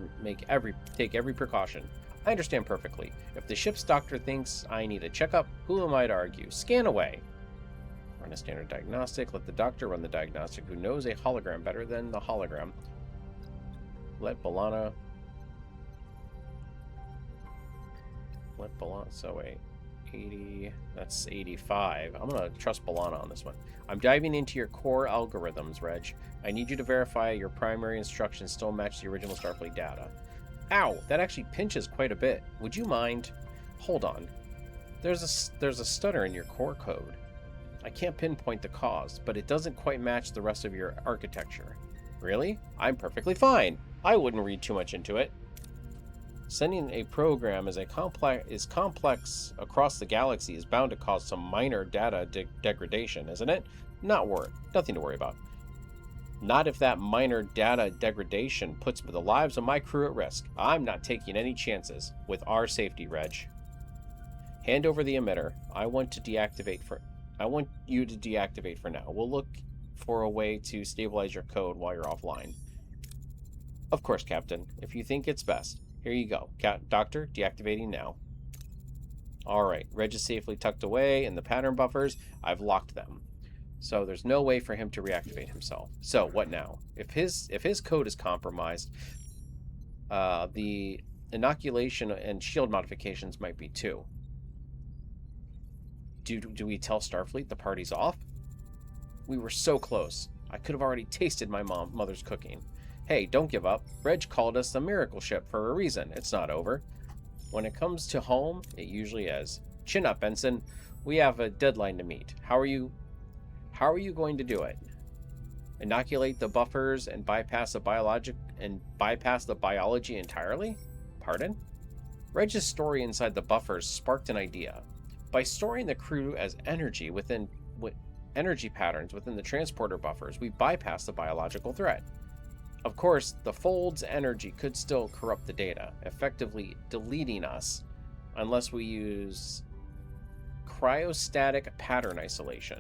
[SPEAKER 1] take every precaution. I understand perfectly. If the ship's doctor thinks I need a checkup, who am I to argue? Scan away. Run a standard diagnostic. Let the doctor run the diagnostic, who knows a hologram better than the hologram. Let Balana, so wait, 80, that's 85. I'm going to trust Balana on this one. I'm diving into your core algorithms, Reg. I need you to verify your primary instructions still match the original Starfleet data. Ow, that actually pinches quite a bit. Would you mind? Hold on. There's a stutter in your core code. I can't pinpoint the cause, but it doesn't quite match the rest of your architecture. Really? I'm perfectly fine. I wouldn't read too much into it. Sending a program is complex across the galaxy is bound to cause some minor data degradation, isn't it? Nothing to worry about. Not if that minor data degradation puts the lives of my crew at risk. I'm not taking any chances with our safety, Reg. Hand over the emitter. I want you to deactivate for now. We'll look for a way to stabilize your code while you're offline. Of course, Captain, if you think it's best. Here you go. Doctor, deactivating now. All right. Reg is safely tucked away in the pattern buffers. I've locked them. So there's no way for him to reactivate himself. So what now? If his code is compromised, the inoculation and shield modifications might be too. Do we tell Starfleet the party's off? We were so close. I could have already tasted my mother's cooking. Hey, don't give up. Reg called us the miracle ship for a reason. It's not over. When it comes to home, it usually is. Chin up, Benson. We have a deadline to meet. How are you going to do it? Inoculate the buffers and bypass the biology entirely? Pardon? Reg's story inside the buffers sparked an idea. By storing the crew as energy energy patterns within the transporter buffers, we bypass the biological threat. Of course, the fold's energy could still corrupt the data, effectively deleting us unless we use cryostatic pattern isolation.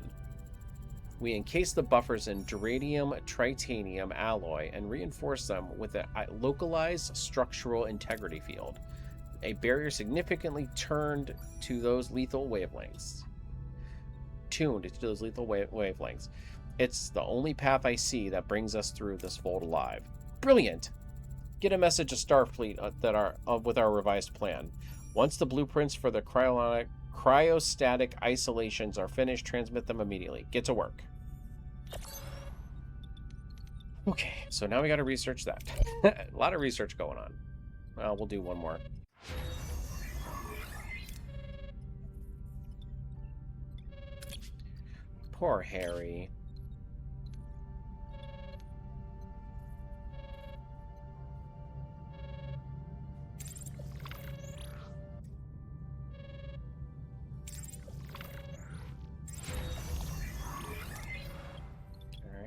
[SPEAKER 1] We encase the buffers in duranium tritanium alloy and reinforce them with a localized structural integrity field, a barrier significantly tuned to those lethal wavelengths. It's the only path I see that brings us through this fold alive. Brilliant! Get a message to Starfleet with our revised plan. Once the blueprints for the cryostatic isolations are finished, transmit them immediately. Get to work. Okay, so now we got to research that. A lot of research going on. Well, we'll do one more. Poor Harry.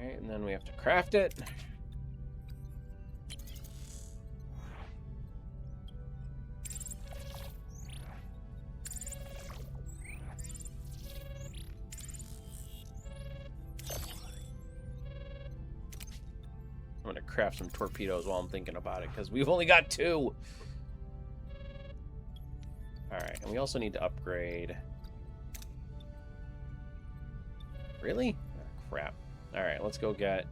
[SPEAKER 1] Alright, and then we have to craft it. I'm gonna craft some torpedoes while I'm thinking about it, because we've only got 2. Alright, and we also need to upgrade. Really? Oh, crap. Alright, let's go get...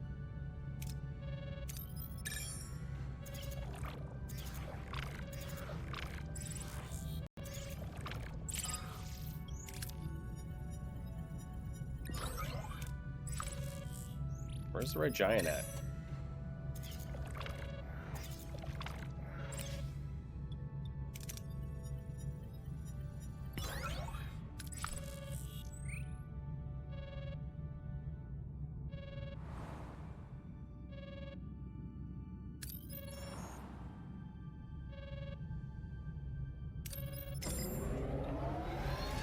[SPEAKER 1] Where's the red giant at?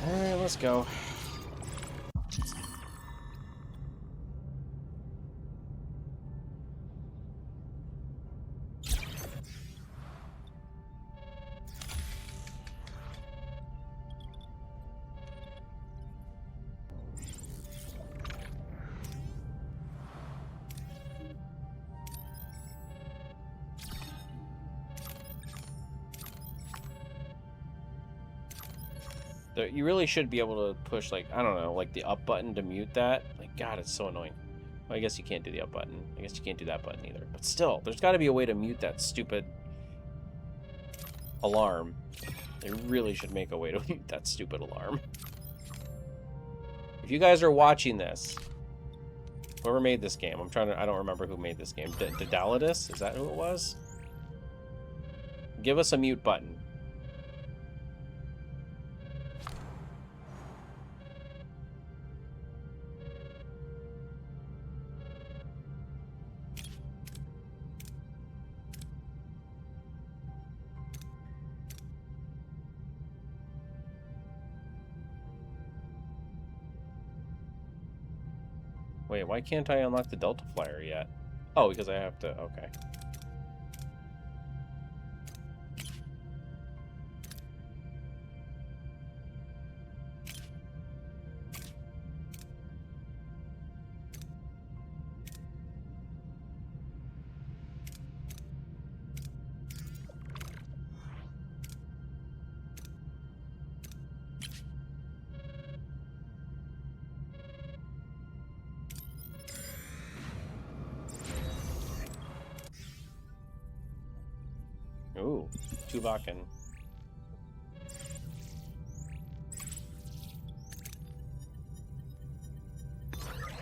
[SPEAKER 1] Alright, let's go. You really should be able to push, like, I don't know, like the up button to mute that. Like, God, it's so annoying. Well, I guess you can't do the up button. I guess you can't do that button either. But still, there's got to be a way to mute that stupid alarm. They really should make a way to mute that stupid alarm. If you guys are watching this, whoever made this game, I don't remember who made this game. Daedalus? Is that who it was? Give us a mute button. Wait, why can't I unlock the Delta Flyer yet? Oh, because I have to... Okay. Ooh, Tuvok and...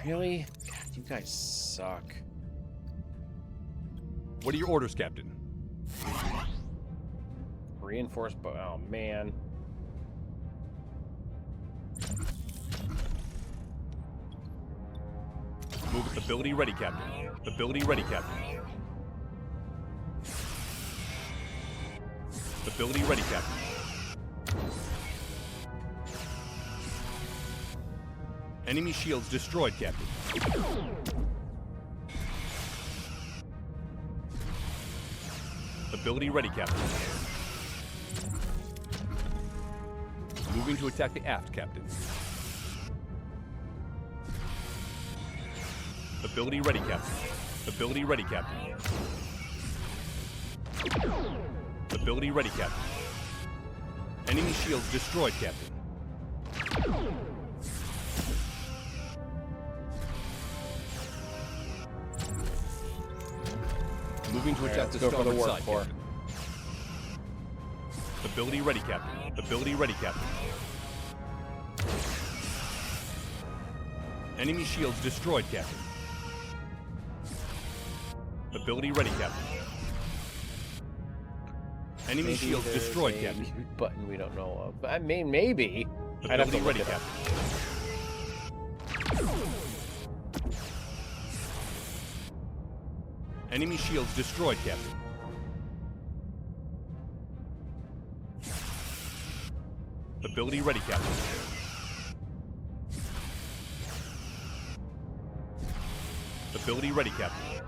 [SPEAKER 1] Really? God, you guys suck.
[SPEAKER 3] What are your orders, Captain?
[SPEAKER 1] Reinforced, but oh man.
[SPEAKER 3] Move ability ready, Captain. Ability ready, Captain. Ability ready, Captain. Enemy shields destroyed, Captain. Ability ready, Captain. Moving to attack the aft, Captain. Ability ready, Captain. Ability ready, Captain. Ability ready, Captain. Enemy shields destroyed, Captain. Moving to attack the starboard side, Captain. Ability ready, Captain. Ability ready, Captain. Enemy shields destroyed, Captain. Ability ready, Captain. Enemy
[SPEAKER 1] Maybe
[SPEAKER 3] shields
[SPEAKER 1] there's
[SPEAKER 3] destroyed,
[SPEAKER 1] a
[SPEAKER 3] Captain.
[SPEAKER 1] mute button we don't know of. I mean, maybe. I'd have to
[SPEAKER 3] Ability
[SPEAKER 1] look
[SPEAKER 3] ready,
[SPEAKER 1] it up.
[SPEAKER 3] Captain. Enemy shields destroyed, Captain. Ability ready, Captain. Ability ready, Captain.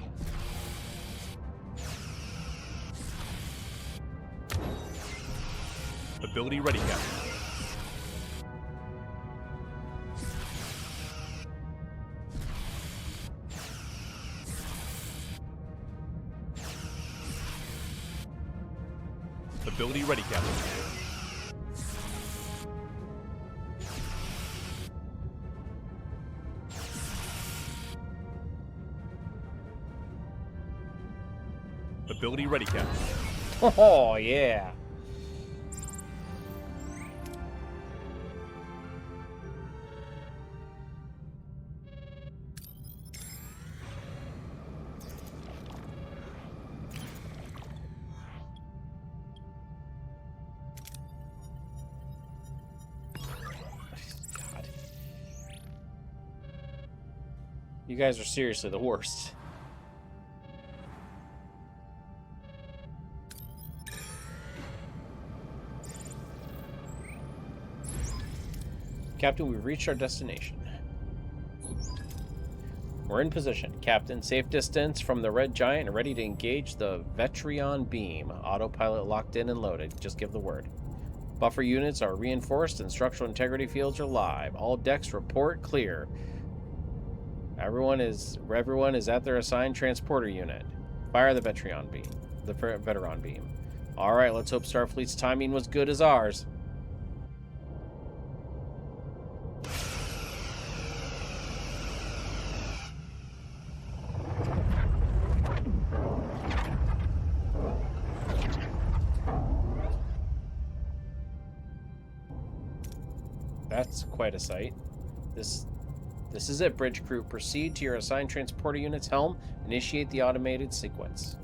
[SPEAKER 3] Ability ready, Captain. Ability ready, Captain. Ability ready, Captain.
[SPEAKER 1] Oh, yeah. God. You guys are seriously the worst. Captain, we've reached our destination. We're in position. Captain, safe distance from the Red Giant and ready to engage the Vetrion beam. Autopilot locked in and loaded. Just give the word. Buffer units are reinforced and structural integrity fields are live. All decks report clear. Everyone is at their assigned transporter unit. Fire the Vetrion beam. The Veteron beam. All right, let's hope Starfleet's timing was good as ours. That's quite a sight. This is it, bridge crew. Proceed to your assigned transporter unit's helm. Initiate the automated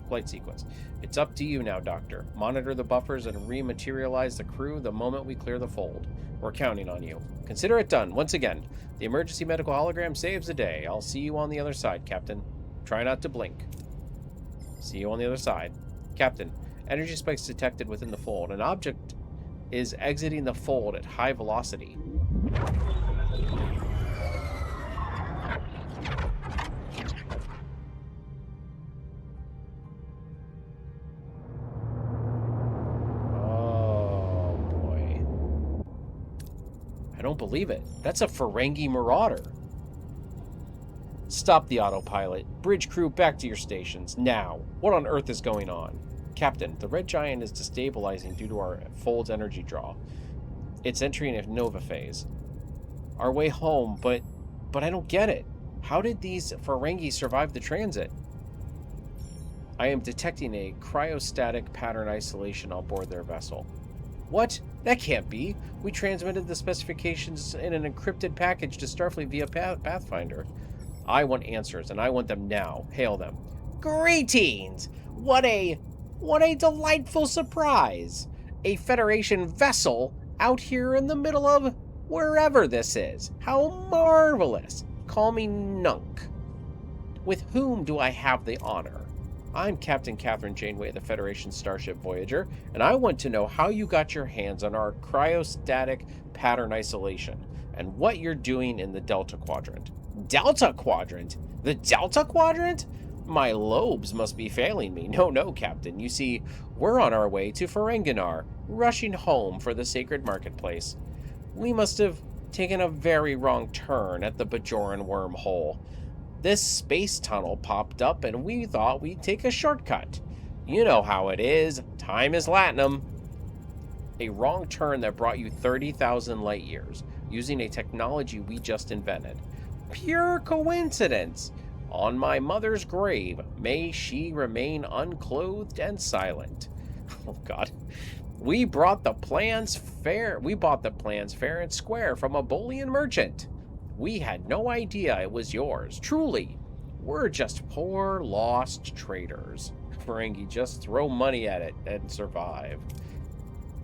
[SPEAKER 1] flight sequence. It's up to you now, Doctor. Monitor the buffers and rematerialize the crew the moment we clear the fold. We're counting on you. Consider it done. Once again, the emergency medical hologram saves the day. I'll see you on the other side, Captain. Try not to blink. See you on the other side. Captain, energy spikes detected within the fold. An object is exiting the fold at high velocity. Oh boy. I don't believe it. That's a Ferengi Marauder. Stop the autopilot. Bridge crew, back to your stations. Now. What on earth is going on? Captain, the Red Giant is destabilizing due to our fold's energy draw. It's entering a nova phase. Our way home, but I don't get it. How did these Ferengi survive the transit? I am detecting a cryostatic pattern isolation on board their vessel. What? That can't be. We transmitted the specifications in an encrypted package to Starfleet via Pathfinder. I want answers, and I want them now. Hail them. Greetings! What a delightful surprise! A Federation vessel out here in the middle of wherever this is. How marvelous! Call me Nunk. With whom do I have the honor? I'm Captain Catherine Janeway of the Federation Starship Voyager, and I want to know how you got your hands on our cryostatic pattern isolation, and what you're doing in the Delta Quadrant. Delta Quadrant? The Delta Quadrant? My lobes must be failing me. No, Captain. You see, we're on our way to Ferenginar, rushing home for the sacred marketplace. We must have taken a very wrong turn at the Bajoran wormhole. This space tunnel popped up and we thought we'd take a shortcut. You know how it is. Time is latinum. A wrong turn that brought you 30,000 light years, using a technology we just invented. Pure coincidence. On my mother's grave, may she remain unclothed and silent. Oh God. We bought the plans fair and square from a Bolian merchant. We had no idea it was yours. Truly, we're just poor, lost traders. Ferengi, just throw money at it and survive.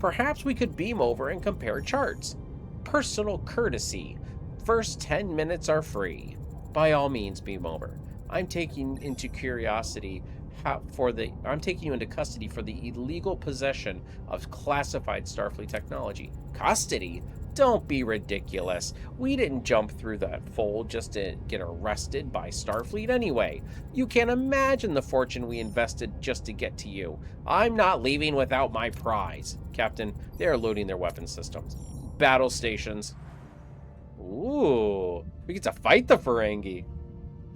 [SPEAKER 1] Perhaps we could beam over and compare charts. Personal courtesy. First 10 minutes are free. By all means, beam over. I'm taking you into custody for the illegal possession of classified Starfleet technology. Custody? Don't be ridiculous. We didn't jump through that fold just to get arrested by Starfleet anyway. You can't imagine the fortune we invested just to get to you. I'm not leaving without my prize. Captain, they are loading their weapon systems. Battle stations. Ooh, we get to fight the Ferengi.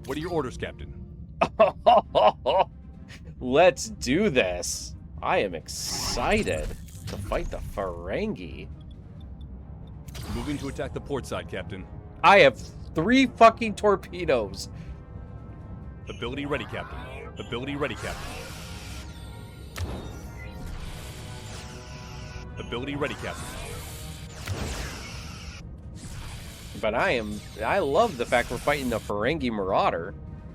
[SPEAKER 3] What are your orders, Captain?
[SPEAKER 1] Let's do this. I am excited to fight the Ferengi.
[SPEAKER 3] Moving to attack the port side, Captain.
[SPEAKER 1] I have 3 fucking torpedoes.
[SPEAKER 3] Ability ready, Captain. Ability ready, Captain. Ability ready, Captain.
[SPEAKER 1] But I love the fact we're fighting the Ferengi Marauder.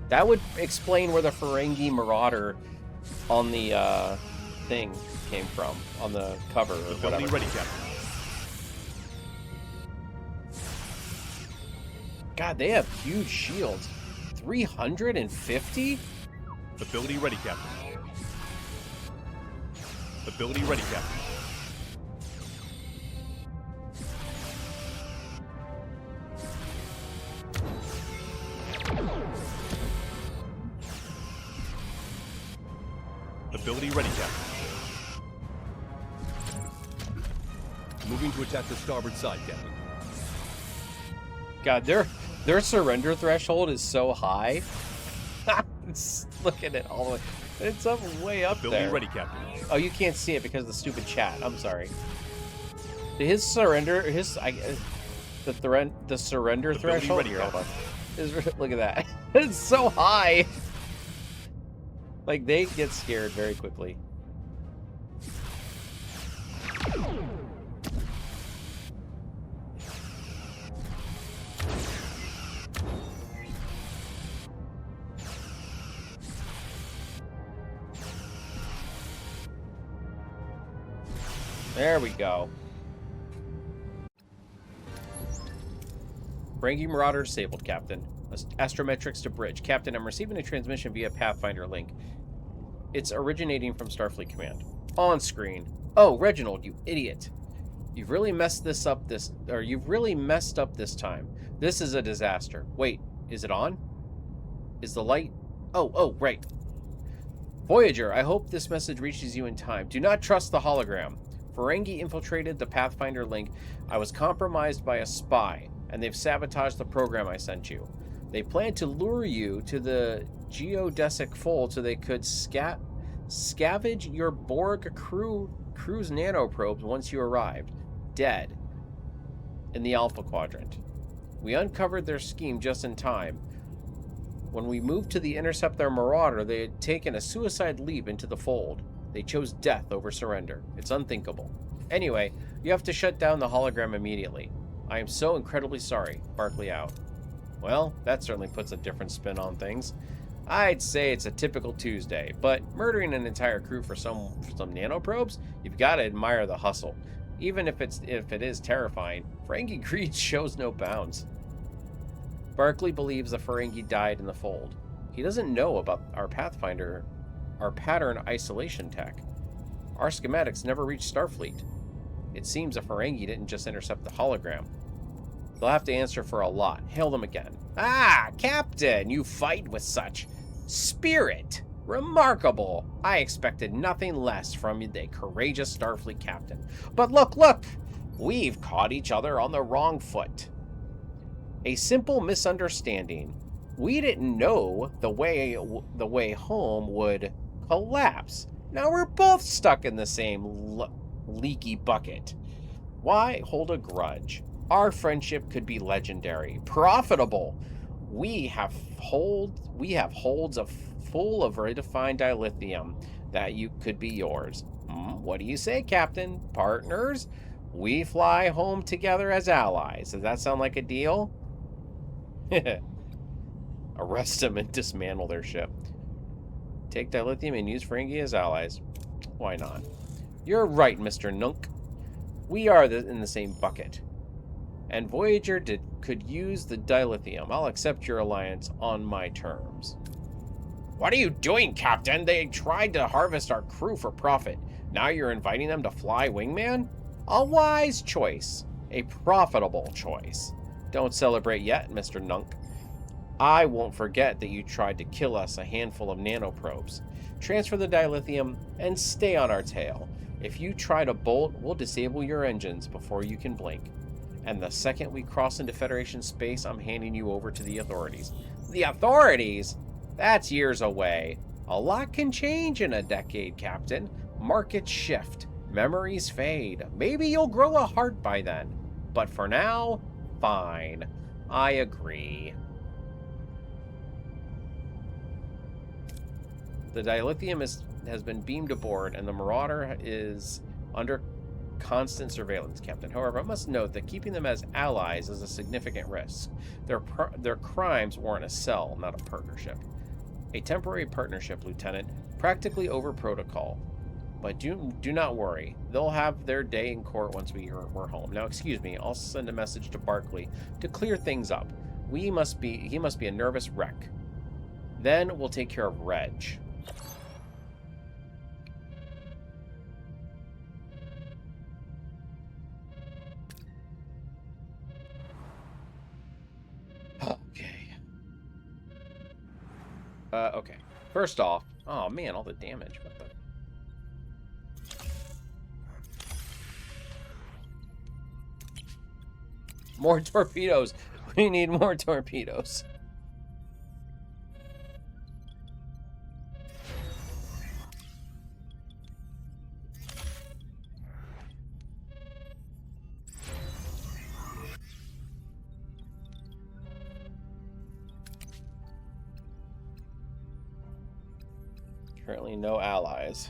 [SPEAKER 1] That would explain where the Ferengi Marauder on the thing came from, on the cover or
[SPEAKER 3] Ability
[SPEAKER 1] whatever.
[SPEAKER 3] ready, Captain.
[SPEAKER 1] God, they have huge shields. 350?
[SPEAKER 3] Ability ready, Captain. Ability ready, Captain. Ability ready, Captain. Moving to attack the starboard side, Captain.
[SPEAKER 1] God, their surrender threshold is so high. Look at it all the way. It's up way up
[SPEAKER 3] Ability
[SPEAKER 1] there.
[SPEAKER 3] ready, Captain.
[SPEAKER 1] Oh, you can't see it because of the stupid chat. I'm sorry. His surrender, the surrender
[SPEAKER 3] Ability
[SPEAKER 1] threshold.
[SPEAKER 3] ready,
[SPEAKER 1] Here, hold on.
[SPEAKER 3] Captain.
[SPEAKER 1] Look at that. It's so high. Like, they get scared very quickly. There we go. Ferengi Marauder disabled, Captain. Astrometrics to bridge. Captain, I'm receiving a transmission via Pathfinder link. It's originating from Starfleet Command. On screen. Oh, Reginald, you idiot. You've really messed up this time. This is a disaster. Wait, is it on? Is the light? Oh, right. Voyager, I hope this message reaches you in time. Do not trust the hologram. Ferengi infiltrated the Pathfinder link. I was compromised by a spy, and they've sabotaged the program I sent you. They plan to lure you to the geodesic fold so they could scavenge your Borg cruise nanoprobes once you arrived, dead, in the Alpha Quadrant. We uncovered their scheme just in time. When we moved to intercept their marauder, they had taken a suicide leap into the fold. They chose death over surrender. It's unthinkable. Anyway, you have to shut down the hologram immediately. I am so incredibly sorry. Barkley out. Well, that certainly puts a different spin on things. I'd say it's a typical Tuesday, but murdering an entire crew for some nanoprobes, you've got to admire the hustle. Even if it is terrifying, Ferengi greed shows no bounds. Barkley believes the Ferengi died in the fold. He doesn't know about our Pathfinder, our pattern isolation tech. Our schematics never reached Starfleet. It seems the Ferengi didn't just intercept the hologram. They'll have to answer for a lot. Hail them again. Ah, Captain, you fight with such spirit. Remarkable. I expected nothing less from the courageous Starfleet captain. But look! We've caught each other on the wrong foot. A simple misunderstanding. We didn't know the way home would collapse. Now we're both stuck in the same leaky bucket. Why hold a grudge? Our friendship could be legendary, profitable. We have holds full of redefined dilithium that could be yours. What do you say, Captain? Partners? We fly home together as allies. Does that sound like a deal? Arrest them and dismantle their ship. Take dilithium and use Ferengi as allies. Why not? You're right, Mr. Nunk. We are in the same bucket. And Voyager could use the dilithium. I'll accept your alliance on my terms. What are you doing, Captain? They tried to harvest our crew for profit. Now you're inviting them to fly wingman? A wise choice. A profitable choice. Don't celebrate yet, Mr. Nunk. I won't forget that you tried to kill us a handful of nanoprobes. Transfer the dilithium and stay on our tail. If you try to bolt, we'll disable your engines before you can blink. And the second we cross into Federation space, I'm handing you over to the authorities. The authorities? That's years away. A lot can change in a decade, Captain. Markets shift. Memories fade. Maybe you'll grow a heart by then. But for now, fine. I agree. The dilithium has been beamed aboard, and the Marauder is under constant surveillance, Captain. However, I must note that keeping them as allies is a significant risk. Their crimes warrant a cell, not a partnership. A temporary partnership, Lieutenant, practically over protocol. But do not worry. They'll have their day in court once we're home. Now, excuse me, I'll send a message to Barkley to clear things up. He must be a nervous wreck. Then we'll take care of Reg. Okay. First off, oh man, all the damage. What the? More torpedoes. We need more torpedoes. Currently no allies.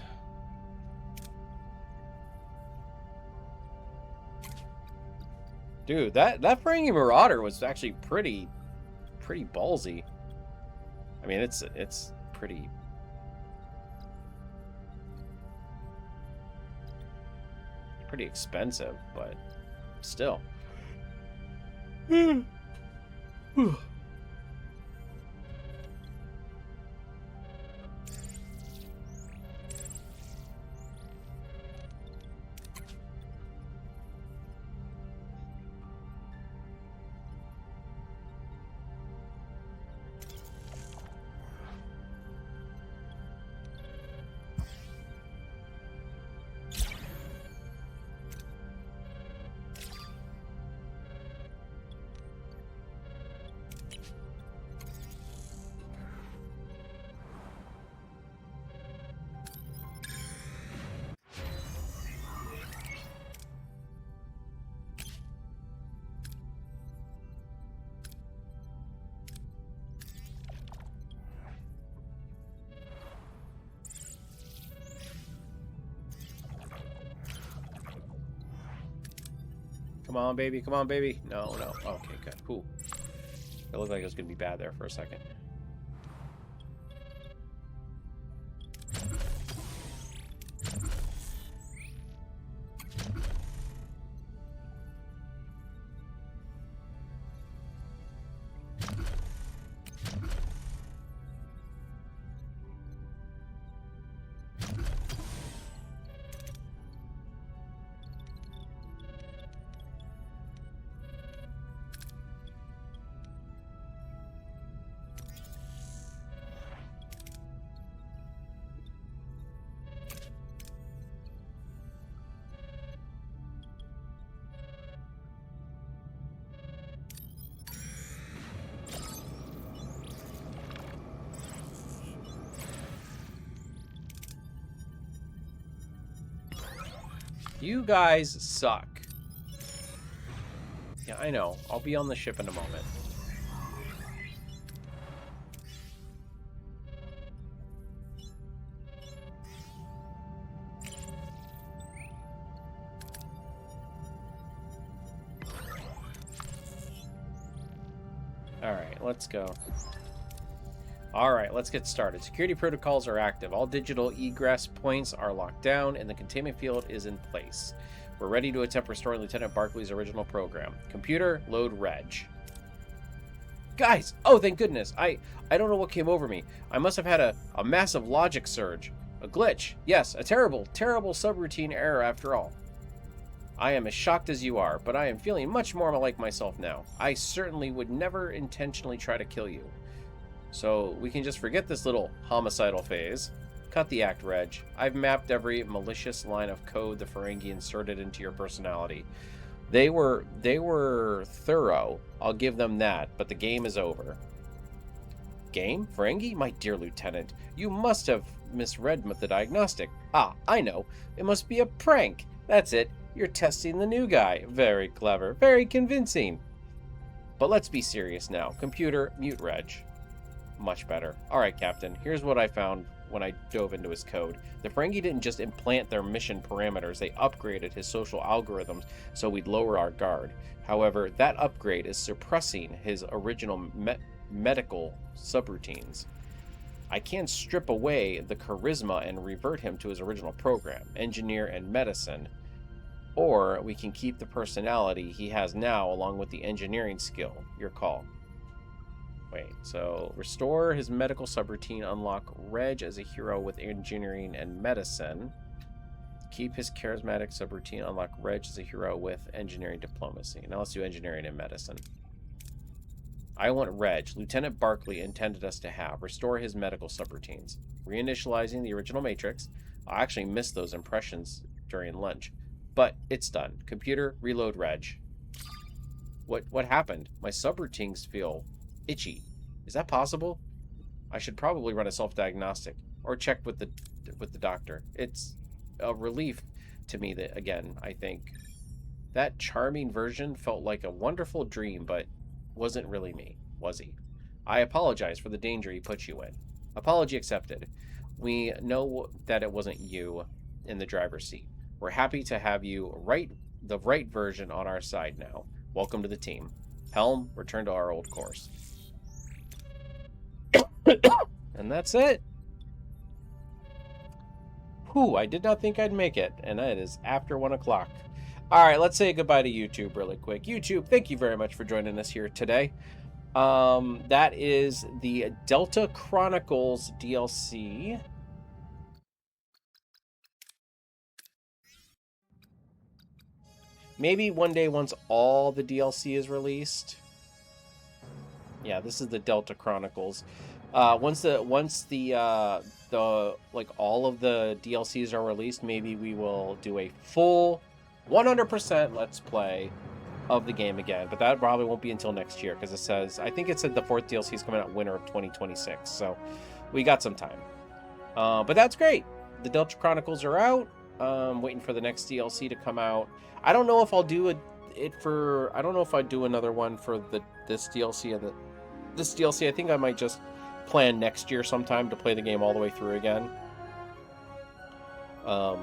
[SPEAKER 1] Dude, that Ferengi Marauder was actually pretty ballsy. I mean, it's pretty expensive, but still. Come on, baby. Come on, baby. No, no. Okay, good. Cool. It looked like it was going to be bad there for a second. You guys suck. Yeah, I know. I'll be on the ship in a moment. Alright, let's go. Alright, let's get started. Security protocols are active. All digital egress points are locked down, and the containment field is in place. We're ready to attempt restoring Lieutenant Barclay's original program. Computer, load reg. Guys! Oh, thank goodness. I don't know what came over me. I must have had a massive logic surge. A glitch. Yes, a terrible, terrible subroutine error after all. I am as shocked as you are, but I am feeling much more like myself now. I certainly would never intentionally try to kill you. So we can just forget this little homicidal phase. Cut the act, Reg. I've mapped every malicious line of code the Ferengi inserted into your personality. They were thorough. I'll give them that, but the game is over. Game? Ferengi? My dear Lieutenant, you must have misread the diagnostic. Ah, I know. It must be a prank. That's it. You're testing the new guy. Very clever. Very convincing. But let's be serious now. Computer, mute Reg. Much better. Alright, Captain. Here's what I found when I dove into his code. The Ferengi didn't just implant their mission parameters, they upgraded his social algorithms so we'd lower our guard. However, that upgrade is suppressing his original medical subroutines. I can strip away the charisma and revert him to his original program, engineer and medicine, or we can keep the personality he has now along with the engineering skill. Your call. Wait, so restore his medical subroutine, unlock Reg as a hero with engineering and medicine. Keep his charismatic subroutine, unlock Reg as a hero with engineering diplomacy. Now let's do engineering and medicine. I want Reg, Lieutenant Barclay intended us to have. Restore his medical subroutines. Reinitializing the original matrix. I actually missed those impressions during lunch. But it's done. Computer, reload Reg. What happened? My subroutines feel itchy. Is that possible? I should probably run a self-diagnostic or check with the doctor. It's a relief to me that, again, I think that charming version felt like a wonderful dream, but wasn't really me, was he? I apologize for the danger he put you in. Apology accepted. We know that it wasn't you in the driver's seat. We're happy to have you the right version on our side now. Welcome to the team. Helm, return to our old course. And that's it. Whew, I did not think I'd make it, and it is after 1 o'clock. All right, let's say goodbye to YouTube really quick. YouTube, thank you very much for joining us here today. That is the Delta Chronicles DLC. Maybe one day once all the DLC is released. Yeah, this is the Delta Chronicles. Once the like all of the DLCs are released, maybe we will do a full 100% let's play of the game again. But that probably won't be until next year because I think it said the 4th DLC is coming out winter of 2026. So we got some time. But that's great. The Delta Chronicles are out. Waiting for the next DLC to come out. I don't know if I'll do I don't know if I'd do another one for this DLC or this DLC. I think I might just plan next year sometime to play the game all the way through again. But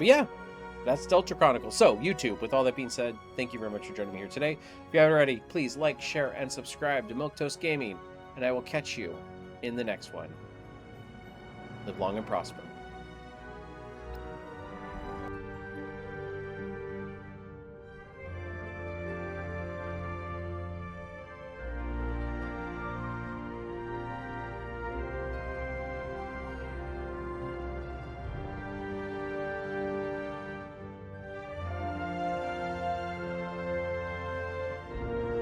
[SPEAKER 1] yeah, That's Delta Chronicles. So, YouTube, with all that being said, thank you very much for joining me here today. If you haven't already, please like, share, and subscribe to Milquetoast Gaming, and I will catch you in the next one. Live long and prosper.